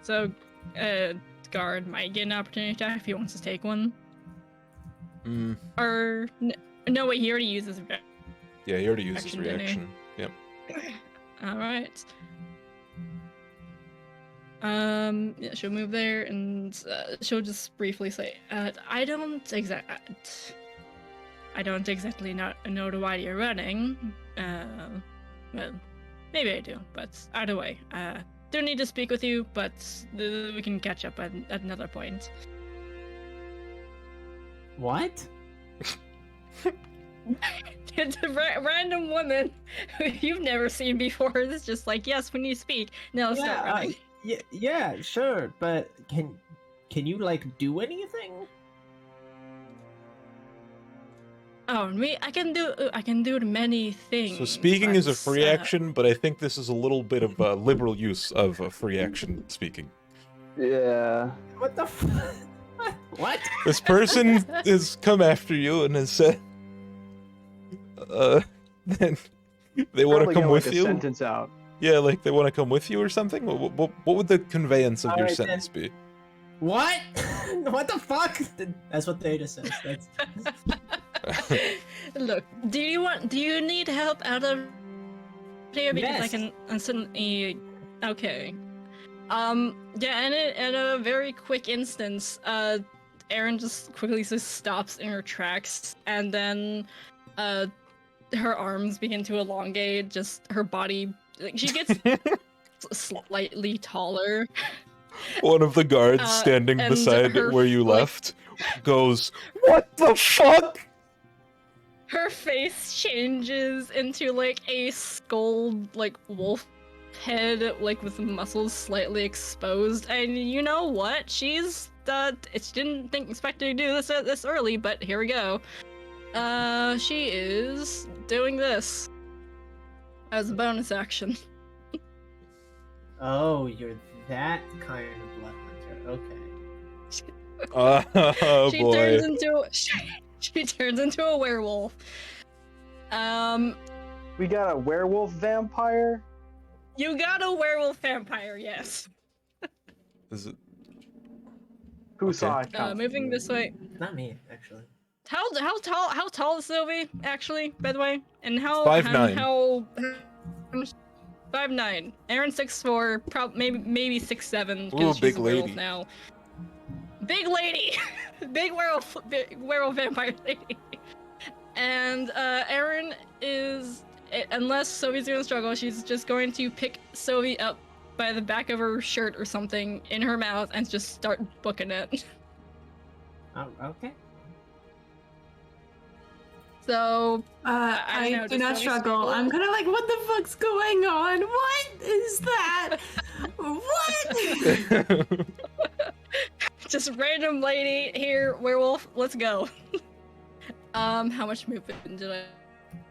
[SPEAKER 1] So, guard might get an opportunity attack if he wants to take one.
[SPEAKER 2] Mm,
[SPEAKER 1] Or... No, wait, he already uses...
[SPEAKER 2] yeah, he already used his
[SPEAKER 1] Action, didn't he?
[SPEAKER 2] reaction. Yep.
[SPEAKER 1] Alright. Yeah, she'll move there and she'll just briefly say, I don't exactly know why you're running. Well, maybe I do, but either way, do need to speak with you, but we can catch up at another point.
[SPEAKER 3] What?
[SPEAKER 1] It's a random woman who you've never seen before. It's just like, yes, we need to speak. Now start running.
[SPEAKER 3] Yeah, sure, but can you like do anything?
[SPEAKER 1] Oh, me, I can do many things.
[SPEAKER 2] So speaking is a
[SPEAKER 1] but,
[SPEAKER 2] free action, but I think this is a little bit of liberal use of free action speaking.
[SPEAKER 4] Yeah.
[SPEAKER 3] What the What?
[SPEAKER 2] This person has come after you and has said, then they want to
[SPEAKER 6] Probably
[SPEAKER 2] come
[SPEAKER 6] get,
[SPEAKER 2] with
[SPEAKER 6] like, a
[SPEAKER 2] you.
[SPEAKER 6] sentence out.
[SPEAKER 2] Yeah, like they want to come with you or something. What would the conveyance of your
[SPEAKER 3] Alright,
[SPEAKER 2] sentence be?
[SPEAKER 3] What? What the fuck? That's what Theta says. That's
[SPEAKER 1] Look, do you need help out of here? Because I
[SPEAKER 3] Yes.
[SPEAKER 1] can instantly. Okay. Yeah, and in a very quick instance, Erin just quickly stops in her tracks, and then, her arms begin to elongate. Just her body, like, she gets slightly taller.
[SPEAKER 2] One of the guards standing
[SPEAKER 1] and
[SPEAKER 2] beside
[SPEAKER 1] her,
[SPEAKER 2] where you
[SPEAKER 1] like-
[SPEAKER 2] left goes, "What the fuck?"
[SPEAKER 1] Her face changes into like a skulled like wolf head, like with muscles slightly exposed. And you know what? She's she didn't expect to do this early, but here we go. She is doing this as a bonus action.
[SPEAKER 3] Oh, you're that kind of blood hunter. Okay.
[SPEAKER 2] Oh
[SPEAKER 1] she
[SPEAKER 2] boy.
[SPEAKER 1] turns into she turns into a werewolf.
[SPEAKER 6] We got a werewolf vampire.
[SPEAKER 1] You got a werewolf vampire, yes.
[SPEAKER 2] Is it?
[SPEAKER 6] Who
[SPEAKER 2] Okay.
[SPEAKER 6] saw it coming?
[SPEAKER 1] Moving this way.
[SPEAKER 3] Not me, actually.
[SPEAKER 1] How tall is Sylvie actually, by the way? And how
[SPEAKER 2] 5'9".
[SPEAKER 1] how 5'9". Aaron 6'4", maybe 6'7",
[SPEAKER 2] Ooh,
[SPEAKER 1] because she's
[SPEAKER 2] big
[SPEAKER 1] a werewolf
[SPEAKER 2] lady.
[SPEAKER 1] now. Big lady, big werewolf vampire lady. And Aaron is, unless Sylvie's gonna struggle, she's just going to pick Sylvie up by the back of her shirt or something in her mouth and just start booking it.
[SPEAKER 3] Okay.
[SPEAKER 1] So I don't know,
[SPEAKER 7] I do
[SPEAKER 1] does
[SPEAKER 7] not
[SPEAKER 1] Sylvie
[SPEAKER 7] struggle. I'm kind of like, what the fuck's going on? What is that? What?
[SPEAKER 1] Just random lady here, werewolf. Let's go. How much movement did I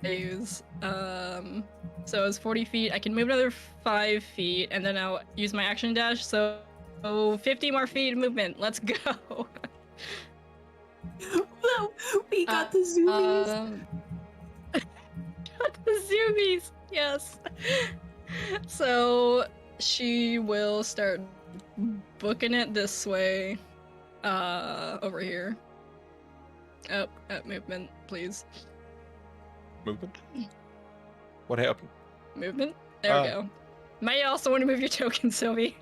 [SPEAKER 1] use? So it's 40 feet. I can move another 5 feet, and then I'll use my action dash. So 50 more feet of movement. Let's go.
[SPEAKER 7] Whoa, we got the zoomies.
[SPEAKER 1] Got the zoomies. Yes. So she will start booking it this way. Over here. Oh, movement, please.
[SPEAKER 2] Movement? What happened?
[SPEAKER 1] Movement? There we go. Might also want to move your token, Sylvie.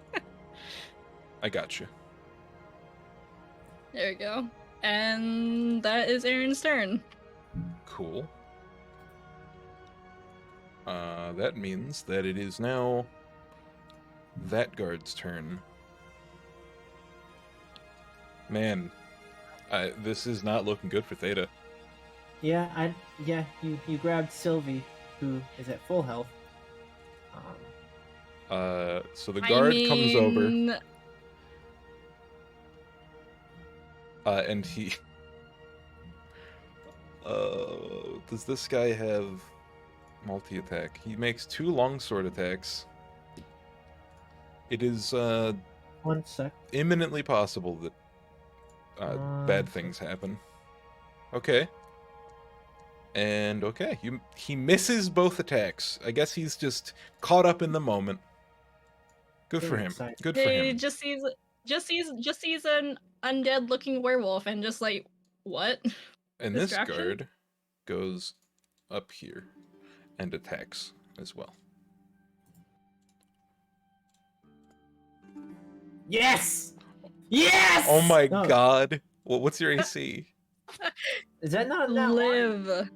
[SPEAKER 2] I got you.
[SPEAKER 1] There we go. And that is Aaron's turn.
[SPEAKER 2] Cool. That means that it is now that guard's turn. Man, this is not looking good for Theta.
[SPEAKER 3] Yeah, you grabbed Sylvie, who is at full health.
[SPEAKER 2] So the guard comes over, and he. Does this guy have multi-attack? He makes 2 longsword attacks. It is
[SPEAKER 3] 1 sec.
[SPEAKER 2] imminently possible that bad things happen. Okay. And okay, he misses both attacks. I guess he's just caught up in the moment. Good for
[SPEAKER 3] Very
[SPEAKER 2] him.
[SPEAKER 3] exciting.
[SPEAKER 2] Good for
[SPEAKER 1] He
[SPEAKER 2] him.
[SPEAKER 1] just sees an undead looking werewolf and just like, what?
[SPEAKER 2] And this
[SPEAKER 1] distraction?
[SPEAKER 2] guard goes up here and attacks as well.
[SPEAKER 3] Yes! Yes!
[SPEAKER 2] Oh my
[SPEAKER 3] No.
[SPEAKER 2] god. What's your AC?
[SPEAKER 3] Is that not a nat 1?
[SPEAKER 1] Live.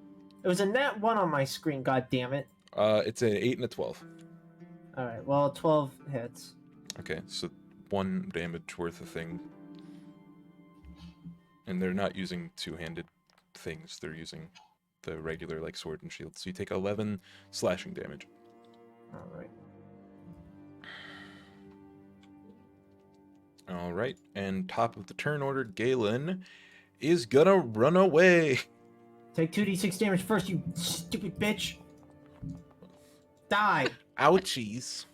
[SPEAKER 3] It was a nat 1 on my screen, god damn it.
[SPEAKER 2] It's an 8 and a 12.
[SPEAKER 3] Alright, well, 12 hits.
[SPEAKER 2] Okay, so 1 damage worth of thing. And they're not using two-handed things, they're using the regular, like, sword and shield. So you take 11 slashing damage.
[SPEAKER 3] Alright.
[SPEAKER 2] Alright, and top of the turn order, Galen is gonna run away.
[SPEAKER 3] Take 2d6 damage first, you stupid bitch! Die!
[SPEAKER 2] Ouchies.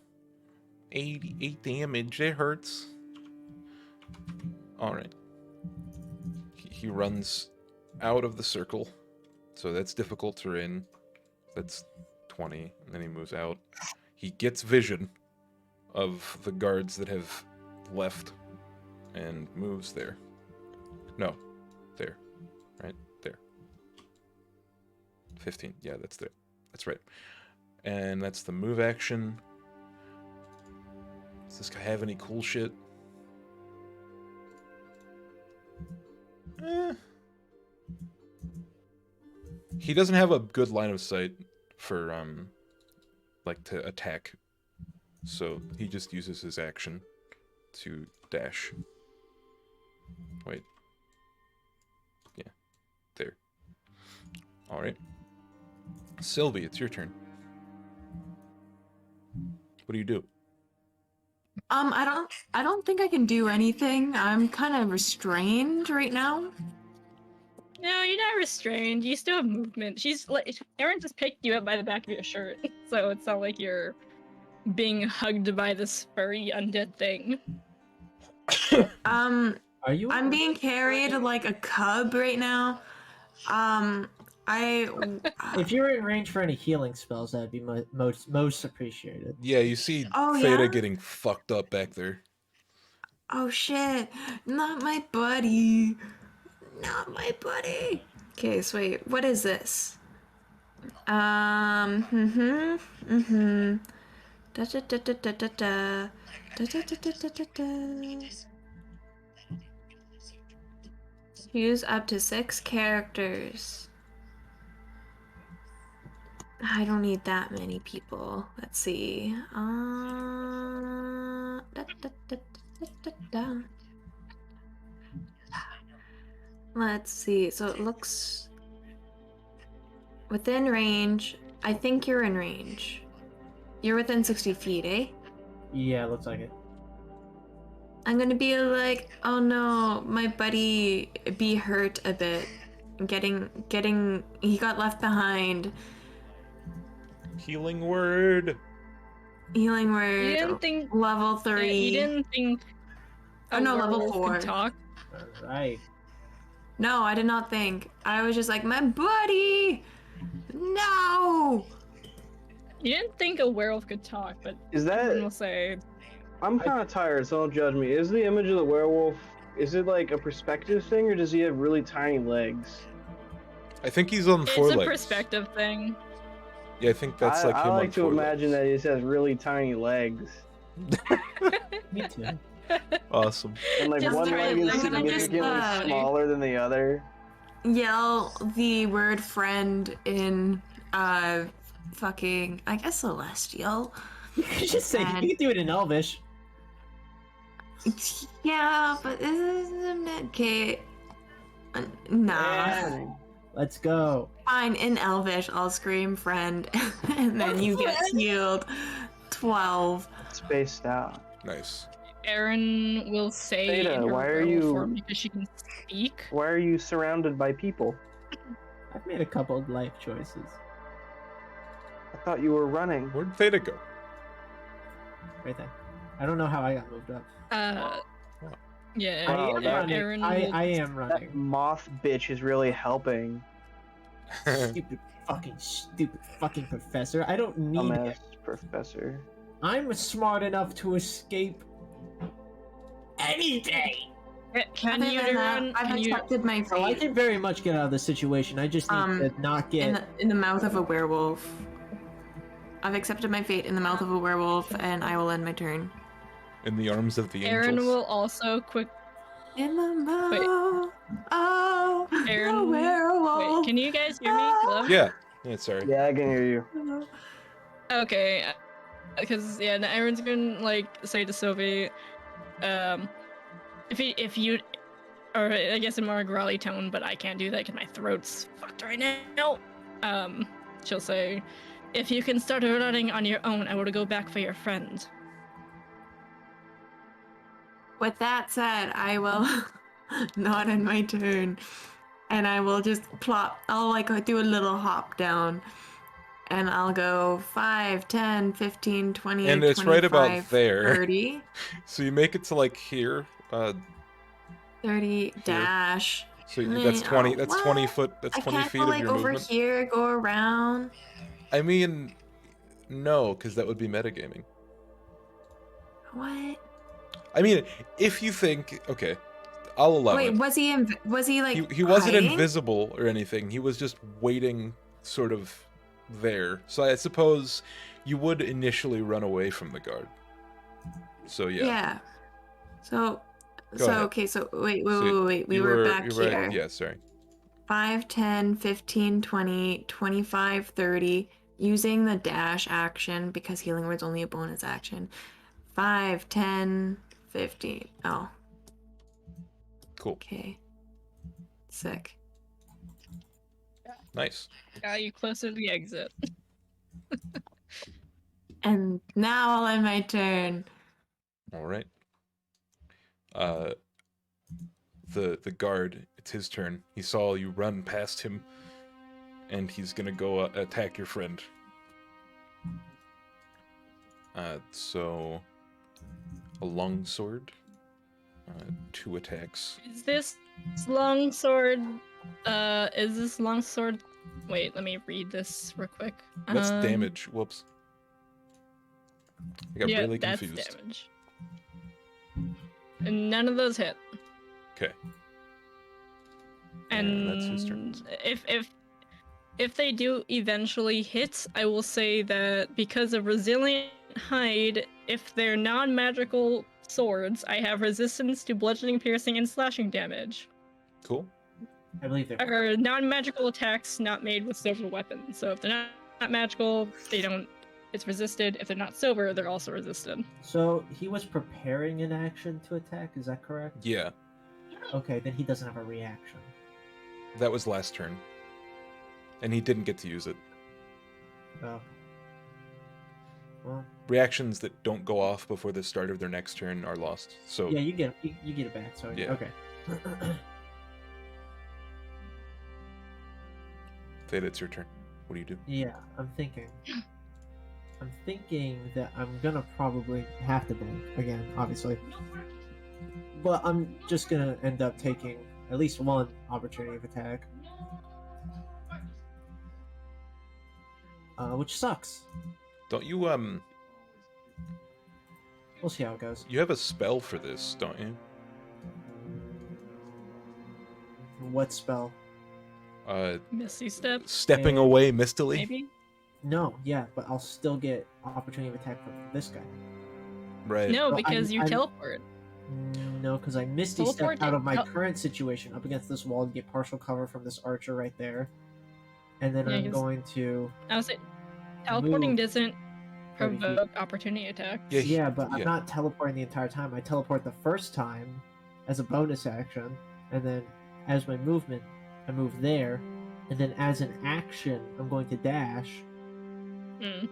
[SPEAKER 2] 88 damage, it hurts. Alright. He runs out of the circle, so that's difficult terrain. That's 20, and then he moves out. He gets vision of the guards that have left and moves there. No, there. Right? There. 15. Yeah, that's there. That's right. And that's the move action. Does this guy have any cool shit? He doesn't have a good line of sight for, like, to attack. So he just uses his action to dash. Wait. Yeah. There. Alright. Sylvie, it's your turn. What do you do?
[SPEAKER 7] I don't think I can do anything. I'm kind of restrained right now.
[SPEAKER 1] No, you're not restrained. You still have movement. She's like, Erin just picked you up by the back of your shirt, so it's not like you're being hugged by this furry undead thing.
[SPEAKER 3] Are you?
[SPEAKER 7] I'm being carried like a cub right now.
[SPEAKER 3] If you're in range for any healing spells, that'd be most appreciated.
[SPEAKER 2] Yeah, you see
[SPEAKER 7] Oh,
[SPEAKER 2] Theta
[SPEAKER 7] yeah?
[SPEAKER 2] getting fucked up back there.
[SPEAKER 7] Oh shit! Not my buddy. Not my buddy. Okay, so wait, what is this? Da da da da da da da da da da da da da da. Use up to 6 characters. I don't need that many people. Let's see. Da, da, da, da, da, da. Let's see. So it looks within range. I think you're in range. You're within 60 feet, eh?
[SPEAKER 3] Yeah, looks like it.
[SPEAKER 7] I'm gonna be like, oh no, my buddy be hurt a bit. He got left behind.
[SPEAKER 2] Healing word.
[SPEAKER 7] Healing
[SPEAKER 1] You
[SPEAKER 7] word,
[SPEAKER 1] didn't think
[SPEAKER 7] level
[SPEAKER 1] you
[SPEAKER 7] 3.
[SPEAKER 1] didn't think
[SPEAKER 7] Oh
[SPEAKER 1] a
[SPEAKER 7] no, level
[SPEAKER 1] werewolf
[SPEAKER 7] 4.
[SPEAKER 1] could talk?
[SPEAKER 3] All right.
[SPEAKER 7] No, I did not think. I was just like, my buddy! No!
[SPEAKER 1] You didn't think a werewolf could talk, but
[SPEAKER 6] Is
[SPEAKER 1] everyone
[SPEAKER 6] that?
[SPEAKER 1] will say
[SPEAKER 6] I'm kind of tired, so don't judge me. Is the image of the werewolf? Is it like a perspective thing, or does he have really tiny legs?
[SPEAKER 2] I think he's on
[SPEAKER 1] it's
[SPEAKER 2] four
[SPEAKER 1] a
[SPEAKER 2] legs.
[SPEAKER 1] perspective thing.
[SPEAKER 2] Yeah, I think that's like
[SPEAKER 6] I
[SPEAKER 2] him on
[SPEAKER 6] like to
[SPEAKER 2] four
[SPEAKER 6] imagine
[SPEAKER 2] legs.
[SPEAKER 6] that he just has really tiny legs,
[SPEAKER 3] Me too.
[SPEAKER 2] Awesome.
[SPEAKER 6] and like
[SPEAKER 1] Just
[SPEAKER 6] one
[SPEAKER 1] tiny
[SPEAKER 6] leg is
[SPEAKER 1] legs.
[SPEAKER 7] I'm gonna just,
[SPEAKER 6] significantly smaller than the other.
[SPEAKER 7] Yell the word friend in, fucking, I guess celestial.
[SPEAKER 3] You could just say,
[SPEAKER 7] And-
[SPEAKER 3] you could do it in Elvish.
[SPEAKER 7] Yeah, but this isn't okay. Nah.
[SPEAKER 6] Man.
[SPEAKER 3] Let's go.
[SPEAKER 7] Fine, in Elvish, I'll scream friend, and then you get healed. 12.
[SPEAKER 6] Spaced out.
[SPEAKER 2] Nice.
[SPEAKER 1] Erin will say
[SPEAKER 6] Theta,
[SPEAKER 1] in her
[SPEAKER 6] why are
[SPEAKER 1] werewolf
[SPEAKER 6] you-
[SPEAKER 1] form because she can speak.
[SPEAKER 6] Why are you surrounded by people?
[SPEAKER 3] I've made a couple of life choices.
[SPEAKER 6] I thought you were running.
[SPEAKER 2] Where'd Theta go?
[SPEAKER 3] Right there. I don't know how I got moved up.
[SPEAKER 1] Yeah,
[SPEAKER 6] Wow,
[SPEAKER 3] I am
[SPEAKER 6] that-
[SPEAKER 3] running.
[SPEAKER 1] Erin
[SPEAKER 3] I
[SPEAKER 1] will-
[SPEAKER 3] am
[SPEAKER 6] That
[SPEAKER 3] running.
[SPEAKER 6] moth bitch is really helping.
[SPEAKER 3] Stupid fucking professor. I don't need
[SPEAKER 6] Dumbass
[SPEAKER 3] him.
[SPEAKER 6] professor.
[SPEAKER 3] I'm smart enough to escape any day.
[SPEAKER 1] Can
[SPEAKER 7] Other
[SPEAKER 1] you
[SPEAKER 7] than that,
[SPEAKER 1] run?
[SPEAKER 7] I've
[SPEAKER 1] Can you?
[SPEAKER 7] accepted my
[SPEAKER 3] Oh, I
[SPEAKER 7] fate
[SPEAKER 3] can very much get out of this situation. I just need to not get.
[SPEAKER 7] in the mouth of a werewolf. I've accepted my fate in the mouth of a werewolf, and I will end my turn.
[SPEAKER 2] In the arms of the
[SPEAKER 1] Erin
[SPEAKER 2] angels.
[SPEAKER 1] will also quick.
[SPEAKER 7] In the mouth
[SPEAKER 1] Wait.
[SPEAKER 7] of
[SPEAKER 1] Erin,
[SPEAKER 7] a werewolf.
[SPEAKER 1] Wait, can you guys hear me? Hello?
[SPEAKER 2] Yeah. Yeah, sorry.
[SPEAKER 6] Yeah, I can hear you.
[SPEAKER 1] Okay, because yeah, now Erin's gonna like say to Sophie, if you, or I guess in more growly tone, but I can't do that because my throat's fucked right now. She'll say, if you can start running on your own, I will go back for your friend.
[SPEAKER 7] With that said, I will not end my turn. And I will just plop. I'll like do a little hop down. And I'll go 5, 10, 15, 20,
[SPEAKER 2] And it's right about
[SPEAKER 7] 25,
[SPEAKER 2] there.
[SPEAKER 7] 30.
[SPEAKER 2] So you make it to like here.
[SPEAKER 7] 30 dash.
[SPEAKER 2] So that's 20. That's
[SPEAKER 7] What?
[SPEAKER 2] 20 foot. That's
[SPEAKER 7] I
[SPEAKER 2] 20
[SPEAKER 7] can't
[SPEAKER 2] feet
[SPEAKER 7] go
[SPEAKER 2] of
[SPEAKER 7] like
[SPEAKER 2] your
[SPEAKER 7] over
[SPEAKER 2] movement.
[SPEAKER 7] here, go around.
[SPEAKER 2] I mean, no, because that would be metagaming.
[SPEAKER 7] What?
[SPEAKER 2] I mean, if you think, okay, I'll allow
[SPEAKER 7] Wait,
[SPEAKER 2] it.
[SPEAKER 7] was he like
[SPEAKER 2] He wasn't
[SPEAKER 7] hiding?
[SPEAKER 2] invisible or anything. He was just waiting, sort of, there. So I suppose you would initially run away from the guard. So yeah.
[SPEAKER 7] Yeah. So
[SPEAKER 2] Go ahead.
[SPEAKER 7] okay, so wait.
[SPEAKER 2] So
[SPEAKER 7] We
[SPEAKER 2] you
[SPEAKER 7] were back
[SPEAKER 2] you were-
[SPEAKER 7] here.
[SPEAKER 2] Yeah, sorry.
[SPEAKER 7] 5, 10, 15, 20, 25, 30, using the dash action because healing word's only a bonus action. 5, 10, 15. Oh,
[SPEAKER 2] Cool.
[SPEAKER 7] okay. Sick.
[SPEAKER 2] Nice.
[SPEAKER 1] Got you closer to the exit.
[SPEAKER 7] And now I'll end my turn.
[SPEAKER 2] All right. The guard, it's his turn. He saw you run past him, and he's gonna go attack your friend. So a longsword, 2 attacks.
[SPEAKER 1] Is this longsword? Is this longsword? Wait, let me read this real quick.
[SPEAKER 2] That's damage. Whoops. I got
[SPEAKER 1] yeah,
[SPEAKER 2] really
[SPEAKER 1] that's
[SPEAKER 2] confused.
[SPEAKER 1] damage. And none of those hit.
[SPEAKER 2] Okay.
[SPEAKER 1] And
[SPEAKER 2] that's his turn.
[SPEAKER 1] if they do eventually hit, I will say that because of resilient hide, if they're non-magical swords, I have resistance to bludgeoning, piercing, and slashing damage.
[SPEAKER 2] Cool.
[SPEAKER 3] I believe they're.
[SPEAKER 1] Or non-magical attacks not made with silver weapons. So if they're not magical, they don't. It's resisted. If they're not silver, they're also resisted.
[SPEAKER 3] So he was preparing an action to attack. Is that correct?
[SPEAKER 2] Yeah,
[SPEAKER 3] Okay, then he doesn't have a reaction.
[SPEAKER 2] that was last turn. And he didn't get to use it.
[SPEAKER 3] Oh. Well,
[SPEAKER 2] Reactions that don't go off before the start of their next turn are lost. So
[SPEAKER 3] yeah, you get it back. So
[SPEAKER 2] Yeah.
[SPEAKER 3] okay.
[SPEAKER 2] Theta, it's your turn. What do you do?
[SPEAKER 3] Yeah, I'm thinking that I'm gonna probably have to blink again, obviously. But I'm just gonna end up taking at least one opportunity of attack. Which sucks.
[SPEAKER 2] Don't you
[SPEAKER 3] We'll see how it goes.
[SPEAKER 2] you have a spell for this, don't you?
[SPEAKER 3] What spell?
[SPEAKER 1] Misty Step,
[SPEAKER 2] Stepping
[SPEAKER 3] Eh,
[SPEAKER 2] away mistily?
[SPEAKER 1] maybe?
[SPEAKER 3] No, yeah, but I'll still get opportunity of attack from this guy.
[SPEAKER 2] Right.
[SPEAKER 1] No,
[SPEAKER 3] So
[SPEAKER 1] because you
[SPEAKER 3] I'm-
[SPEAKER 1] teleport.
[SPEAKER 3] No, because I misty step
[SPEAKER 1] Teleport
[SPEAKER 3] out
[SPEAKER 1] it.
[SPEAKER 3] of my current situation up against this wall to get partial cover from this archer right there, and then
[SPEAKER 1] Yeah,
[SPEAKER 3] I'm
[SPEAKER 1] 'cause-
[SPEAKER 3] going to
[SPEAKER 1] I was saying, teleporting
[SPEAKER 3] move
[SPEAKER 1] doesn't
[SPEAKER 3] 30 feet.
[SPEAKER 1] provoke opportunity attack.
[SPEAKER 2] Yeah,
[SPEAKER 3] Yeah, but I'm
[SPEAKER 2] yeah.
[SPEAKER 3] not teleporting the entire time. I teleport the first time as a bonus action, and then as my movement, I move there, and then as an action, I'm going to dash
[SPEAKER 1] Mm.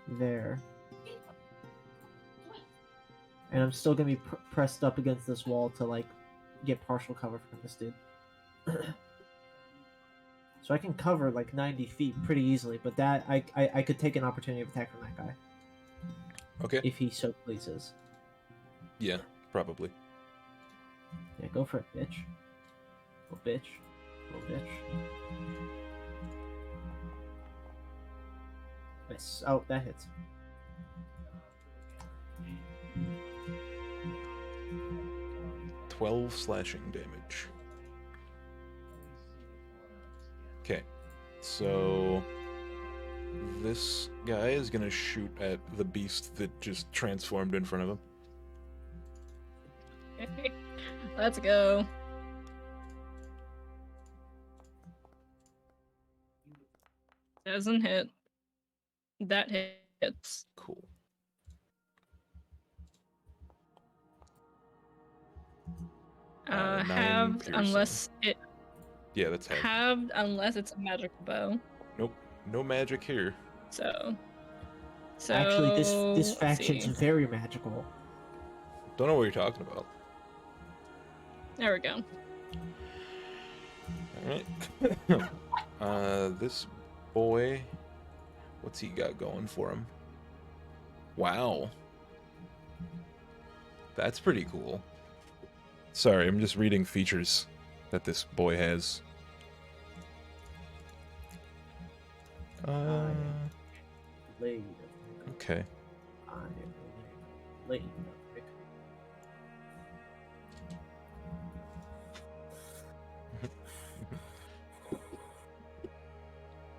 [SPEAKER 3] there. And I'm still gonna be pressed up against this wall to like get partial cover from this dude. So I can cover like 90 feet pretty easily, but that I could take an opportunity of attack from that guy
[SPEAKER 2] Okay.
[SPEAKER 3] if he so pleases.
[SPEAKER 2] Yeah, probably.
[SPEAKER 3] Yeah, go for it, bitch. Little bitch. Little bitch. Miss. Oh, that hits.
[SPEAKER 2] $12 slashing damage. Okay. So this guy is gonna shoot at the beast that just transformed in front of him.
[SPEAKER 1] Let's go. Doesn't hit. That hits.
[SPEAKER 2] Cool. Nine
[SPEAKER 1] Halved
[SPEAKER 2] piercing.
[SPEAKER 1] unless it
[SPEAKER 2] Yeah, that's half.
[SPEAKER 1] halved unless it's a magical bow.
[SPEAKER 2] Nope. No magic here.
[SPEAKER 1] So
[SPEAKER 3] Actually, this
[SPEAKER 1] let's
[SPEAKER 3] faction's
[SPEAKER 1] see.
[SPEAKER 3] very magical.
[SPEAKER 2] Don't know what you're talking about.
[SPEAKER 1] There we go.
[SPEAKER 2] Alright. This boy, what's he got going for him? Wow. That's pretty cool. Sorry, I'm just reading features that this boy has.
[SPEAKER 3] Blade.
[SPEAKER 2] Okay.
[SPEAKER 3] I am Blade.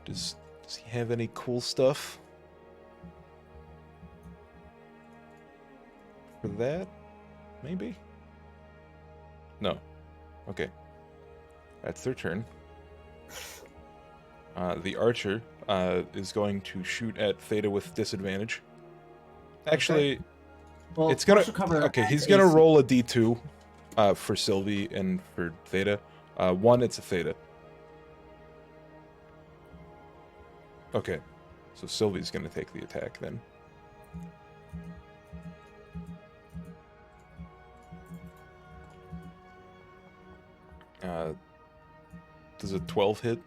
[SPEAKER 2] Does he have any cool stuff? For that? Maybe? No. Okay. That's their turn. The archer is going to shoot at Theta with disadvantage. Actually,
[SPEAKER 3] Well,
[SPEAKER 2] it's gonna...
[SPEAKER 3] partial cover
[SPEAKER 2] Okay, he's
[SPEAKER 3] adds
[SPEAKER 2] gonna
[SPEAKER 3] AC.
[SPEAKER 2] roll a d2 for Sylvie and for Theta. One, it's a Theta. Okay, so Sylvie's gonna take the attack then. Does a 12 hit?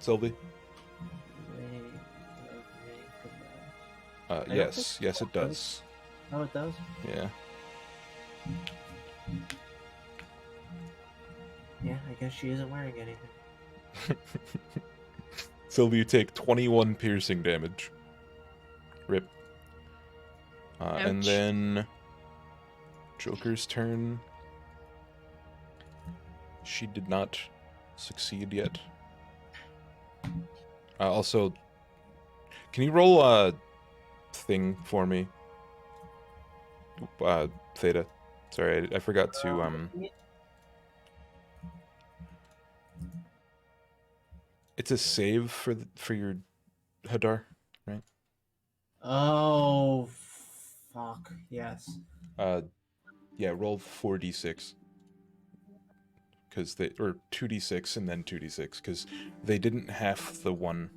[SPEAKER 2] Sylvie?
[SPEAKER 3] don't
[SPEAKER 2] Yes,
[SPEAKER 3] think
[SPEAKER 2] yes it does.
[SPEAKER 3] Oh, it does?
[SPEAKER 2] Yeah.
[SPEAKER 3] Yeah, I guess she isn't wearing anything.
[SPEAKER 2] Sylvie, you take 21 piercing damage. Rip. And
[SPEAKER 1] Ouch.
[SPEAKER 2] then Joker's turn. She did not succeed yet. Also, can you roll a thing for me? Theta. Sorry, I forgot to It's a save for your Hadar, right?
[SPEAKER 3] Oh, fuck. Yes.
[SPEAKER 2] Yeah, roll 4d6. because they, or 2d6 and then 2d6, because they didn't half the one.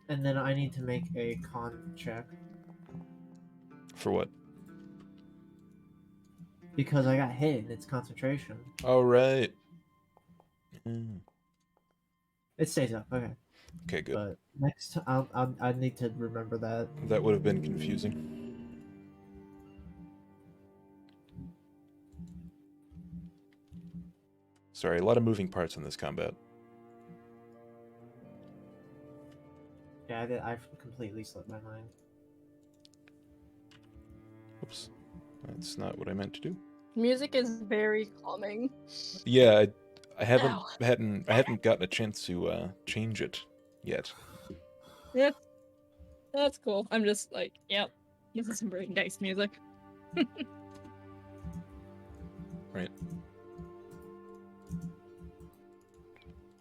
[SPEAKER 3] And then I need to make a con check
[SPEAKER 2] For what?
[SPEAKER 3] because I got hit and it's concentration.
[SPEAKER 2] Oh, right. Mm.
[SPEAKER 3] It stays up, okay.
[SPEAKER 2] Okay, good.
[SPEAKER 3] But next time, I need to remember that.
[SPEAKER 2] That would have been confusing. Sorry, a lot of moving parts in this combat.
[SPEAKER 3] Yeah, I completely slipped my mind.
[SPEAKER 2] Oops. That's not what I meant to do.
[SPEAKER 1] Music is very calming.
[SPEAKER 2] Yeah, I haven't
[SPEAKER 1] Ow.
[SPEAKER 2] I haven't gotten a chance to change it yet.
[SPEAKER 1] Yeah, that's cool. I'm just like, yep, this is some very nice music.
[SPEAKER 2] Right.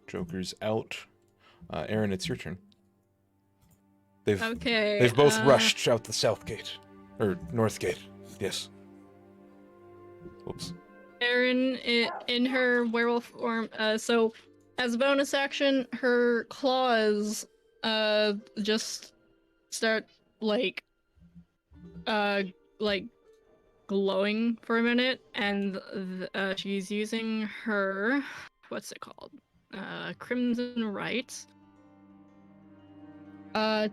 [SPEAKER 2] Joker's out. Aaron, it's your turn.
[SPEAKER 1] Okay.
[SPEAKER 2] They've both rushed out the south gate. Or north gate. Yes. Whoops.
[SPEAKER 1] Erin, in her werewolf form, so as a bonus action, her claws, just start, like glowing for a minute, and she's using her, what's it called? Crimson Rites. And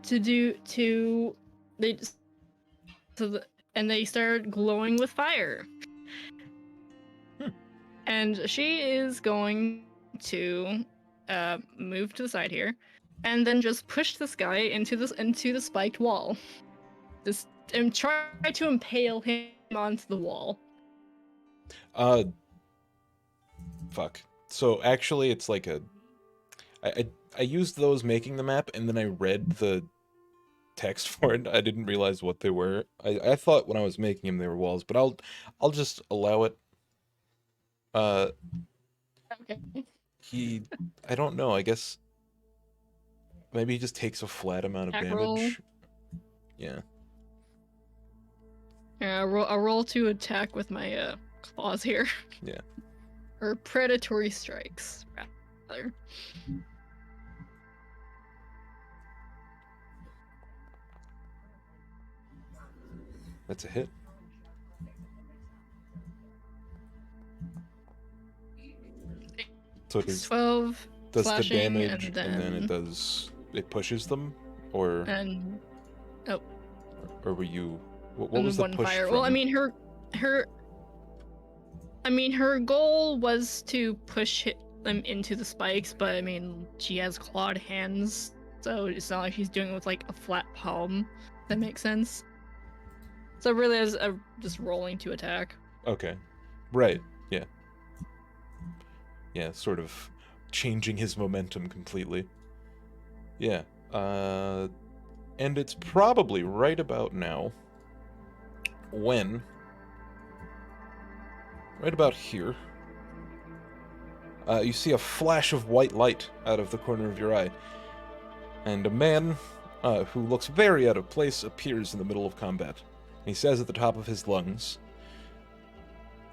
[SPEAKER 1] they start glowing with fire. And she is going to move to the side here, and then just push this guy into the spiked wall. Just and try to impale him onto the wall.
[SPEAKER 2] Fuck. So actually, it's like a. I used those making the map, and then I read the text for it. I didn't realize what they were. I thought when I was making them they were walls, but I'll just allow it.
[SPEAKER 1] Okay.
[SPEAKER 2] I don't know, I guess maybe he just takes a flat amount of
[SPEAKER 1] Attack
[SPEAKER 2] damage.
[SPEAKER 1] roll.
[SPEAKER 2] Yeah.
[SPEAKER 1] Yeah, I'll roll to attack with my claws here.
[SPEAKER 2] Yeah.
[SPEAKER 1] Or predatory strikes, rather.
[SPEAKER 2] That's a hit. So
[SPEAKER 1] It's 12
[SPEAKER 2] does the
[SPEAKER 1] slashing,
[SPEAKER 2] damage
[SPEAKER 1] and
[SPEAKER 2] then it pushes them, or
[SPEAKER 1] and
[SPEAKER 2] or were you what
[SPEAKER 1] and
[SPEAKER 2] was the
[SPEAKER 1] one
[SPEAKER 2] push
[SPEAKER 1] fire.
[SPEAKER 2] from?
[SPEAKER 1] Well, I mean her goal was to push them into the spikes, but I mean she has clawed hands, so it's not like she's doing it with like a flat palm. If that makes sense. So it really is just rolling to attack.
[SPEAKER 2] Okay. Right. Yeah. Yeah, sort of changing his momentum completely. Yeah. And it's probably right about now when right about here you see a flash of white light out of the corner of your eye, and a man who looks very out of place appears in the middle of combat. He says at the top of his lungs,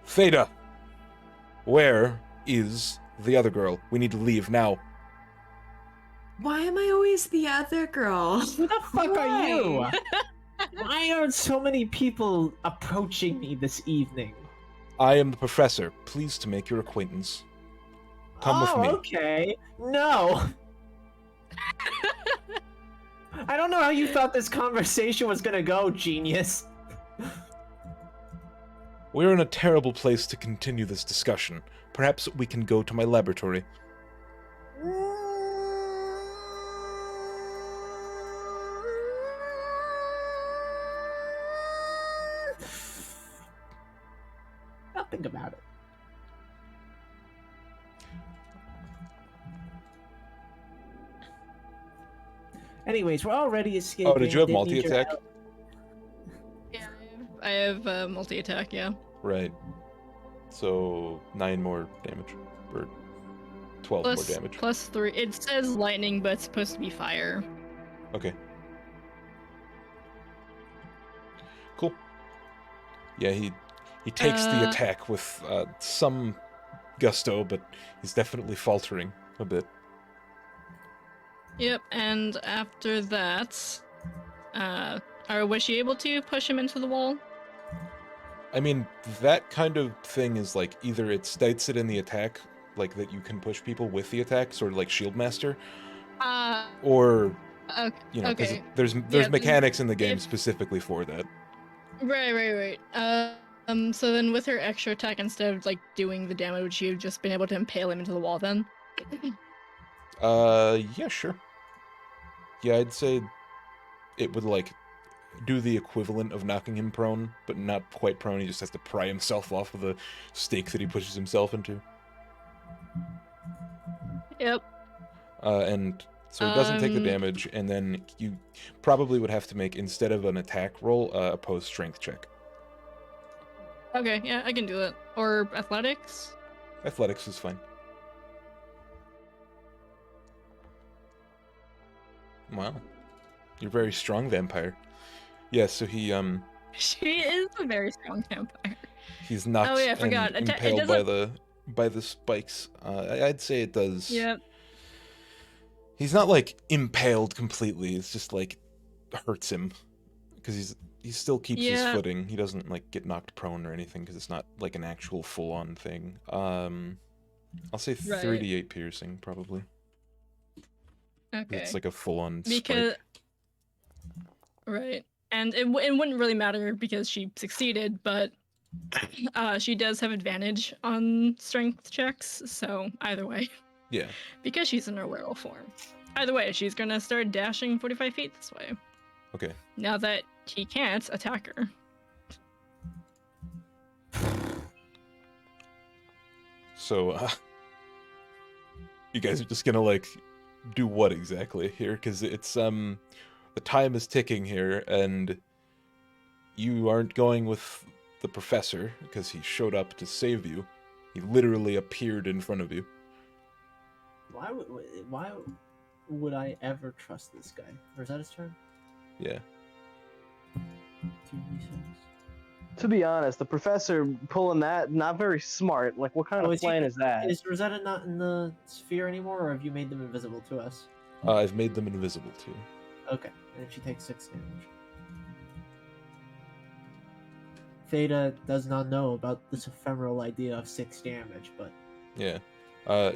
[SPEAKER 2] "Theta, where is the other girl? We need to leave now."
[SPEAKER 7] Why am I always the other girl?
[SPEAKER 3] Who the fuck are you?
[SPEAKER 7] Why?
[SPEAKER 3] Why are so many people approaching me this evening?
[SPEAKER 2] I am the professor. Pleased to make your acquaintance. Come with me.
[SPEAKER 3] Okay. No. I don't know how you thought this conversation was gonna go, genius.
[SPEAKER 2] We're in a terrible place to continue this discussion. Perhaps we can go to my laboratory.
[SPEAKER 3] I'll think about it. Anyways, we're already escaping.
[SPEAKER 2] Oh, did you have
[SPEAKER 3] Didn't need your
[SPEAKER 2] multi-attack?
[SPEAKER 3] help.
[SPEAKER 1] Yeah, I have multi-attack, yeah.
[SPEAKER 2] Right. So 9 more damage. Or 12 more damage.
[SPEAKER 1] Plus 3. It says lightning, but it's supposed to be fire.
[SPEAKER 2] Okay. Cool. Yeah, he takes the attack with some gusto, but he's definitely faltering a bit.
[SPEAKER 1] Yep, and after that, was she able to push him into the wall?
[SPEAKER 2] I mean, that kind of thing is like either it states it in the attack, like that you can push people with the attack, sort of like Shield Master, or you know, because
[SPEAKER 1] okay.
[SPEAKER 2] there's
[SPEAKER 1] Yeah,
[SPEAKER 2] mechanics in the game
[SPEAKER 1] if-
[SPEAKER 2] specifically for that.
[SPEAKER 1] Right. So then with her extra attack, instead of like doing the damage, would she have just been able to impale him into the wall then?
[SPEAKER 2] Yeah, sure. Yeah, I'd say it would like do the equivalent of knocking him prone, but not quite prone. He just has to pry himself off of the stake that he pushes himself into.
[SPEAKER 1] Yep.
[SPEAKER 2] And so he doesn't take the damage, and then you probably would have to make, instead of an attack roll, a opposed strength check.
[SPEAKER 1] Okay, yeah, I can do that. Or athletics?
[SPEAKER 2] Athletics is fine. Wow. You're a very strong vampire. Yeah, so he,
[SPEAKER 1] She is a very strong vampire.
[SPEAKER 2] he's knocked
[SPEAKER 1] Oh yeah, I forgot.
[SPEAKER 2] and
[SPEAKER 1] It
[SPEAKER 2] impaled
[SPEAKER 1] doesn't...
[SPEAKER 2] by the spikes. I'd say it does.
[SPEAKER 1] Yep.
[SPEAKER 2] He's not like impaled completely. It's just like hurts him because he still keeps his
[SPEAKER 1] Yeah.
[SPEAKER 2] footing. He doesn't like get knocked prone or anything because it's not like an actual full on thing. I'll say
[SPEAKER 1] Right.
[SPEAKER 2] 38 piercing probably.
[SPEAKER 1] Okay.
[SPEAKER 2] It's like a full on
[SPEAKER 1] Because
[SPEAKER 2] spike.
[SPEAKER 1] right, and it wouldn't really matter because she succeeded, but she does have advantage on strength checks. So either way,
[SPEAKER 2] Yeah.
[SPEAKER 1] because she's in her werewolf form. Either way, she's gonna start dashing 45 feet this way.
[SPEAKER 2] Okay.
[SPEAKER 1] Now that he can't attack her.
[SPEAKER 2] So you guys are just gonna like do what exactly here? Because it's the time is ticking here, and you aren't going with the professor because he showed up to save you. He literally appeared in front of you.
[SPEAKER 3] Why would I ever trust this guy? Or is that his turn?
[SPEAKER 2] Yeah.
[SPEAKER 3] 2d6.
[SPEAKER 6] To be honest, the professor pulling that, not very smart. Like, what kind
[SPEAKER 3] Oh,
[SPEAKER 6] of
[SPEAKER 3] is he-
[SPEAKER 6] plan is that?
[SPEAKER 3] Is Rosetta not in the sphere anymore, or have you made them invisible to us?
[SPEAKER 2] I've made them invisible to you.
[SPEAKER 3] Okay, and then she takes 6 damage. Theta does not know about this ephemeral idea of 6 damage, but
[SPEAKER 2] Yeah.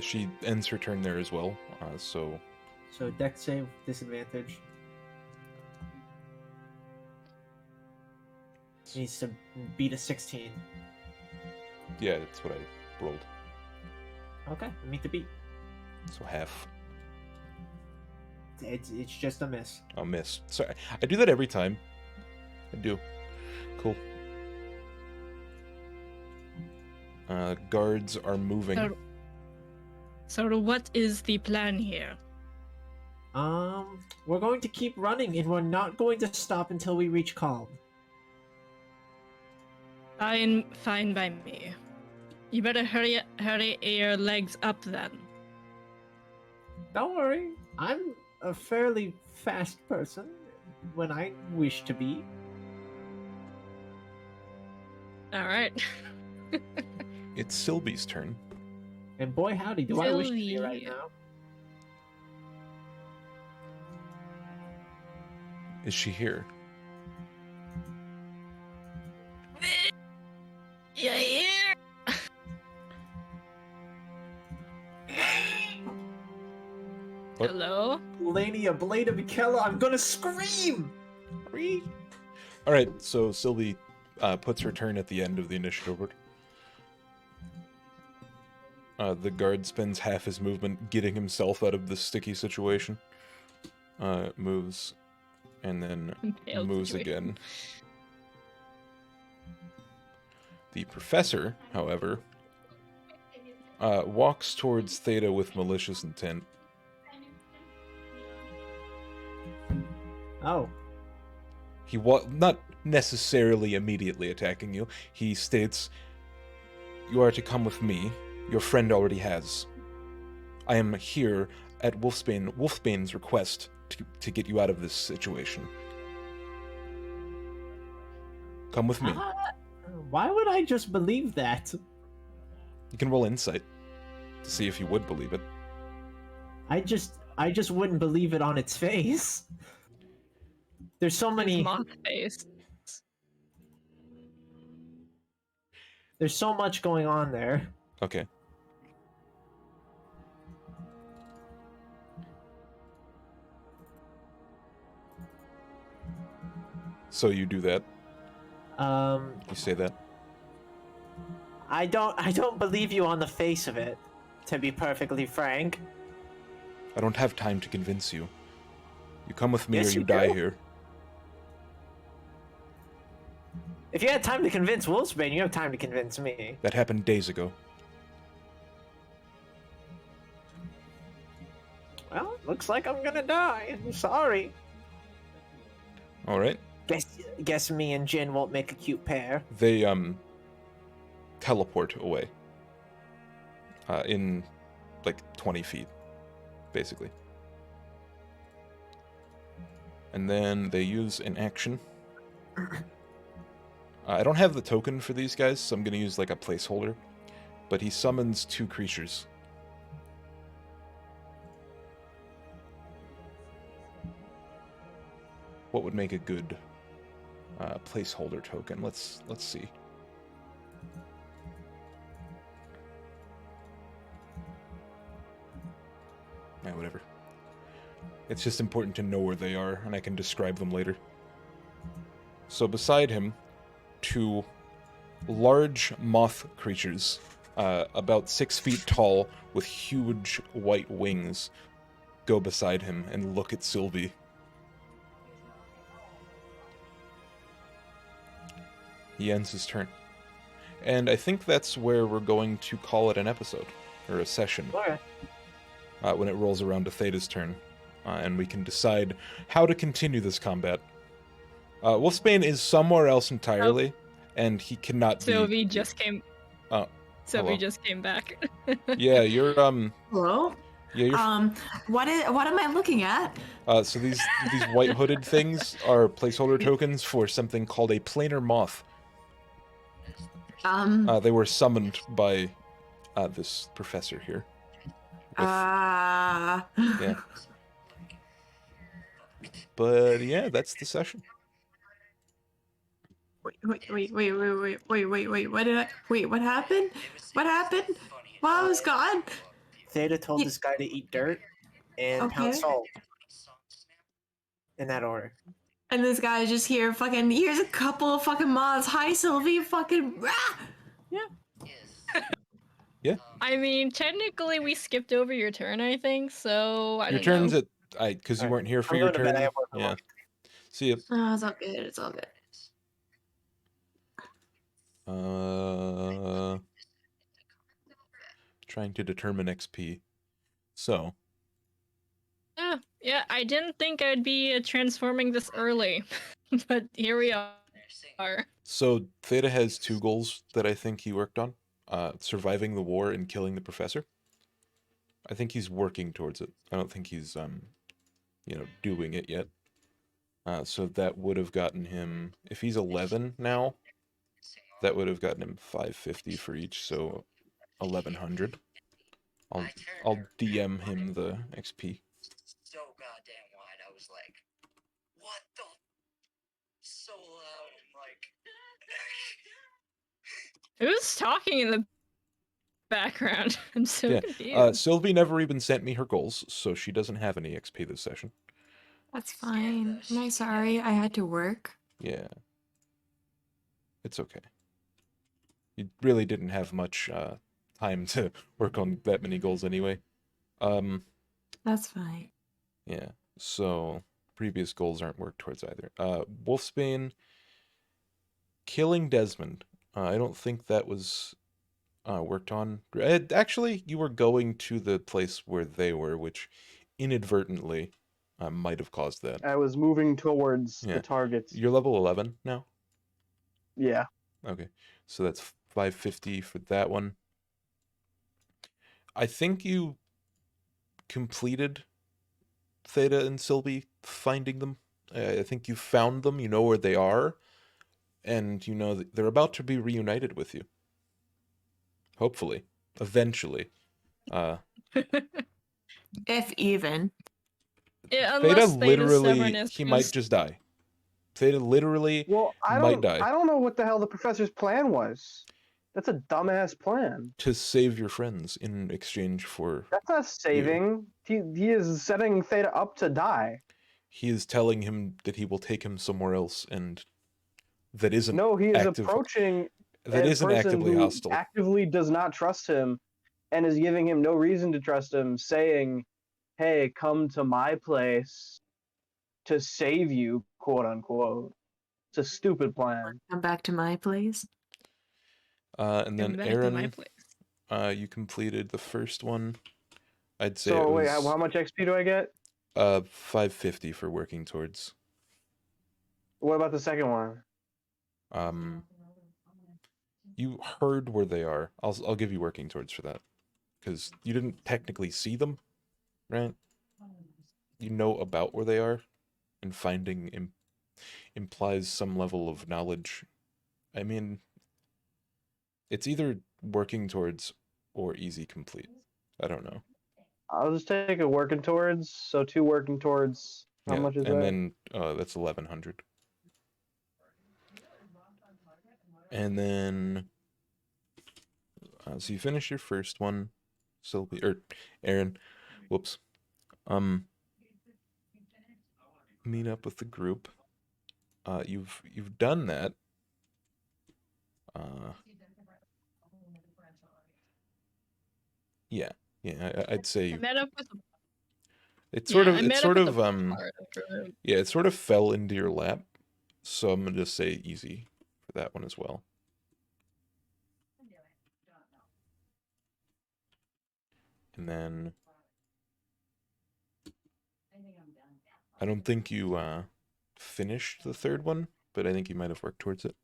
[SPEAKER 2] She ends her turn there as well. So
[SPEAKER 3] so dex save disadvantage. Needs to beat a 16.
[SPEAKER 2] yeah, that's what I rolled.
[SPEAKER 3] Okay, meet the beat.
[SPEAKER 2] So half.
[SPEAKER 3] It's just a miss.
[SPEAKER 2] I'll miss. Sorry, I do that every time. I do. Cool. Guards are moving.
[SPEAKER 1] So what is the plan here?
[SPEAKER 3] We're going to keep running, and we're not going to stop until we reach calm.
[SPEAKER 1] Fine by me. You better hurry your legs up then.
[SPEAKER 3] Don't worry, I'm a fairly fast person when I wish to be.
[SPEAKER 1] All right.
[SPEAKER 2] It's Sylvie's turn.
[SPEAKER 3] And boy howdy, do I wish to be right
[SPEAKER 1] Sylvie.
[SPEAKER 3] now.
[SPEAKER 2] Is she here?
[SPEAKER 1] Yeah, here.
[SPEAKER 2] What?
[SPEAKER 1] Hello.
[SPEAKER 3] Lania, Blade of Mikella, I'm gonna scream!
[SPEAKER 2] All right, so Sylvie puts her turn at the end of the initiative order. The guard spends half his movement getting himself out of this sticky situation. Moves, and then
[SPEAKER 1] Impaled
[SPEAKER 2] moves
[SPEAKER 1] situation.
[SPEAKER 2] again. The professor, however, walks towards Theta with malicious intent.
[SPEAKER 3] Oh,
[SPEAKER 2] He not necessarily immediately attacking you. He states, "You are to come with me. Your friend already has. I am here at Wolfbane's request to get you out of this situation." Come with me.
[SPEAKER 3] Why would I just believe that?
[SPEAKER 2] You can roll insight to see if you would believe it.
[SPEAKER 3] I just wouldn't believe it on its face. There's so many.
[SPEAKER 1] Moth face.
[SPEAKER 3] There's so much going on there.
[SPEAKER 2] Okay. So you do that. You say that.
[SPEAKER 3] I don't believe you on the face of it, to be perfectly frank.
[SPEAKER 2] I don't have time to convince you. You come with me
[SPEAKER 3] Yes,
[SPEAKER 2] or you
[SPEAKER 3] you
[SPEAKER 2] die
[SPEAKER 3] do.
[SPEAKER 2] here.
[SPEAKER 3] If you had time to convince Wolfsbane, you have time to convince me.
[SPEAKER 2] That happened days ago.
[SPEAKER 3] Well, looks like I'm gonna die. I'm sorry.
[SPEAKER 2] All right.
[SPEAKER 3] Guess me and Jin won't make a cute pair.
[SPEAKER 2] They teleport away. In like 20 feet, basically. And then they use an action. I don't have the token for these guys, so I'm going to use like a placeholder. But he summons 2 creatures. What would make a good placeholder token? Let's see. Whatever. It's just important to know where they are, and I can describe them later. So beside him, 2 large moth creatures, about 6 feet tall, with huge white wings, go beside him and look at Sylvie. He ends his turn. And I think that's where we're going to call it an episode, or a session.
[SPEAKER 3] Okay.
[SPEAKER 2] When it rolls around to Theta's turn, and we can decide how to continue this combat. Wolfsbane is somewhere else entirely, and he cannot be...
[SPEAKER 1] Sylvie just came.
[SPEAKER 2] Oh,
[SPEAKER 1] Sylvie
[SPEAKER 2] hello.
[SPEAKER 1] just came back.
[SPEAKER 2] Yeah, you're
[SPEAKER 7] Hello?
[SPEAKER 2] yeah, you're
[SPEAKER 7] What am I looking at?
[SPEAKER 2] so these white hooded things are placeholder tokens for something called a planar moth. They were summoned by this professor here.
[SPEAKER 7] Yeah.
[SPEAKER 2] But yeah, that's the session.
[SPEAKER 7] Wait, what happened? What happened? Well, I was gone.
[SPEAKER 3] Theta told this guy to eat dirt and pound
[SPEAKER 7] Okay.
[SPEAKER 3] salt. In that order.
[SPEAKER 7] And this guy's just here fucking, here's a couple of fucking moths. Hi, Sylvie, fucking,
[SPEAKER 2] Yeah.
[SPEAKER 1] I mean, technically, we skipped over your turn, I think. So I
[SPEAKER 2] Your
[SPEAKER 1] don't
[SPEAKER 2] turn's
[SPEAKER 1] know.
[SPEAKER 2] at because you
[SPEAKER 3] Alright,
[SPEAKER 2] weren't here for
[SPEAKER 3] I'm
[SPEAKER 2] your
[SPEAKER 3] going to bed, I
[SPEAKER 2] turn.
[SPEAKER 3] have work
[SPEAKER 2] Yeah.
[SPEAKER 3] tomorrow.
[SPEAKER 2] See ya.
[SPEAKER 7] Oh, it's all good, it's all good.
[SPEAKER 2] Trying to determine XP. So,
[SPEAKER 1] Yeah. I didn't think I'd be transforming this early, but here we are.
[SPEAKER 2] so Theta has 2 goals that I think he worked on. Surviving the war and killing the professor. I think he's working towards it. I don't think he's, doing it yet. So that would have gotten him, if he's 11 now, that would have gotten him 550 for each, so 1100. I'll DM him the XP.
[SPEAKER 8] So goddamn wide. I was like, what the? So loud. I'm like,
[SPEAKER 1] Who's talking in the background? I'm so
[SPEAKER 2] Yeah,
[SPEAKER 1] confused.
[SPEAKER 2] Sylvie never even sent me her goals, so she doesn't have any XP this session.
[SPEAKER 7] That's fine. Am I sorry I had to work?
[SPEAKER 2] Yeah. It's okay. You really didn't have much time to work on that many goals anyway.
[SPEAKER 7] That's fine.
[SPEAKER 2] Yeah, so previous goals aren't worked towards either. Wolfsbane killing Desmond. I don't think that was worked on. Actually, you were going to the place where they were, which inadvertently might have caused that.
[SPEAKER 6] I was moving towards
[SPEAKER 2] Yeah.
[SPEAKER 6] the targets.
[SPEAKER 2] You're level 11 now?
[SPEAKER 6] Yeah.
[SPEAKER 2] Okay, so that's 550 for that one. I think you completed Theta and Sylvie finding them. I think you found them, you know where they are. and you know that they're about to be reunited with you. Hopefully, eventually.
[SPEAKER 7] If even.
[SPEAKER 1] Yeah,
[SPEAKER 2] Theta
[SPEAKER 1] unless Theta's
[SPEAKER 2] literally,
[SPEAKER 1] stubbornness
[SPEAKER 2] he might just die. Theta literally
[SPEAKER 6] Well,
[SPEAKER 2] might die
[SPEAKER 6] I don't know what the hell the professor's plan was. That's a dumbass plan.
[SPEAKER 2] to save your friends in exchange for
[SPEAKER 6] That's not saving. He is setting Theta up to die.
[SPEAKER 2] he is telling him that he will take him somewhere else, and that isn't
[SPEAKER 6] No, he is
[SPEAKER 2] active.
[SPEAKER 6] approaching
[SPEAKER 2] That
[SPEAKER 6] a
[SPEAKER 2] isn't
[SPEAKER 6] person
[SPEAKER 2] actively
[SPEAKER 6] who
[SPEAKER 2] hostile.
[SPEAKER 6] actively does not trust him and is giving him no reason to trust him, saying, "Hey, come to my place to save you," quote unquote. It's a stupid plan.
[SPEAKER 7] Come back to my place.
[SPEAKER 2] And then
[SPEAKER 1] Come back to my
[SPEAKER 2] Aaron,
[SPEAKER 1] place.
[SPEAKER 2] you completed the first one. I'd say
[SPEAKER 6] So
[SPEAKER 2] it
[SPEAKER 6] wait,
[SPEAKER 2] was
[SPEAKER 6] how much XP do I get?
[SPEAKER 2] 550 for working towards.
[SPEAKER 6] What about the second one?
[SPEAKER 2] You heard where they are. I'll give you working towards for that, because you didn't technically see them, right? You know about where they are, and finding implies some level of knowledge. I mean, it's either working towards or easy complete. I don't know.
[SPEAKER 6] I'll just take a working towards. So 2 working towards. How
[SPEAKER 2] Yeah,
[SPEAKER 6] much is
[SPEAKER 2] and
[SPEAKER 6] that?
[SPEAKER 2] then that's 1100. And then so you finish your first one, Sylvie or Aaron. Whoops. Meet up with the group. You've done that. Yeah, I'd say
[SPEAKER 1] I met up with.
[SPEAKER 2] it
[SPEAKER 1] Yeah, I met up with the part of the group.
[SPEAKER 2] yeah, it sort of fell into your lap. So I'm gonna just say easy for that one as well. And then I don't think you finished the third one, but I think you might have worked towards it.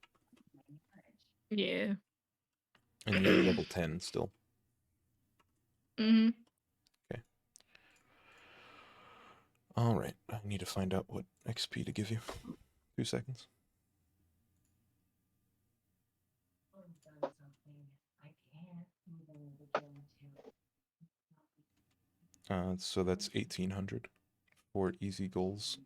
[SPEAKER 1] Yeah.
[SPEAKER 2] And you're level 10 still.
[SPEAKER 1] Mm-hmm.
[SPEAKER 2] Okay. All right. I need to find out what XP to give you. 2 seconds. So that's 1800 for easy goals.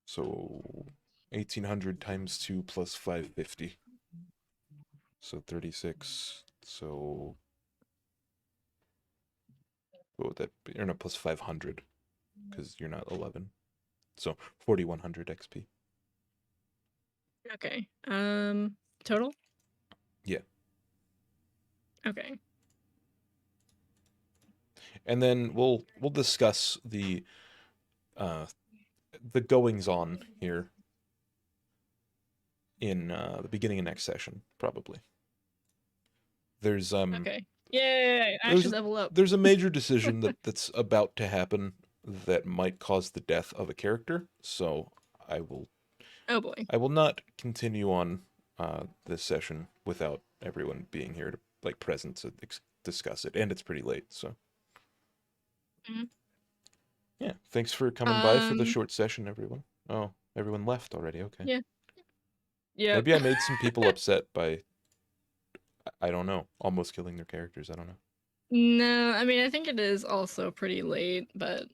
[SPEAKER 2] So 1800 times 2 plus 550. So 36. So what would that be? Or no, plus 500 because you're not 11. So 4100 XP.
[SPEAKER 1] Okay. Total?
[SPEAKER 2] Yeah.
[SPEAKER 1] Okay.
[SPEAKER 2] And then we'll discuss the goings on here in the beginning of next session, probably. There's
[SPEAKER 1] Okay. Yay! I should level up.
[SPEAKER 2] There's a major decision that's about to happen that might cause the death of a character, so I will
[SPEAKER 1] Oh boy.
[SPEAKER 2] I will not continue on this session without everyone being here to like present to discuss it, and it's pretty late, so. Yeah, thanks for coming by for the short session, everyone. Oh, everyone left already. Okay.
[SPEAKER 1] Yeah. Yeah.
[SPEAKER 2] Maybe I made some people upset by, I don't know, almost killing their characters. I don't know.
[SPEAKER 1] No, I mean I think it is also pretty late, but